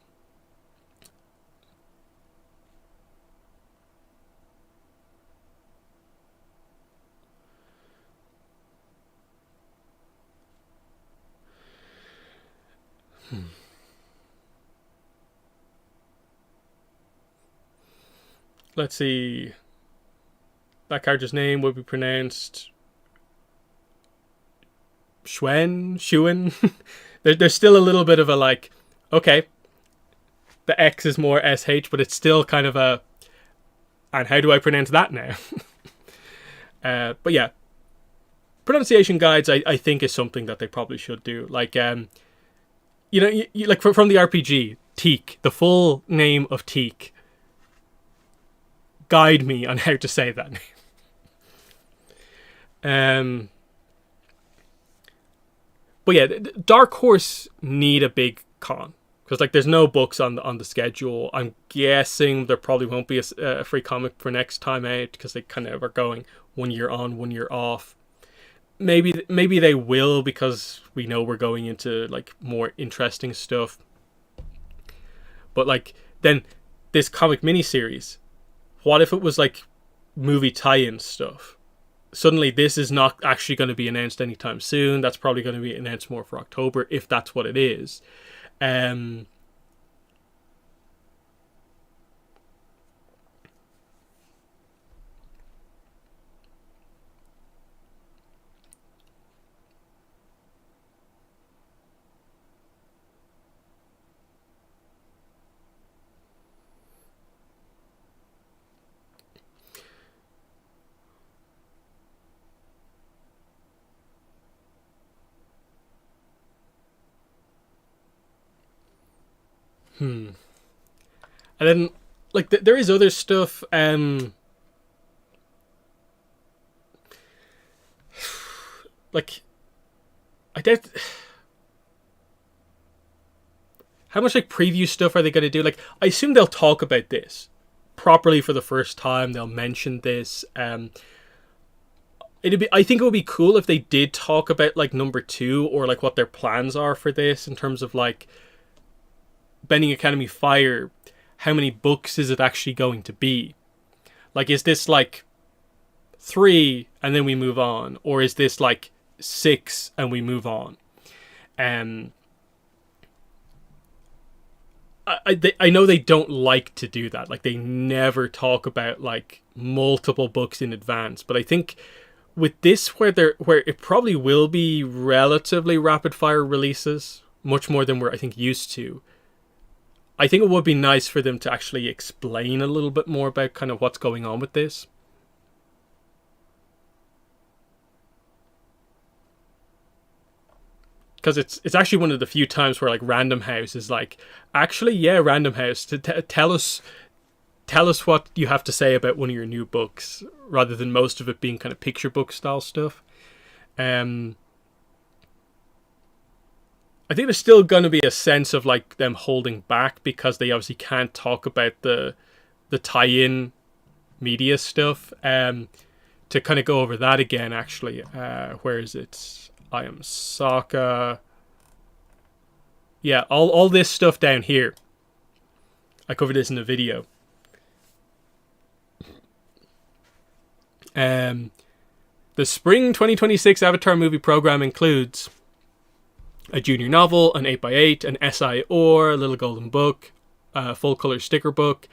Let's see. That character's name would be pronounced Shuen. There's still a little bit of a, like, okay, the X is more SH, but it's still kind of a, and how do I pronounce that now? But yeah, pronunciation guides I think is something that they probably should do. Like, you know, like from the RPG, Teak, the full name of Teak. Guide me on how to say that name. But yeah, Dark Horse need a big con because, like, there's no books on the schedule. I'm guessing there probably won't be a free comic for next time out because they kind of are going 1 year on, 1 year off. Maybe they will because we know we're going into, like, more interesting stuff. But, like, then this comic miniseries. What if it was like movie tie-in stuff? Suddenly this is not actually going to be announced anytime soon. That's probably going to be announced more for October, if that's what it is. And then, like, there is other stuff. Like, I doubt. How much, like, preview stuff are they going to do? Like, I assume they'll talk about this. properly for the first time. They'll mention this. I think it would be cool if they did talk about like number 2, or like what their plans are for this in terms of like Bending Academy Fire. How many books is it actually going to be? Like, is this like 3 and then we move on, or is this like 6 and we move on? I know they don't like to do that. Like, they never talk about like multiple books in advance. But I think with this, where it probably will be relatively rapid fire releases, much more than we're, I think, used to. I think it would be nice for them to actually explain a little bit more about kind of what's going on with this. Because it's actually one of the few times where like Random House is like, actually, yeah, Random House, tell us what you have to say about one of your new books, rather than most of it being kind of picture book style stuff. I think there's still going to be a sense of like them holding back, because they obviously can't talk about the tie-in media stuff. To kind of go over that again, actually, where is it? I Am Sokka. Yeah, all this stuff down here. I covered this in a video. The spring 2026 Avatar movie program includes a junior novel, an 8x8, an SI or a Little Golden Book, a full color sticker book,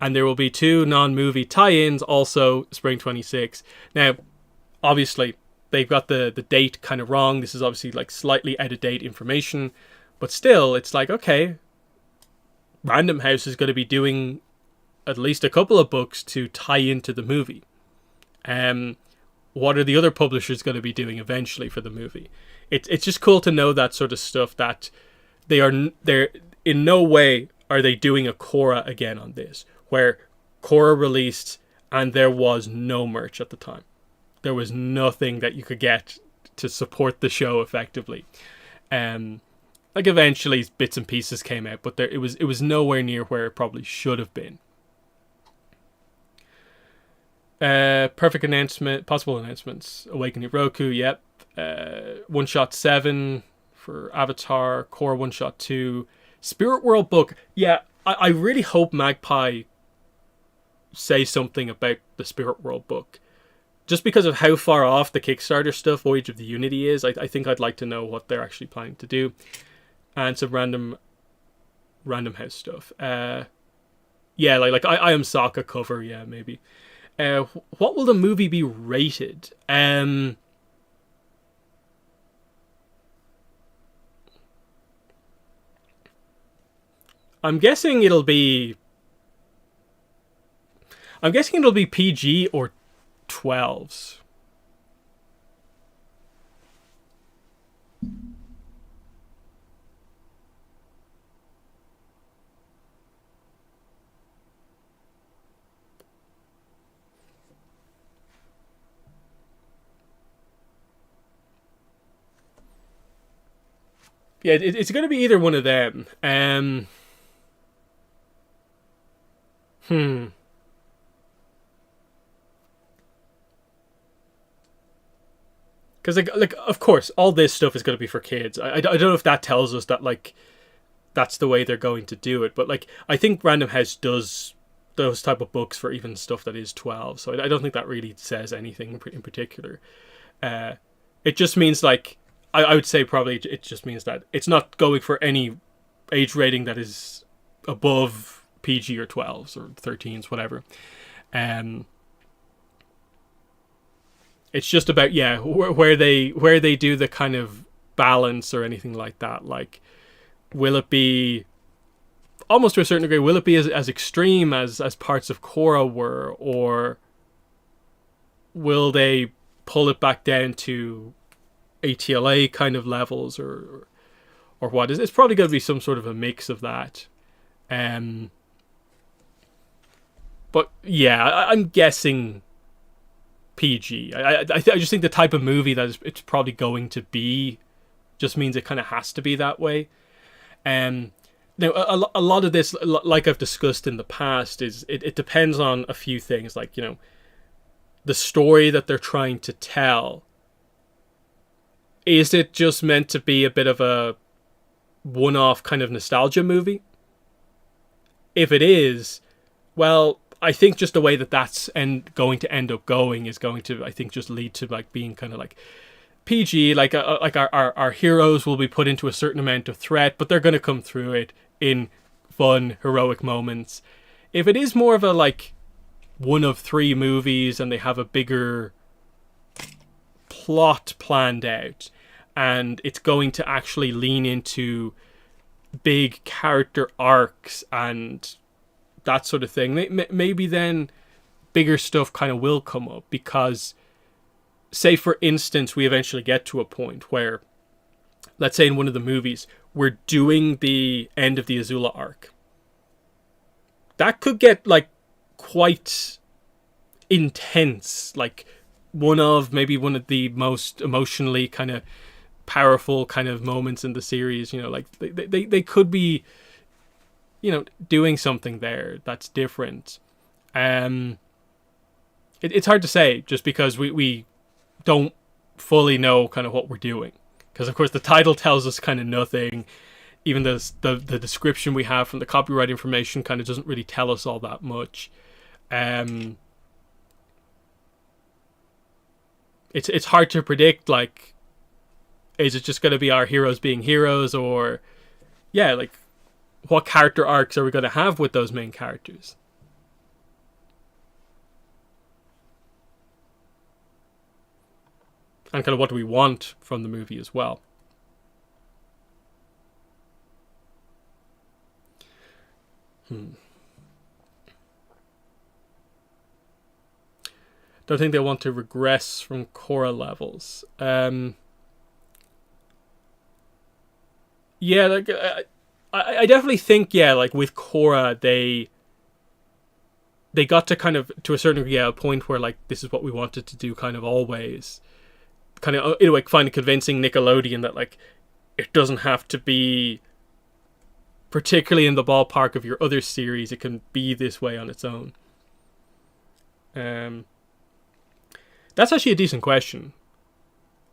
and there will be 2 non-movie tie-ins also spring 26. Now, obviously, they've got the date kind of wrong. This is obviously like slightly out of date information, but still, it's like, okay, Random House is going to be doing at least a couple of books to tie into the movie. What are the other publishers going to be doing eventually for the movie? It's just cool to know that sort of stuff, that they're in no way are they doing a Korra again on this, where Korra released and there was no merch at the time. There was nothing that you could get to support the show effectively. Like, eventually bits and pieces came out, but it was nowhere near where it probably should have been. Perfect announcement, possible announcements. Awakening Roku, yep. One Shot 7 for Avatar, Core One Shot 2, Spirit World book. Yeah, I really hope Magpie say something about the Spirit World book. Just because of how far off the Kickstarter stuff, Voyage of the Unity, is, I think I'd like to know what they're actually planning to do. And some random House stuff. Yeah, like I Am Sokka cover, yeah, maybe. What will the movie be rated? I'm guessing it'll be PG or 12s. Yeah, it's going to be either one of them. Because like of course all this stuff is going to be for kids. I don't know if that tells us that like that's the way they're going to do it, but like I think Random House does those type of books for even stuff that is 12, so I don't think that really says anything in particular. It just means like I would say probably it just means that it's not going for any age rating that is above PG or 12s or 13s, whatever. It's just about, yeah, where they do the kind of balance or anything like that. Like, will it be, almost to a certain degree, will it be as extreme as parts of Korra were, or will they pull it back down to ATLA kind of levels, or what? It's probably going to be some sort of a mix of that. But yeah, I'm guessing PG. I just think the type of movie that it's probably going to be just means it kind of has to be that way. Now, a lot of this, like I've discussed in the past, is it depends on a few things, like, you know, the story that they're trying to tell. Is it just meant to be a bit of a one-off kind of nostalgia movie? If it is, well, I think just the way that that's going to end up going is going to, I think, just lead to like being kind of like PG. Like our heroes will be put into a certain amount of threat, but they're going to come through it in fun, heroic moments. If it is more of a like one of three movies and they have a bigger plot planned out, and it's going to actually lean into big character arcs and that sort of thing, maybe then bigger stuff kind of will come up. Because say for instance we eventually get to a point where, let's say in one of the movies, we're doing the end of the Azula arc, that could get like quite intense, like maybe one of the most emotionally kind of powerful kind of moments in the series. You know, like they could be, you know, doing something there that's different. It's hard to say, just because we don't fully know kind of what we're doing, because of course the title tells us kind of nothing. Even the description we have from the copyright information kind of doesn't really tell us all that much. It's hard to predict, like, is it just going to be our heroes being heroes, or yeah, like what character arcs are we going to have with those main characters? And kind of what do we want from the movie as well. Don't think they want to regress from Korra levels. Yeah, like I definitely think, yeah, like with Korra, they got to kind of, to a certain degree, a point where like this is what we wanted to do kind of always. Kind of in a way find convincing Nickelodeon that like it doesn't have to be particularly in the ballpark of your other series. It can be this way on its own. That's actually a decent question.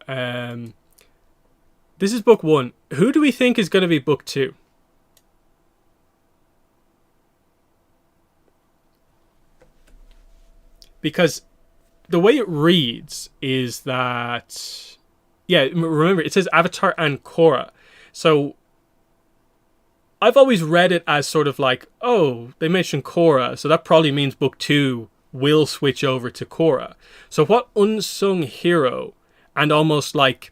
This is book 1. Who do we think is going to be book 2? Because the way it reads is that, yeah, remember it says Avatar and Korra. So I've always read it as sort of like, oh, they mentioned Korra, so that probably means book 2 will switch over to Korra. So what unsung hero, and almost like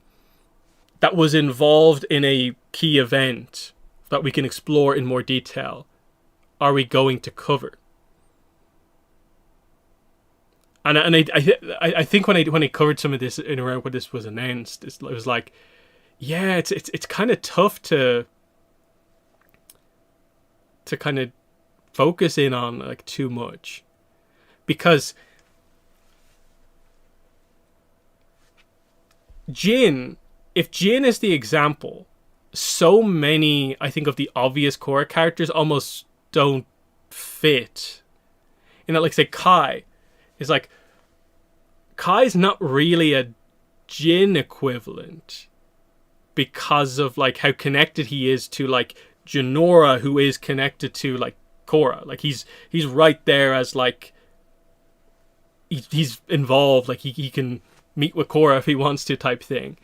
that was involved in a key event that we can explore in more detail, are we going to cover? And I think when I covered some of this in around when this was announced, it was like, yeah, it's kind of tough to kind of focus in on like too much, because Jin, if Jin is the example, so many, I think, of the obvious Korra characters almost don't fit. In that, like, say Kai is like, Kai's not really a Jin equivalent because of like how connected he is to like Jinora, who is connected to like Korra. Like he's right there as like he's involved. Like he can meet with Korra if he wants to, type thing.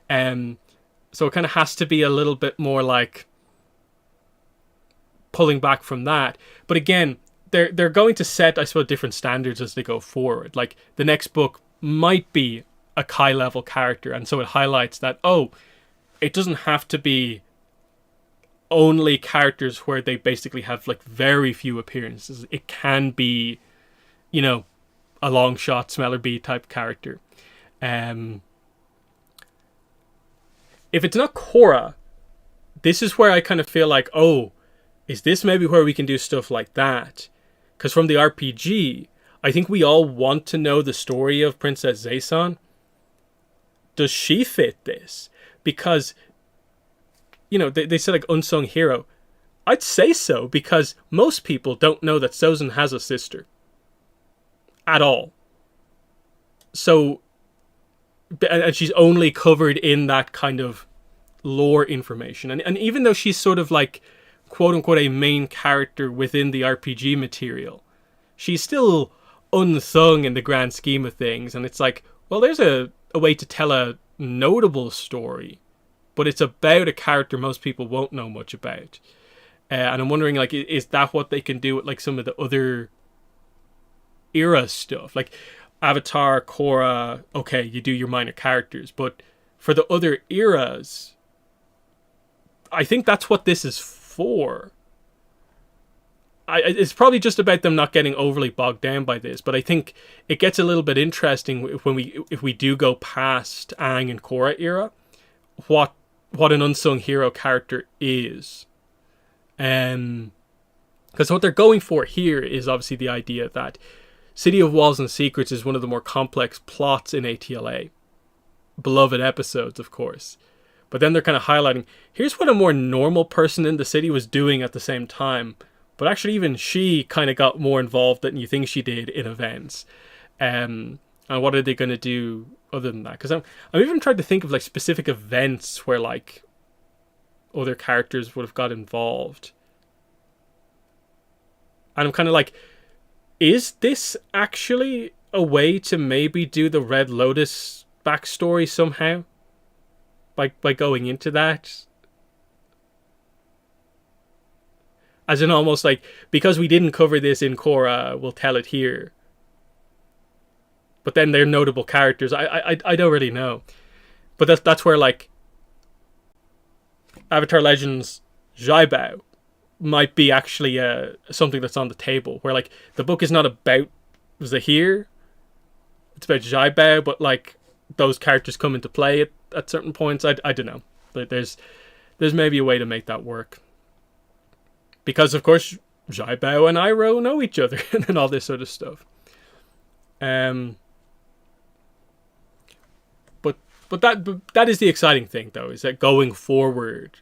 So it kind of has to be a little bit more like pulling back from that. But again, they're going to set, I suppose, different standards as they go forward. Like the next book might be a Kai level character, and so it highlights that, oh, it doesn't have to be only characters where they basically have like very few appearances. It can be, you know, a long shot Smeller Bee type character. If it's not Korra, this is where I kind of feel like, oh, is this maybe where we can do stuff like that? Because from the RPG, I think we all want to know the story of Princess Zaysan. Does she fit this? Because, you know, they said like unsung hero. I'd say so, because most people don't know that Sozin has a sister. At all. So, and she's only covered in that kind of lore information. And even though she's sort of like, quote unquote, a main character within the RPG material, she's still unsung in the grand scheme of things. And it's like, well, there's a way to tell a notable story, but it's about a character most people won't know much about. And I'm wondering, like, is that what they can do with like some of the other era stuff? Like Avatar, Korra, okay, you do your minor characters, but for the other eras, I think that's what this is for. It's probably just about them not getting overly bogged down by this, but I think it gets a little bit interesting if we do go past Aang and Korra era, what an unsung hero character is. Because what they're going for here is obviously the idea that City of Walls and Secrets is one of the more complex plots in ATLA. Beloved episodes, of course. But then they're kind of highlighting, here's what a more normal person in the city was doing at the same time. But actually even she kind of got more involved than you think she did in events. And what are they going to do other than that? Because I'm even trying to think of like specific events where like other characters would have got involved. And I'm kind of like, is this actually a way to maybe do the Red Lotus backstory somehow? By going into that? As in almost like, because we didn't cover this in Korra, we'll tell it here. But then they're notable characters. I don't really know. But that's where like Avatar Legends Zhaibao might be actually something that's on the table. Where like the book is not about Zahir. It's about Zhaibao, but like those characters come into play at certain points. I don't know. There's maybe a way to make that work. Because, of course, Zhaibao and Iroh know each other and all this sort of stuff. But that is the exciting thing, though, is that going forward,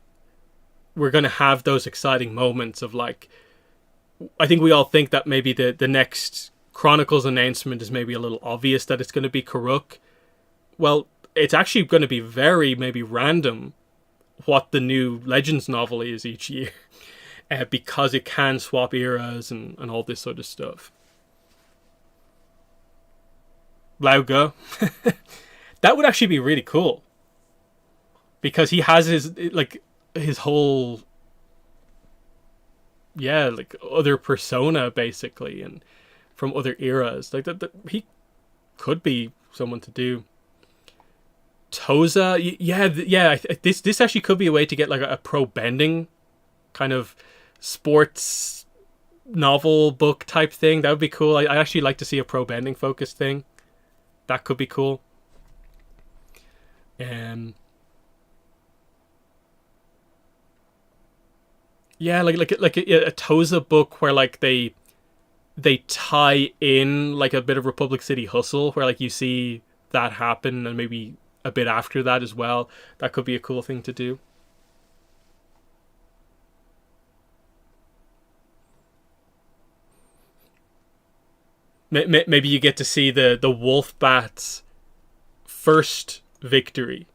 we're going to have those exciting moments of, like, I think we all think that maybe the next Chronicles announcement is maybe a little obvious that it's going to be Karuk. Well, it's actually going to be very, maybe random what the new Legends novel is each year. Because it can swap eras and all this sort of stuff. Lauga. That would actually be really cool. Because he has his whole other persona basically, and from other eras. Like that he could be someone to do. Toza, this actually could be a way to get like a pro bending kind of sports novel book type thing. That would be cool. I actually like to see a pro bending focused thing. That could be cool. Yeah, like a Toza book where like they tie in like a bit of Republic City Hustle, where like you see that happen, and maybe a bit after that as well. That could be a cool thing to do. Maybe you get to see the Wolfbat's first victory.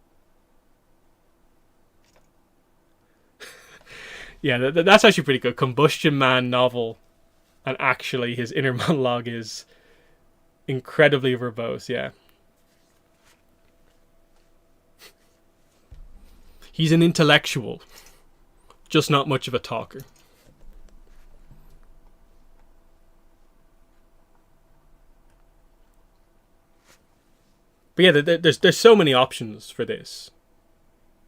Yeah, that's actually pretty good. Combustion Man novel. And actually his inner monologue is incredibly verbose, yeah. He's an intellectual. Just not much of a talker. But yeah, there's so many options for this.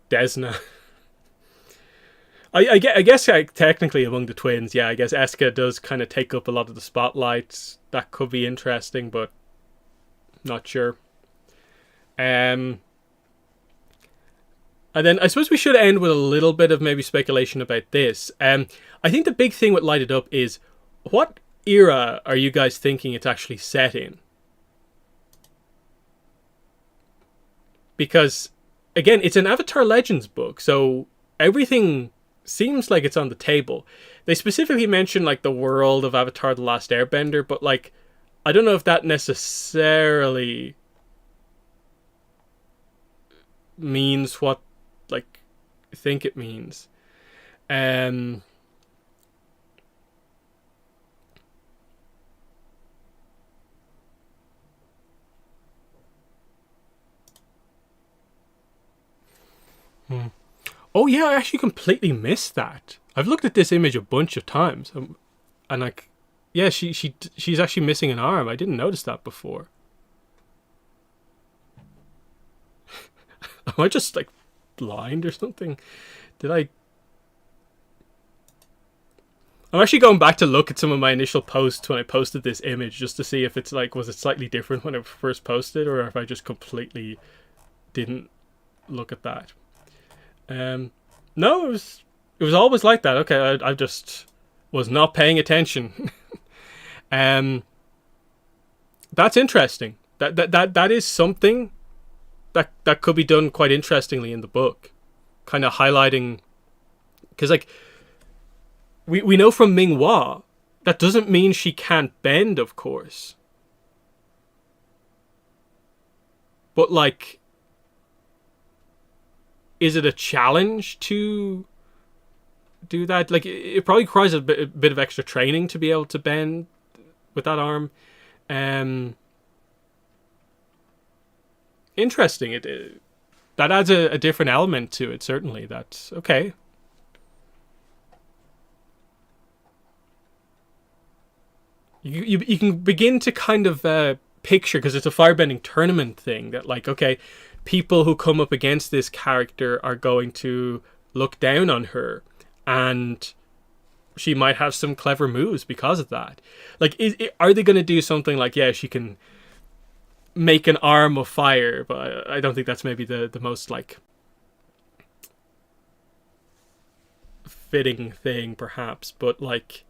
Desna. I guess technically among the twins, yeah, I guess Eska does kind of take up a lot of the spotlight. That could be interesting, but not sure. And then I suppose we should end with a little bit of maybe speculation about this. I think the big thing with Light It Up is, what era are you guys thinking it's actually set in? Because, again, it's an Avatar Legends book, so everything seems like it's on the table. They specifically mention like the world of Avatar: The Last Airbender, but like I don't know if that necessarily means what like I think it means. Um Oh yeah, I actually completely missed that. I've looked at this image a bunch of times, and like, yeah, she's actually missing an arm. I didn't notice that before. Am I just like blind or something? Did I? I'm actually going back to look at some of my initial posts when I posted this image just to see if it's like was it slightly different when I first posted or if I just completely didn't look at that. No, it was always like that. Okay, I just was not paying attention. um, that's interesting. That is something that could be done quite interestingly in the book, kind of highlighting because like we know from Minghua that doesn't mean she can't bend, of course, but like. Is it a challenge to do that? Like, it probably requires a bit of extra training to be able to bend with that arm. Interesting. That adds a different element to it. Certainly, that's okay. You can begin to kind of picture because it's a firebending tournament thing that like okay. People who come up against this character are going to look down on her and she might have some clever moves because of that. Like, are they going to do something like, yeah, she can make an arm of fire, but I don't think that's maybe the most, like, fitting thing, perhaps. But, like,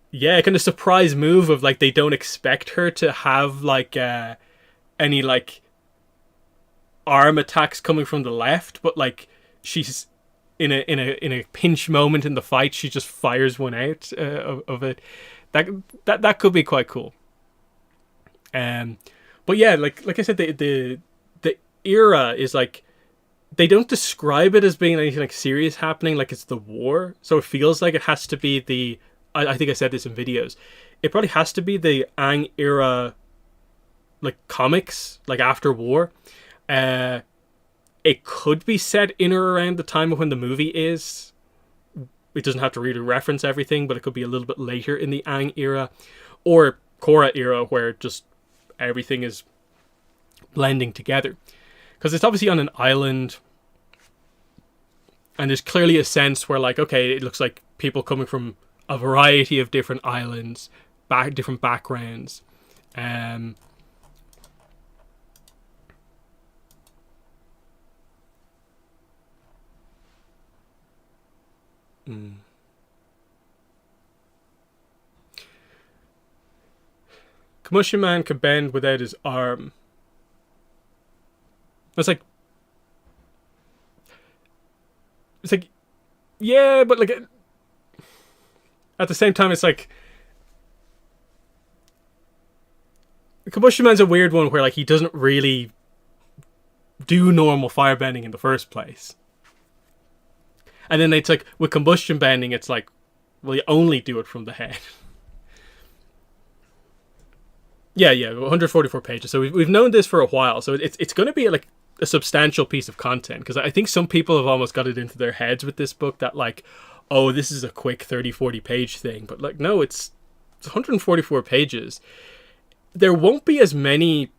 yeah, kind of surprise move of, like, they don't expect her to have, like, any, like, arm attacks coming from the left, but like she's in a pinch moment in the fight, she just fires one out of it. That could be quite cool. But yeah, like I said, the era is like they don't describe it as being anything like serious happening, like it's the war. So it feels like it has to be the. I think I said this in videos. It probably has to be the Aang era, like comics, like after war. It could be set in or around the time of when the movie is. It doesn't have to really reference everything, but it could be a little bit later in the Aang era or Korra era where just everything is blending together. Because it's obviously on an island and there's clearly a sense where like, okay, it looks like people coming from a variety of different islands, different backgrounds. Combustion Man can bend without his arm. It's like, yeah, but like, at the same time, it's like, Combustion Man's a weird one where like he doesn't really do normal firebending in the first place. And then it's like, with combustion bending, it's like, well, you only do it from the head. Yeah, 144 pages. So we've known this for a while. So it's going to be like a substantial piece of content. Because I think some people have almost got it into their heads with this book that like, oh, this is a quick 30, 40 page thing. But like, no, it's 144 pages. There won't be as many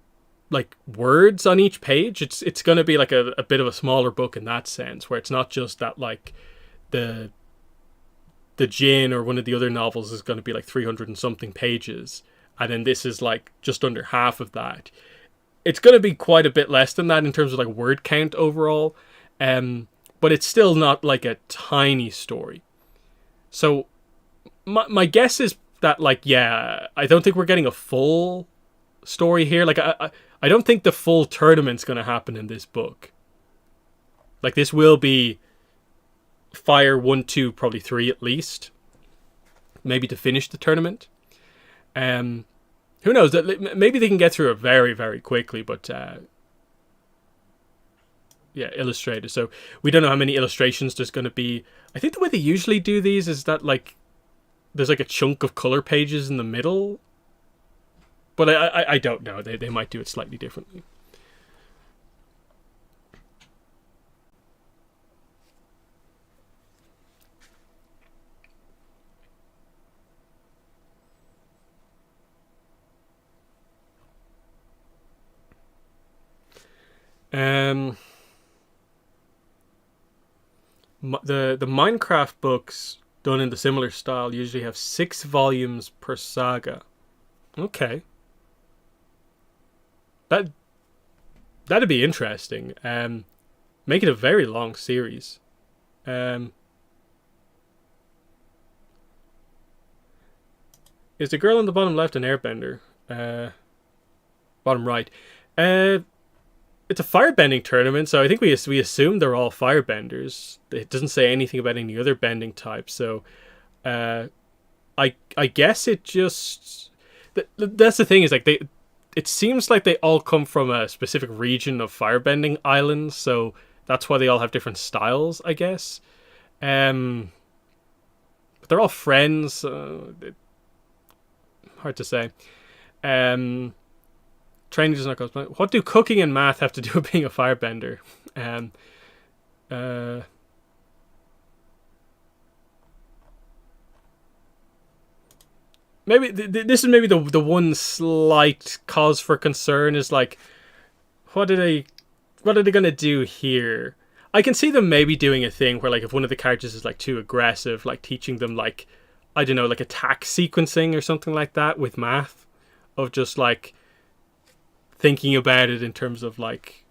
like words on each page. It's going to be like a bit of a smaller book in that sense, where it's not just that like the Jin or one of the other novels is going to be like 300 and something pages, and then this is like just under half of that. It's going to be quite a bit less than that in terms of like word count overall, but it's still not like a tiny story. So my guess is that like, yeah, I don't think we're getting a full story here. Like I don't think the full tournament's going to happen in this book. Like this will be Fire 1, 2, probably 3 at least, maybe to finish the tournament. Who knows? Maybe they can get through it very, very quickly, but yeah, illustrated. So we don't know how many illustrations there's going to be. I think the way they usually do these is that like there's like a chunk of color pages in the middle, but I don't know. They might do it slightly differently. The Minecraft books done in the similar style usually have 6 volumes per saga. Okay, that that'd be interesting. Make it a very long series. Um, is the girl on the bottom left an airbender? Bottom right. Uh, it's a firebending tournament, so I think we assume they're all firebenders. It doesn't say anything about any other bending types, so uh, I guess it just that's the thing is like they it seems like they all come from a specific region of firebending islands, so that's why they all have different styles, I guess. Um, but they're all friends. Hard to say. Um, Training does not go. What do cooking and math have to do with being a firebender? Um, uh, maybe this is maybe the one slight cause for concern is like, what are they gonna do here? I can see them maybe doing a thing where like if one of the characters is like too aggressive, like teaching them like I don't know like attack sequencing or something like that with math, of just like thinking about it in terms of like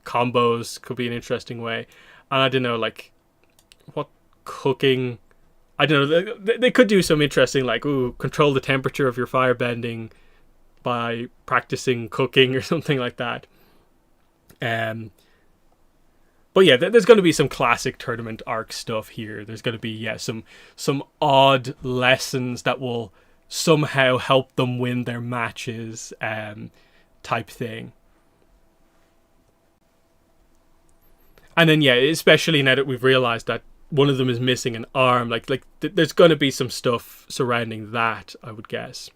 combos could be an interesting way. And I don't know, like what cooking. I don't know. They could do some interesting, like, ooh, control the temperature of your firebending by practicing cooking or something like that. But yeah, there's going to be some classic tournament arc stuff here. There's going to be some odd lessons that will somehow help them win their matches, type thing. And then yeah, especially now that we've realized that one of them is missing an arm, there's going to be some stuff surrounding that, I would guess.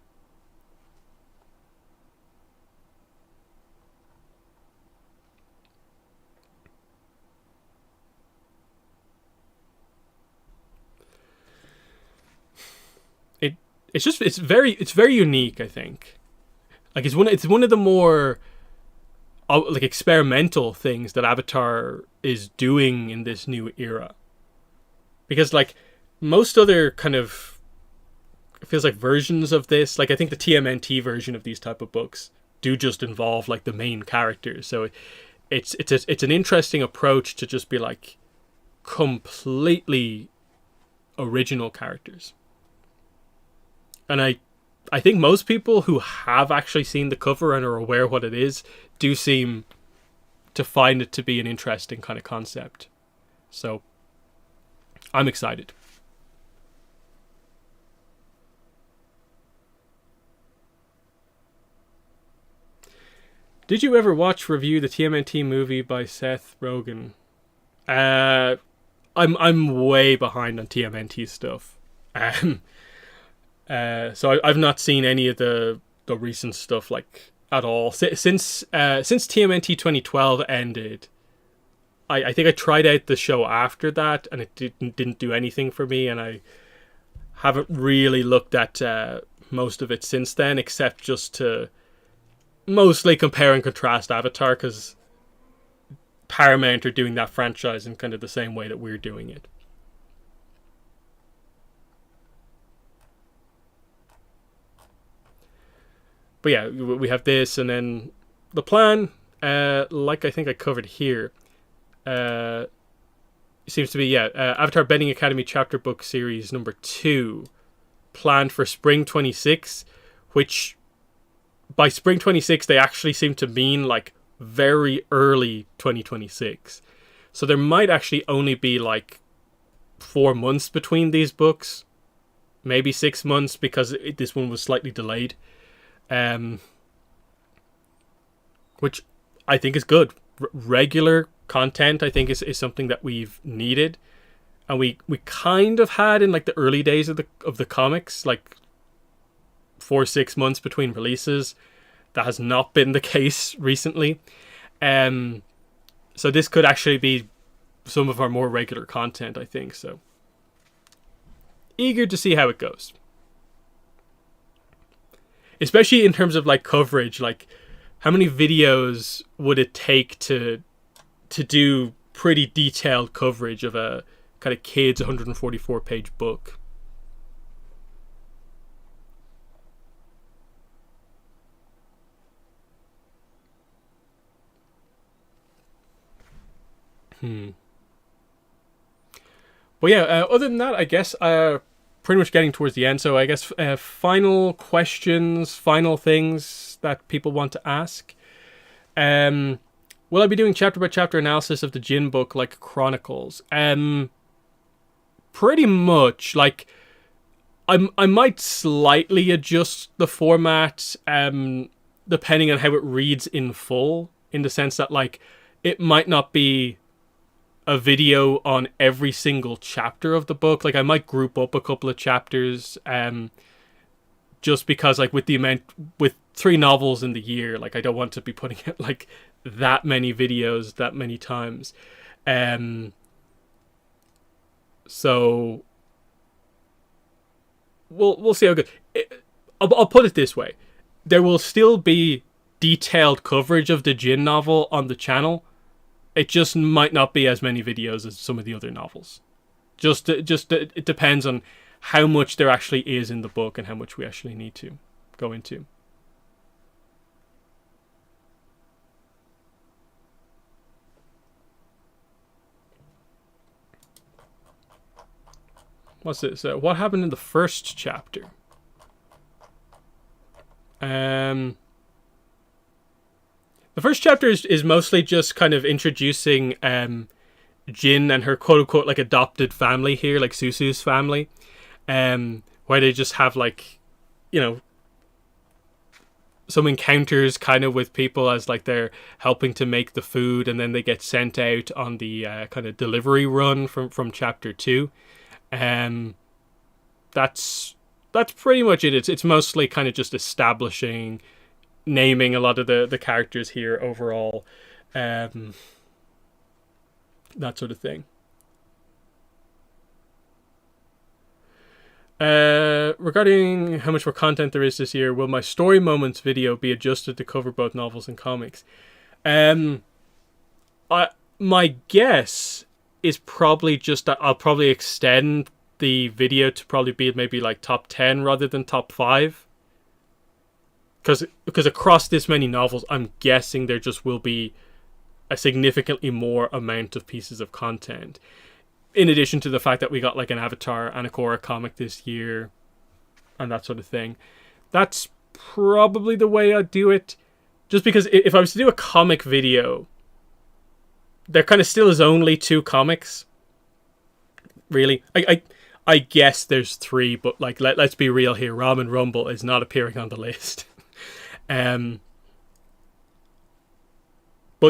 It's very unique, I think. Like it's one of the more like experimental things that Avatar is doing in this new era. Because like most other kind of it feels like versions of this, like I think the TMNT version of these type of books do just involve like the main characters. So it's an interesting approach to just be like completely original characters. And I think most people who have actually seen the cover and are aware what it is do seem to find it to be an interesting kind of concept. So I'm excited. Did you ever review the TMNT movie by Seth Rogen? I'm way behind on TMNT stuff. So I've not seen any of the recent stuff like at all since TMNT 2012 ended. I think I tried out the show after that and it didn't do anything for me, and I haven't really looked at most of it since then, except just to mostly compare and contrast Avatar, because Paramount are doing that franchise in kind of the same way that we're doing it. But yeah, we have this, and then the plan, like I think I covered here, seems to be Avatar Bending Academy Chapter Book Series number 2, planned for Spring 26, which by Spring 26 they actually seem to mean like very early 2026. So there might actually only be like 4 months between these books, maybe 6 months, because this one was slightly delayed, which I think is good. Regular content, I think, is something that we've needed, and we kind of had in like the early days of the comics, like 4-6 months between releases. That has not been the case recently. So this could actually be some of our more regular content, I think. So eager to see how it goes. Especially in terms of like coverage, like how many videos would it take to do pretty detailed coverage of a kind of kids 144 page book? But yeah, other than that, I guess pretty much getting towards the end. So I guess final questions, final things that people want to ask. Will I be doing chapter by chapter analysis of the Jin book like Chronicles? Pretty much. Like, I might slightly adjust the format depending on how it reads in full, in the sense that like it might not be a video on every single chapter of the book. Like I might group up a couple of chapters, just because like with 3 novels in the year, like I don't want to be putting out like that many videos that many times. So we'll see how good. I'll put it this way: there will still be detailed coverage of the Jin novel on the channel. It just might not be as many videos as some of the other novels. It depends on how much there actually is in the book and how much we actually need to go into. What's this? What happened in the first chapter? The first chapter is mostly just kind of introducing Jin and her quote unquote like adopted family here, like Susu's family, where they just have like, you know, some encounters kind of with people as like they're helping to make the food, and then they get sent out on the kind of delivery run from chapter 2. That's pretty much it. It's mostly kind of just establishing, naming a lot of the characters here overall, that sort of thing. Regarding how much more content there is this year, will my story moments video be adjusted to cover both novels and comics? My guess is probably just that I'll probably extend the video to probably be maybe like top 10 rather than top 5. Because across this many novels, I'm guessing there just will be a significantly more amount of pieces of content. In addition to the fact that we got like an Avatar and a Korra comic this year and that sort of thing. That's probably the way I'd do it. Just because if I was to do a comic video, there kind of still is only 2 comics. Really. I guess there's 3, but like let's be real here. Ramen Rumble is not appearing on the list. But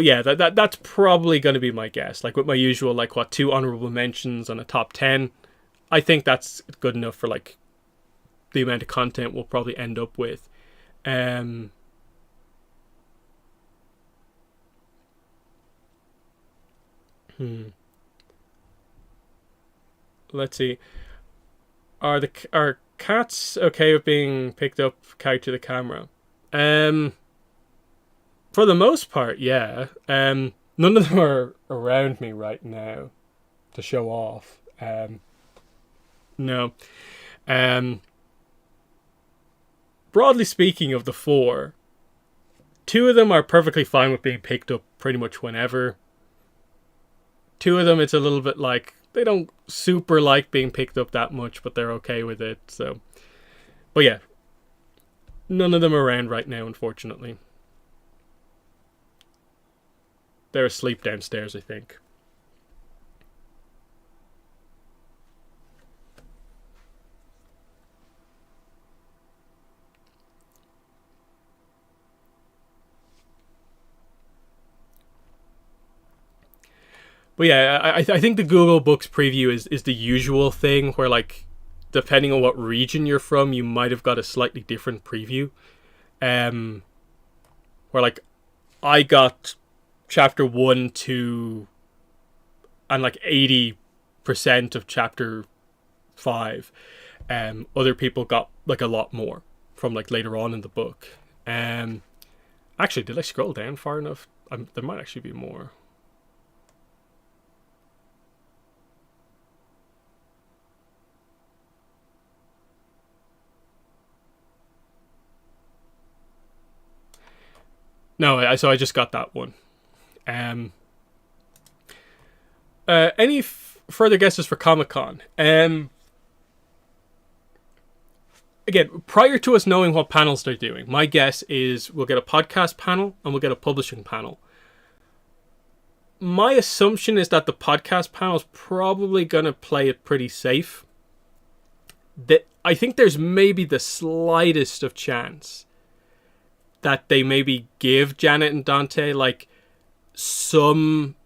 yeah, that's probably going to be my guess. Like with my usual, like 2 honorable mentions on a top 10, I think that's good enough for like the amount of content we'll probably end up with. Let's see. Are cats okay with being picked up, carried to the camera? For the most part, yeah. None of them are around me right now to show off. No. Broadly speaking, of the 4, 2 of them are perfectly fine with being picked up pretty much whenever. 2 of them, it's a little bit like they don't super like being picked up that much, but they're okay with it. So, but yeah, none of them are around right now, unfortunately. They're asleep downstairs, I think. But yeah, I think the Google Books preview is the usual thing where, like, depending on what region you're from, you might have got a slightly different preview. Um, where, like, I got chapter 1, 2, and like 80% of chapter 5. Other people got like a lot more from like later on in the book. Actually, did I scroll down far enough? There might actually be more. No, so I just got that one. Any further guesses for Comic Con? Again, prior to us knowing what panels they're doing, my guess is we'll get a podcast panel and we'll get a publishing panel. My assumption is that the podcast panel is probably going to play it pretty safe. That I think there's maybe the slightest of chance that they maybe give Janet and Dante like some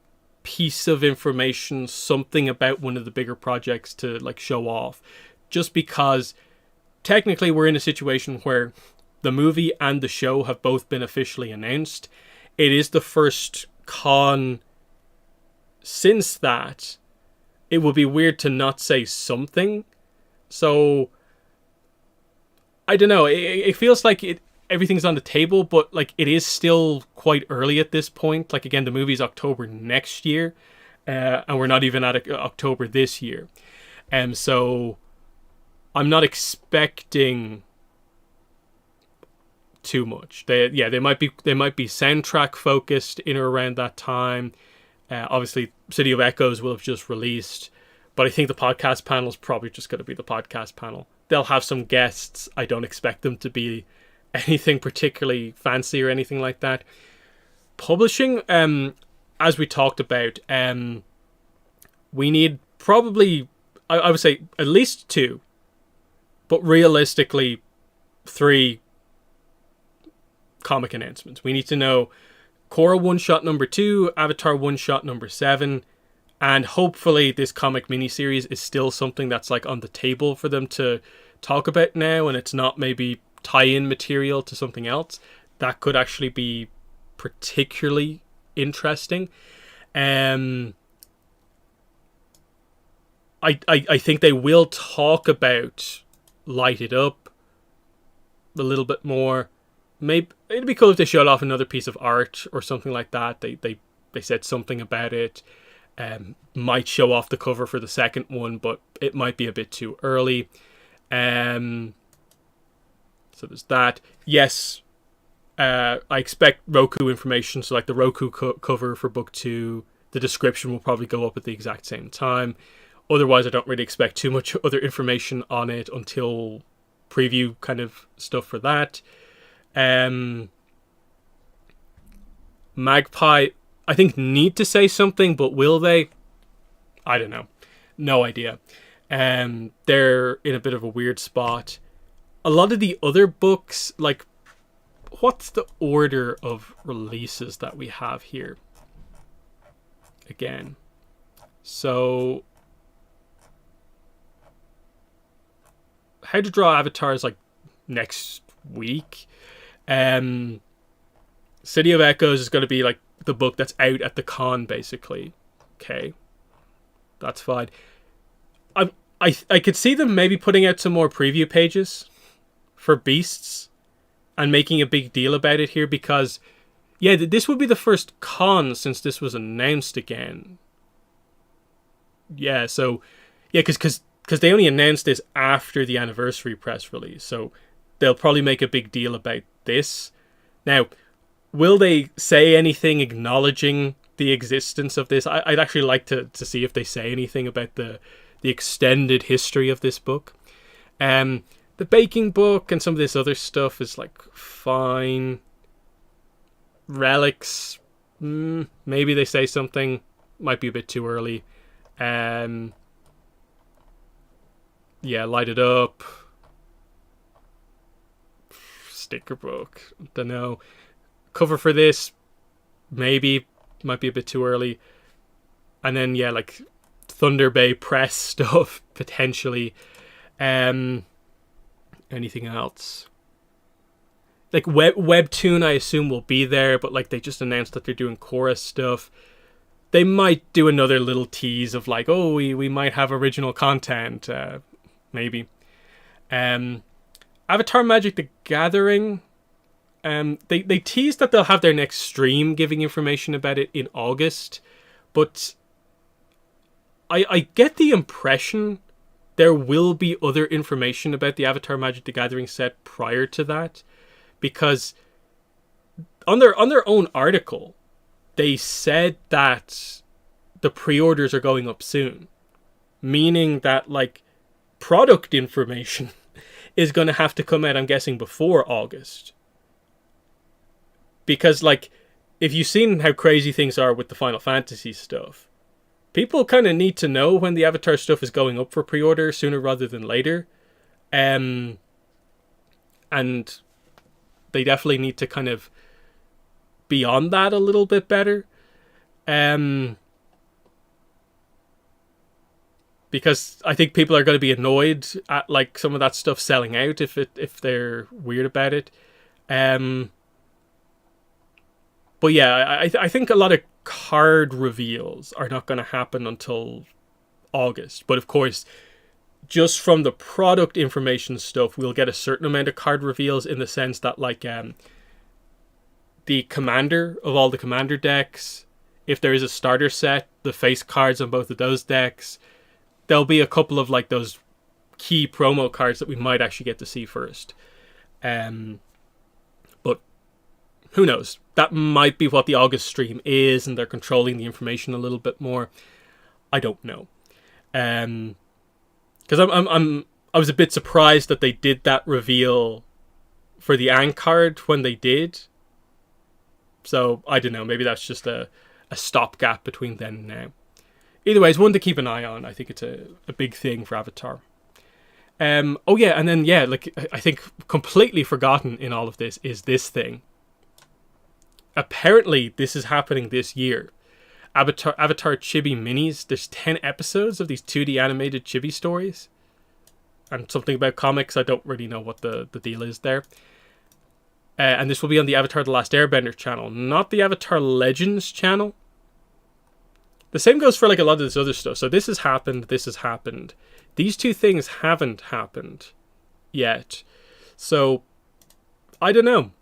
piece of information, something about one of the bigger projects to like show off, just because technically we're in a situation where the movie and the show have both been officially announced. It is the first con since that. It would be weird to not say something. So I don't know. It feels like everything's on the table, but like it is still quite early at this point. Like again, the movie's October next year, and we're not even at October this year, and so I'm not expecting too much. They might be soundtrack focused in or around that time. Obviously, City of Echoes will have just released, but I think the podcast panel is probably just going to be the podcast panel. They'll have some guests. I don't expect them to be anything particularly fancy or anything like that. Publishing, as we talked about, we need probably, I would say, at least 2, but realistically 3 comic announcements. We need to know Korra one-shot number 2, Avatar one-shot number 7, and hopefully this comic miniseries is still something that's like on the table for them to talk about now, and it's not maybe tie-in material to something else. That could actually be particularly interesting. I think they will talk about Light It Up a little bit more. Maybe it'd be cool if they showed off another piece of art or something like that. They said something about it. Might show off the cover for the second one, but it might be a bit too early. So there's that. Yes, I expect Roku information. So like the Roku cover for book 2, the description will probably go up at the exact same time. Otherwise, I don't really expect too much other information on it until preview kind of stuff for that. Magpie, I think, need to say something, but will they? I don't know. No idea. They're in a bit of a weird spot. A lot of the other books, like, what's the order of releases that we have here? Again. So, How to Draw Avatar is like next week. City of Echoes is going to be like the book that's out at the con, basically. Okay, that's fine. I could see them maybe putting out some more preview pages for Beasts and making a big deal about it here, because yeah, this would be the first con since this was announced again. Yeah, so yeah, because they only announced this after the anniversary press release, so they'll probably make a big deal about this. Now, will they say anything acknowledging the existence of this? I'd actually like to see if they say anything about the extended history of this book. The baking book and some of this other stuff is like fine. Relics, maybe they say something. Might be a bit too early. Yeah, Light It Up. Sticker book. Don't know. Cover for this, maybe. Might be a bit too early. And then yeah, like Thunder Bay press stuff potentially. Anything else? Like Webtoon, I assume will be there, but like they just announced that they're doing chorus stuff. They might do another little tease of like, oh, we might have original content, maybe. Avatar Magic: The Gathering. They teased that they'll have their next stream giving information about it in August, but I get the impression there will be other information about the Avatar Magic: The Gathering set prior to that, because on their own article, they said that the pre-orders are going up soon, meaning that like product information is going to have to come out, I'm guessing, before August. Because like, if you've seen how crazy things are with the Final Fantasy stuff, people kind of need to know when the Avatar stuff is going up for pre-order sooner rather than later. And they definitely need to kind of be on that a little bit better. Because I think people are going to be annoyed at like some of that stuff selling out if they're weird about it. But yeah, I think a lot of card reveals are not going to happen until August. But of course, just from the product information stuff, we'll get a certain amount of card reveals in the sense that like the commander of all the commander decks, if there is a starter set, the face cards on both of those decks, there'll be a couple of like those key promo cards that we might actually get to see first. But who knows? That might be what the August stream is, and they're controlling the information a little bit more. I don't know. Because I was a bit surprised that they did that reveal for the Ang card when they did. So I don't know. Maybe that's just a stopgap between then and now. Either way, it's one to keep an eye on. I think it's a big thing for Avatar. Oh yeah, and then yeah, like I think completely forgotten in all of this is this thing. Apparently, this is happening this year. Avatar Chibi Minis. There's 10 episodes of these 2D animated Chibi stories. And something about comics. I don't really know what the deal is there. And this will be on the Avatar The Last Airbender channel, not the Avatar Legends channel. The same goes for like a lot of this other stuff. So this has happened. This has happened. These two things haven't happened yet. So I don't know.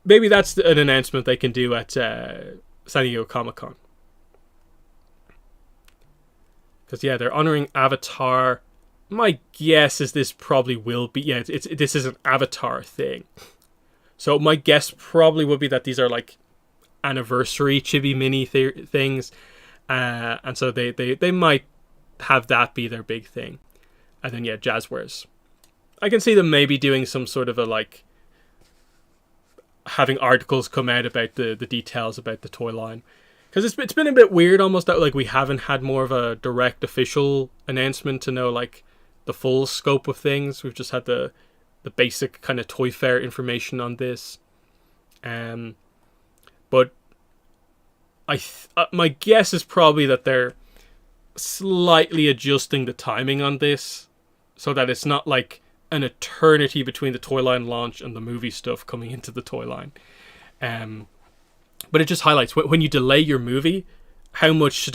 Maybe that's an announcement they can do at San Diego Comic-Con. Because yeah, they're honoring Avatar. My guess is this probably will be. Yeah, this is an Avatar thing. So my guess probably would be that these are like anniversary Chibi Mini things, and so they might have that be their big thing. And then yeah, Jazzwares. I can see them maybe doing some sort of a like having articles come out about the details about the toy line, because it's been a bit weird almost that like we haven't had more of a direct official announcement to know like the full scope of things. We've just had the basic kind of Toy Fair information on this, but my guess is probably that they're slightly adjusting the timing on this so that it's not like an eternity between the toy line launch and the movie stuff coming into the toy line. But it just highlights when you delay your movie, how much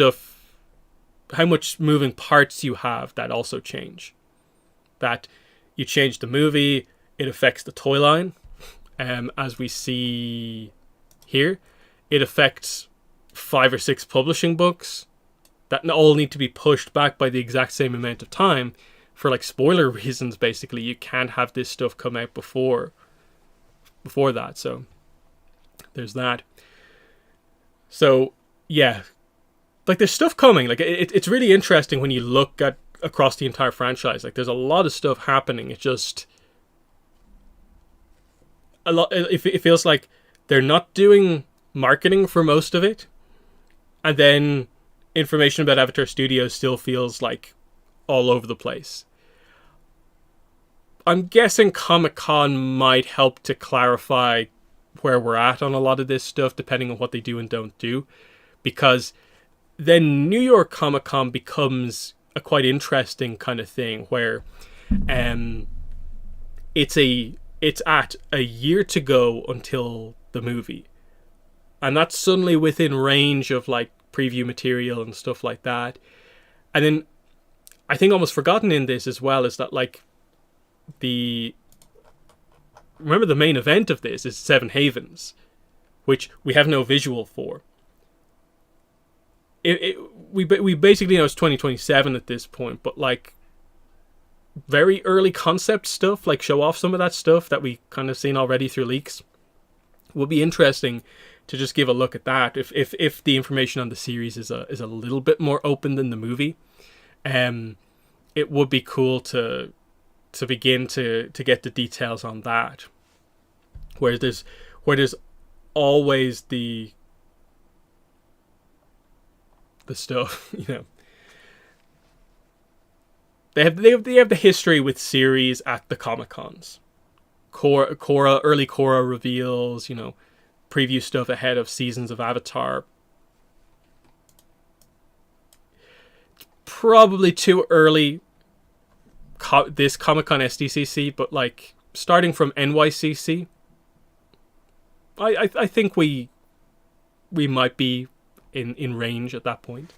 moving parts you have that also change. That you change the movie, it affects the toy line. As we see here, it affects 5 or 6 publishing books that all need to be pushed back by the exact same amount of time. For like spoiler reasons, basically, you can't have this stuff come out before that. So there's that. So yeah, like there's stuff coming. Like it's really interesting when you look at across the entire franchise. Like there's a lot of stuff happening. It's just a lot. It feels like they're not doing marketing for most of it, and then information about Avatar Studios still feels like all over the place. I'm guessing Comic-Con might help to clarify where we're at on a lot of this stuff, depending on what they do and don't do. because then New York Comic Con becomes a quite interesting kind of thing where it's at a year to go until the movie, and that's suddenly within range of like preview material and stuff like that. And then I think almost forgotten in this as well is that like remember the main event of this is Seven Havens, which we have no visual for. We basically know it's 2027 at this point, but like very early concept stuff, like show off some of that stuff that we kind of seen already through leaks, would be interesting to just give a look at that. If the information on the series is a little bit more open than the movie, it would be cool to begin to get the details on that. Where there's always the stuff, you know. They have the history with series at the Comic Cons. Early Korra reveals, you know, preview stuff ahead of seasons of Avatar. Probably too early this Comic Con SDCC, but like starting from NYCC, I think we might be in range at that point.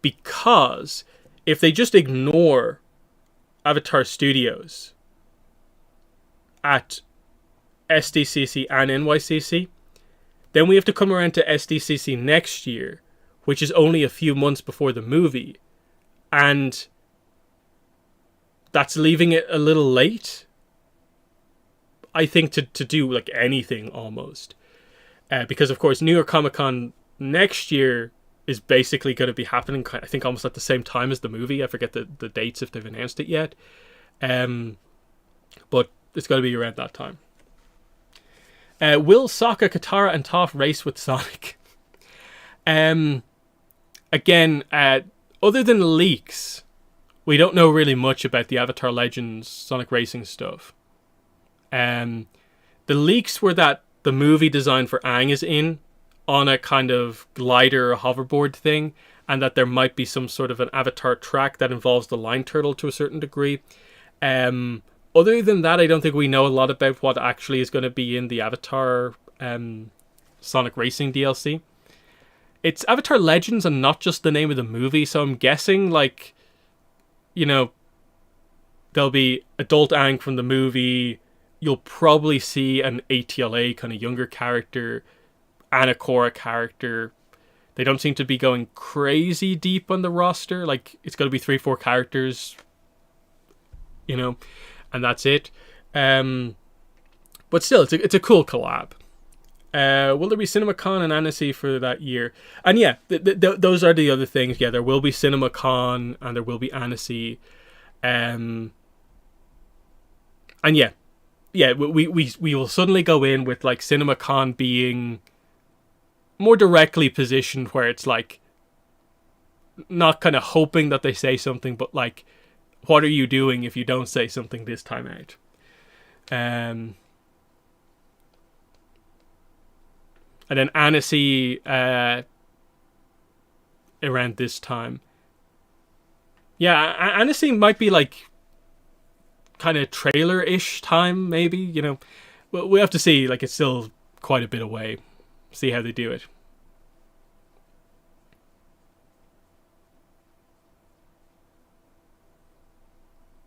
Because if they just ignore Avatar Studios at SDCC and NYCC, then we have to come around to SDCC next year, which is only a few months before the movie, and that's leaving it a little late, I think, to do like anything almost. Because of course New York Comic Con next year is basically going to be happening, I think, almost at the same time as the movie. I forget the dates if they've announced it yet. But it's going to be around that time. Will Sokka, Katara, and Toph race with Sonic? Again, other than leaks, we don't know really much about the Avatar Legends Sonic Racing stuff. The leaks were that the movie design for Aang is in on a kind of glider hoverboard thing, and that there might be some sort of an Avatar track that involves the Line Turtle to a certain degree. Other than that, I don't think we know a lot about what actually is going to be in the Avatar Sonic Racing DLC. It's Avatar Legends and not just the name of the movie, so I'm guessing, like, you know, there'll be adult Aang from the movie. You'll probably see an ATLA kind of younger character and a Korra character. They don't seem to be going crazy deep on the roster. Like, it's going to be 3-4 characters, you know, and that's it. But still, it's a cool collab. Will there be CinemaCon and Annecy for that year? And yeah, those are the other things. Yeah, there will be CinemaCon and there will be Annecy. And yeah, we will suddenly go in with like CinemaCon being more directly positioned, where it's like not kind of hoping that they say something, but like, what are you doing if you don't say something this time out? And then Annecy around this time. Yeah, Annecy might be like kind of trailer-ish time, maybe, you know. Well, we have to see. Like, it's still quite a bit away. See how they do it.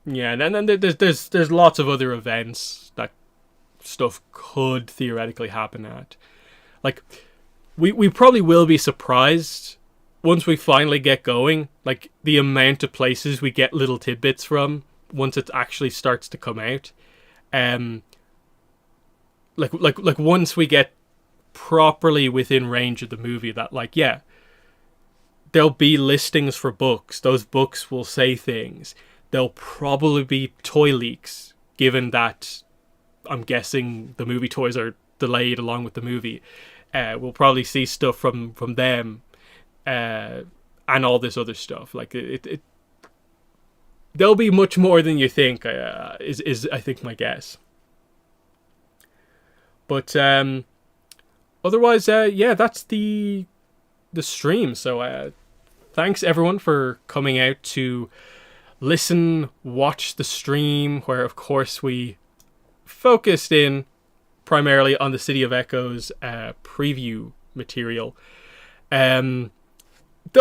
Yeah, and then there's lots of other events that stuff could theoretically happen at. Like, we probably will be surprised once we finally get going, like the amount of places we get little tidbits from once it actually starts to come out. Like once we get properly within range of the movie, that like, yeah, there'll be listings for books. Those books will say things. There'll probably be toy leaks, given that I'm guessing the movie toys are delayed along with the movie. We'll probably see stuff from them, and all this other stuff. Like it there'll be much more than you think. Is I think my guess. But otherwise, yeah, that's the stream. So thanks everyone for coming out to listen, watch the stream, where of course we focused in primarily on the City of Echoes preview material. There'll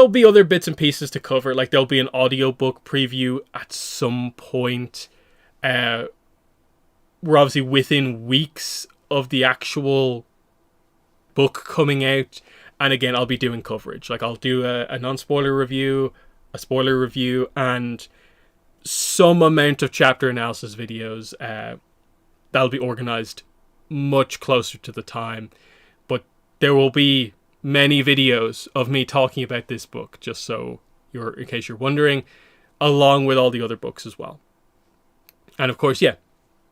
be other bits and pieces to cover, like there'll be an audiobook preview at some point. We're obviously within weeks of the actual book coming out, and again, I'll be doing coverage. Like, I'll do a non-spoiler review, a spoiler review, and some amount of chapter analysis videos. That'll be organized much closer to the time, but there will be many videos of me talking about this book, just so in case you're wondering, along with all the other books as well. And of course, yeah,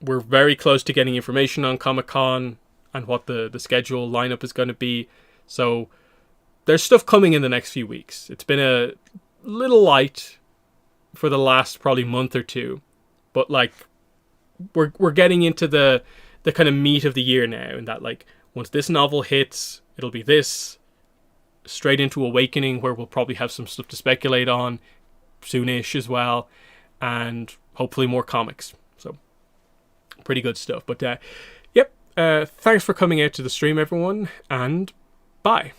we're very close to getting information on Comic-Con and what the schedule lineup is going to be. So there's stuff coming in the next few weeks. It's been a little light for the last probably month or two, but like we're getting into the kind of meat of the year now, and that like once this novel hits, it'll be this straight into Awakening, where we'll probably have some stuff to speculate on soonish as well, and hopefully more comics. So pretty good stuff. But yep, thanks for coming out to the stream, everyone, and bye.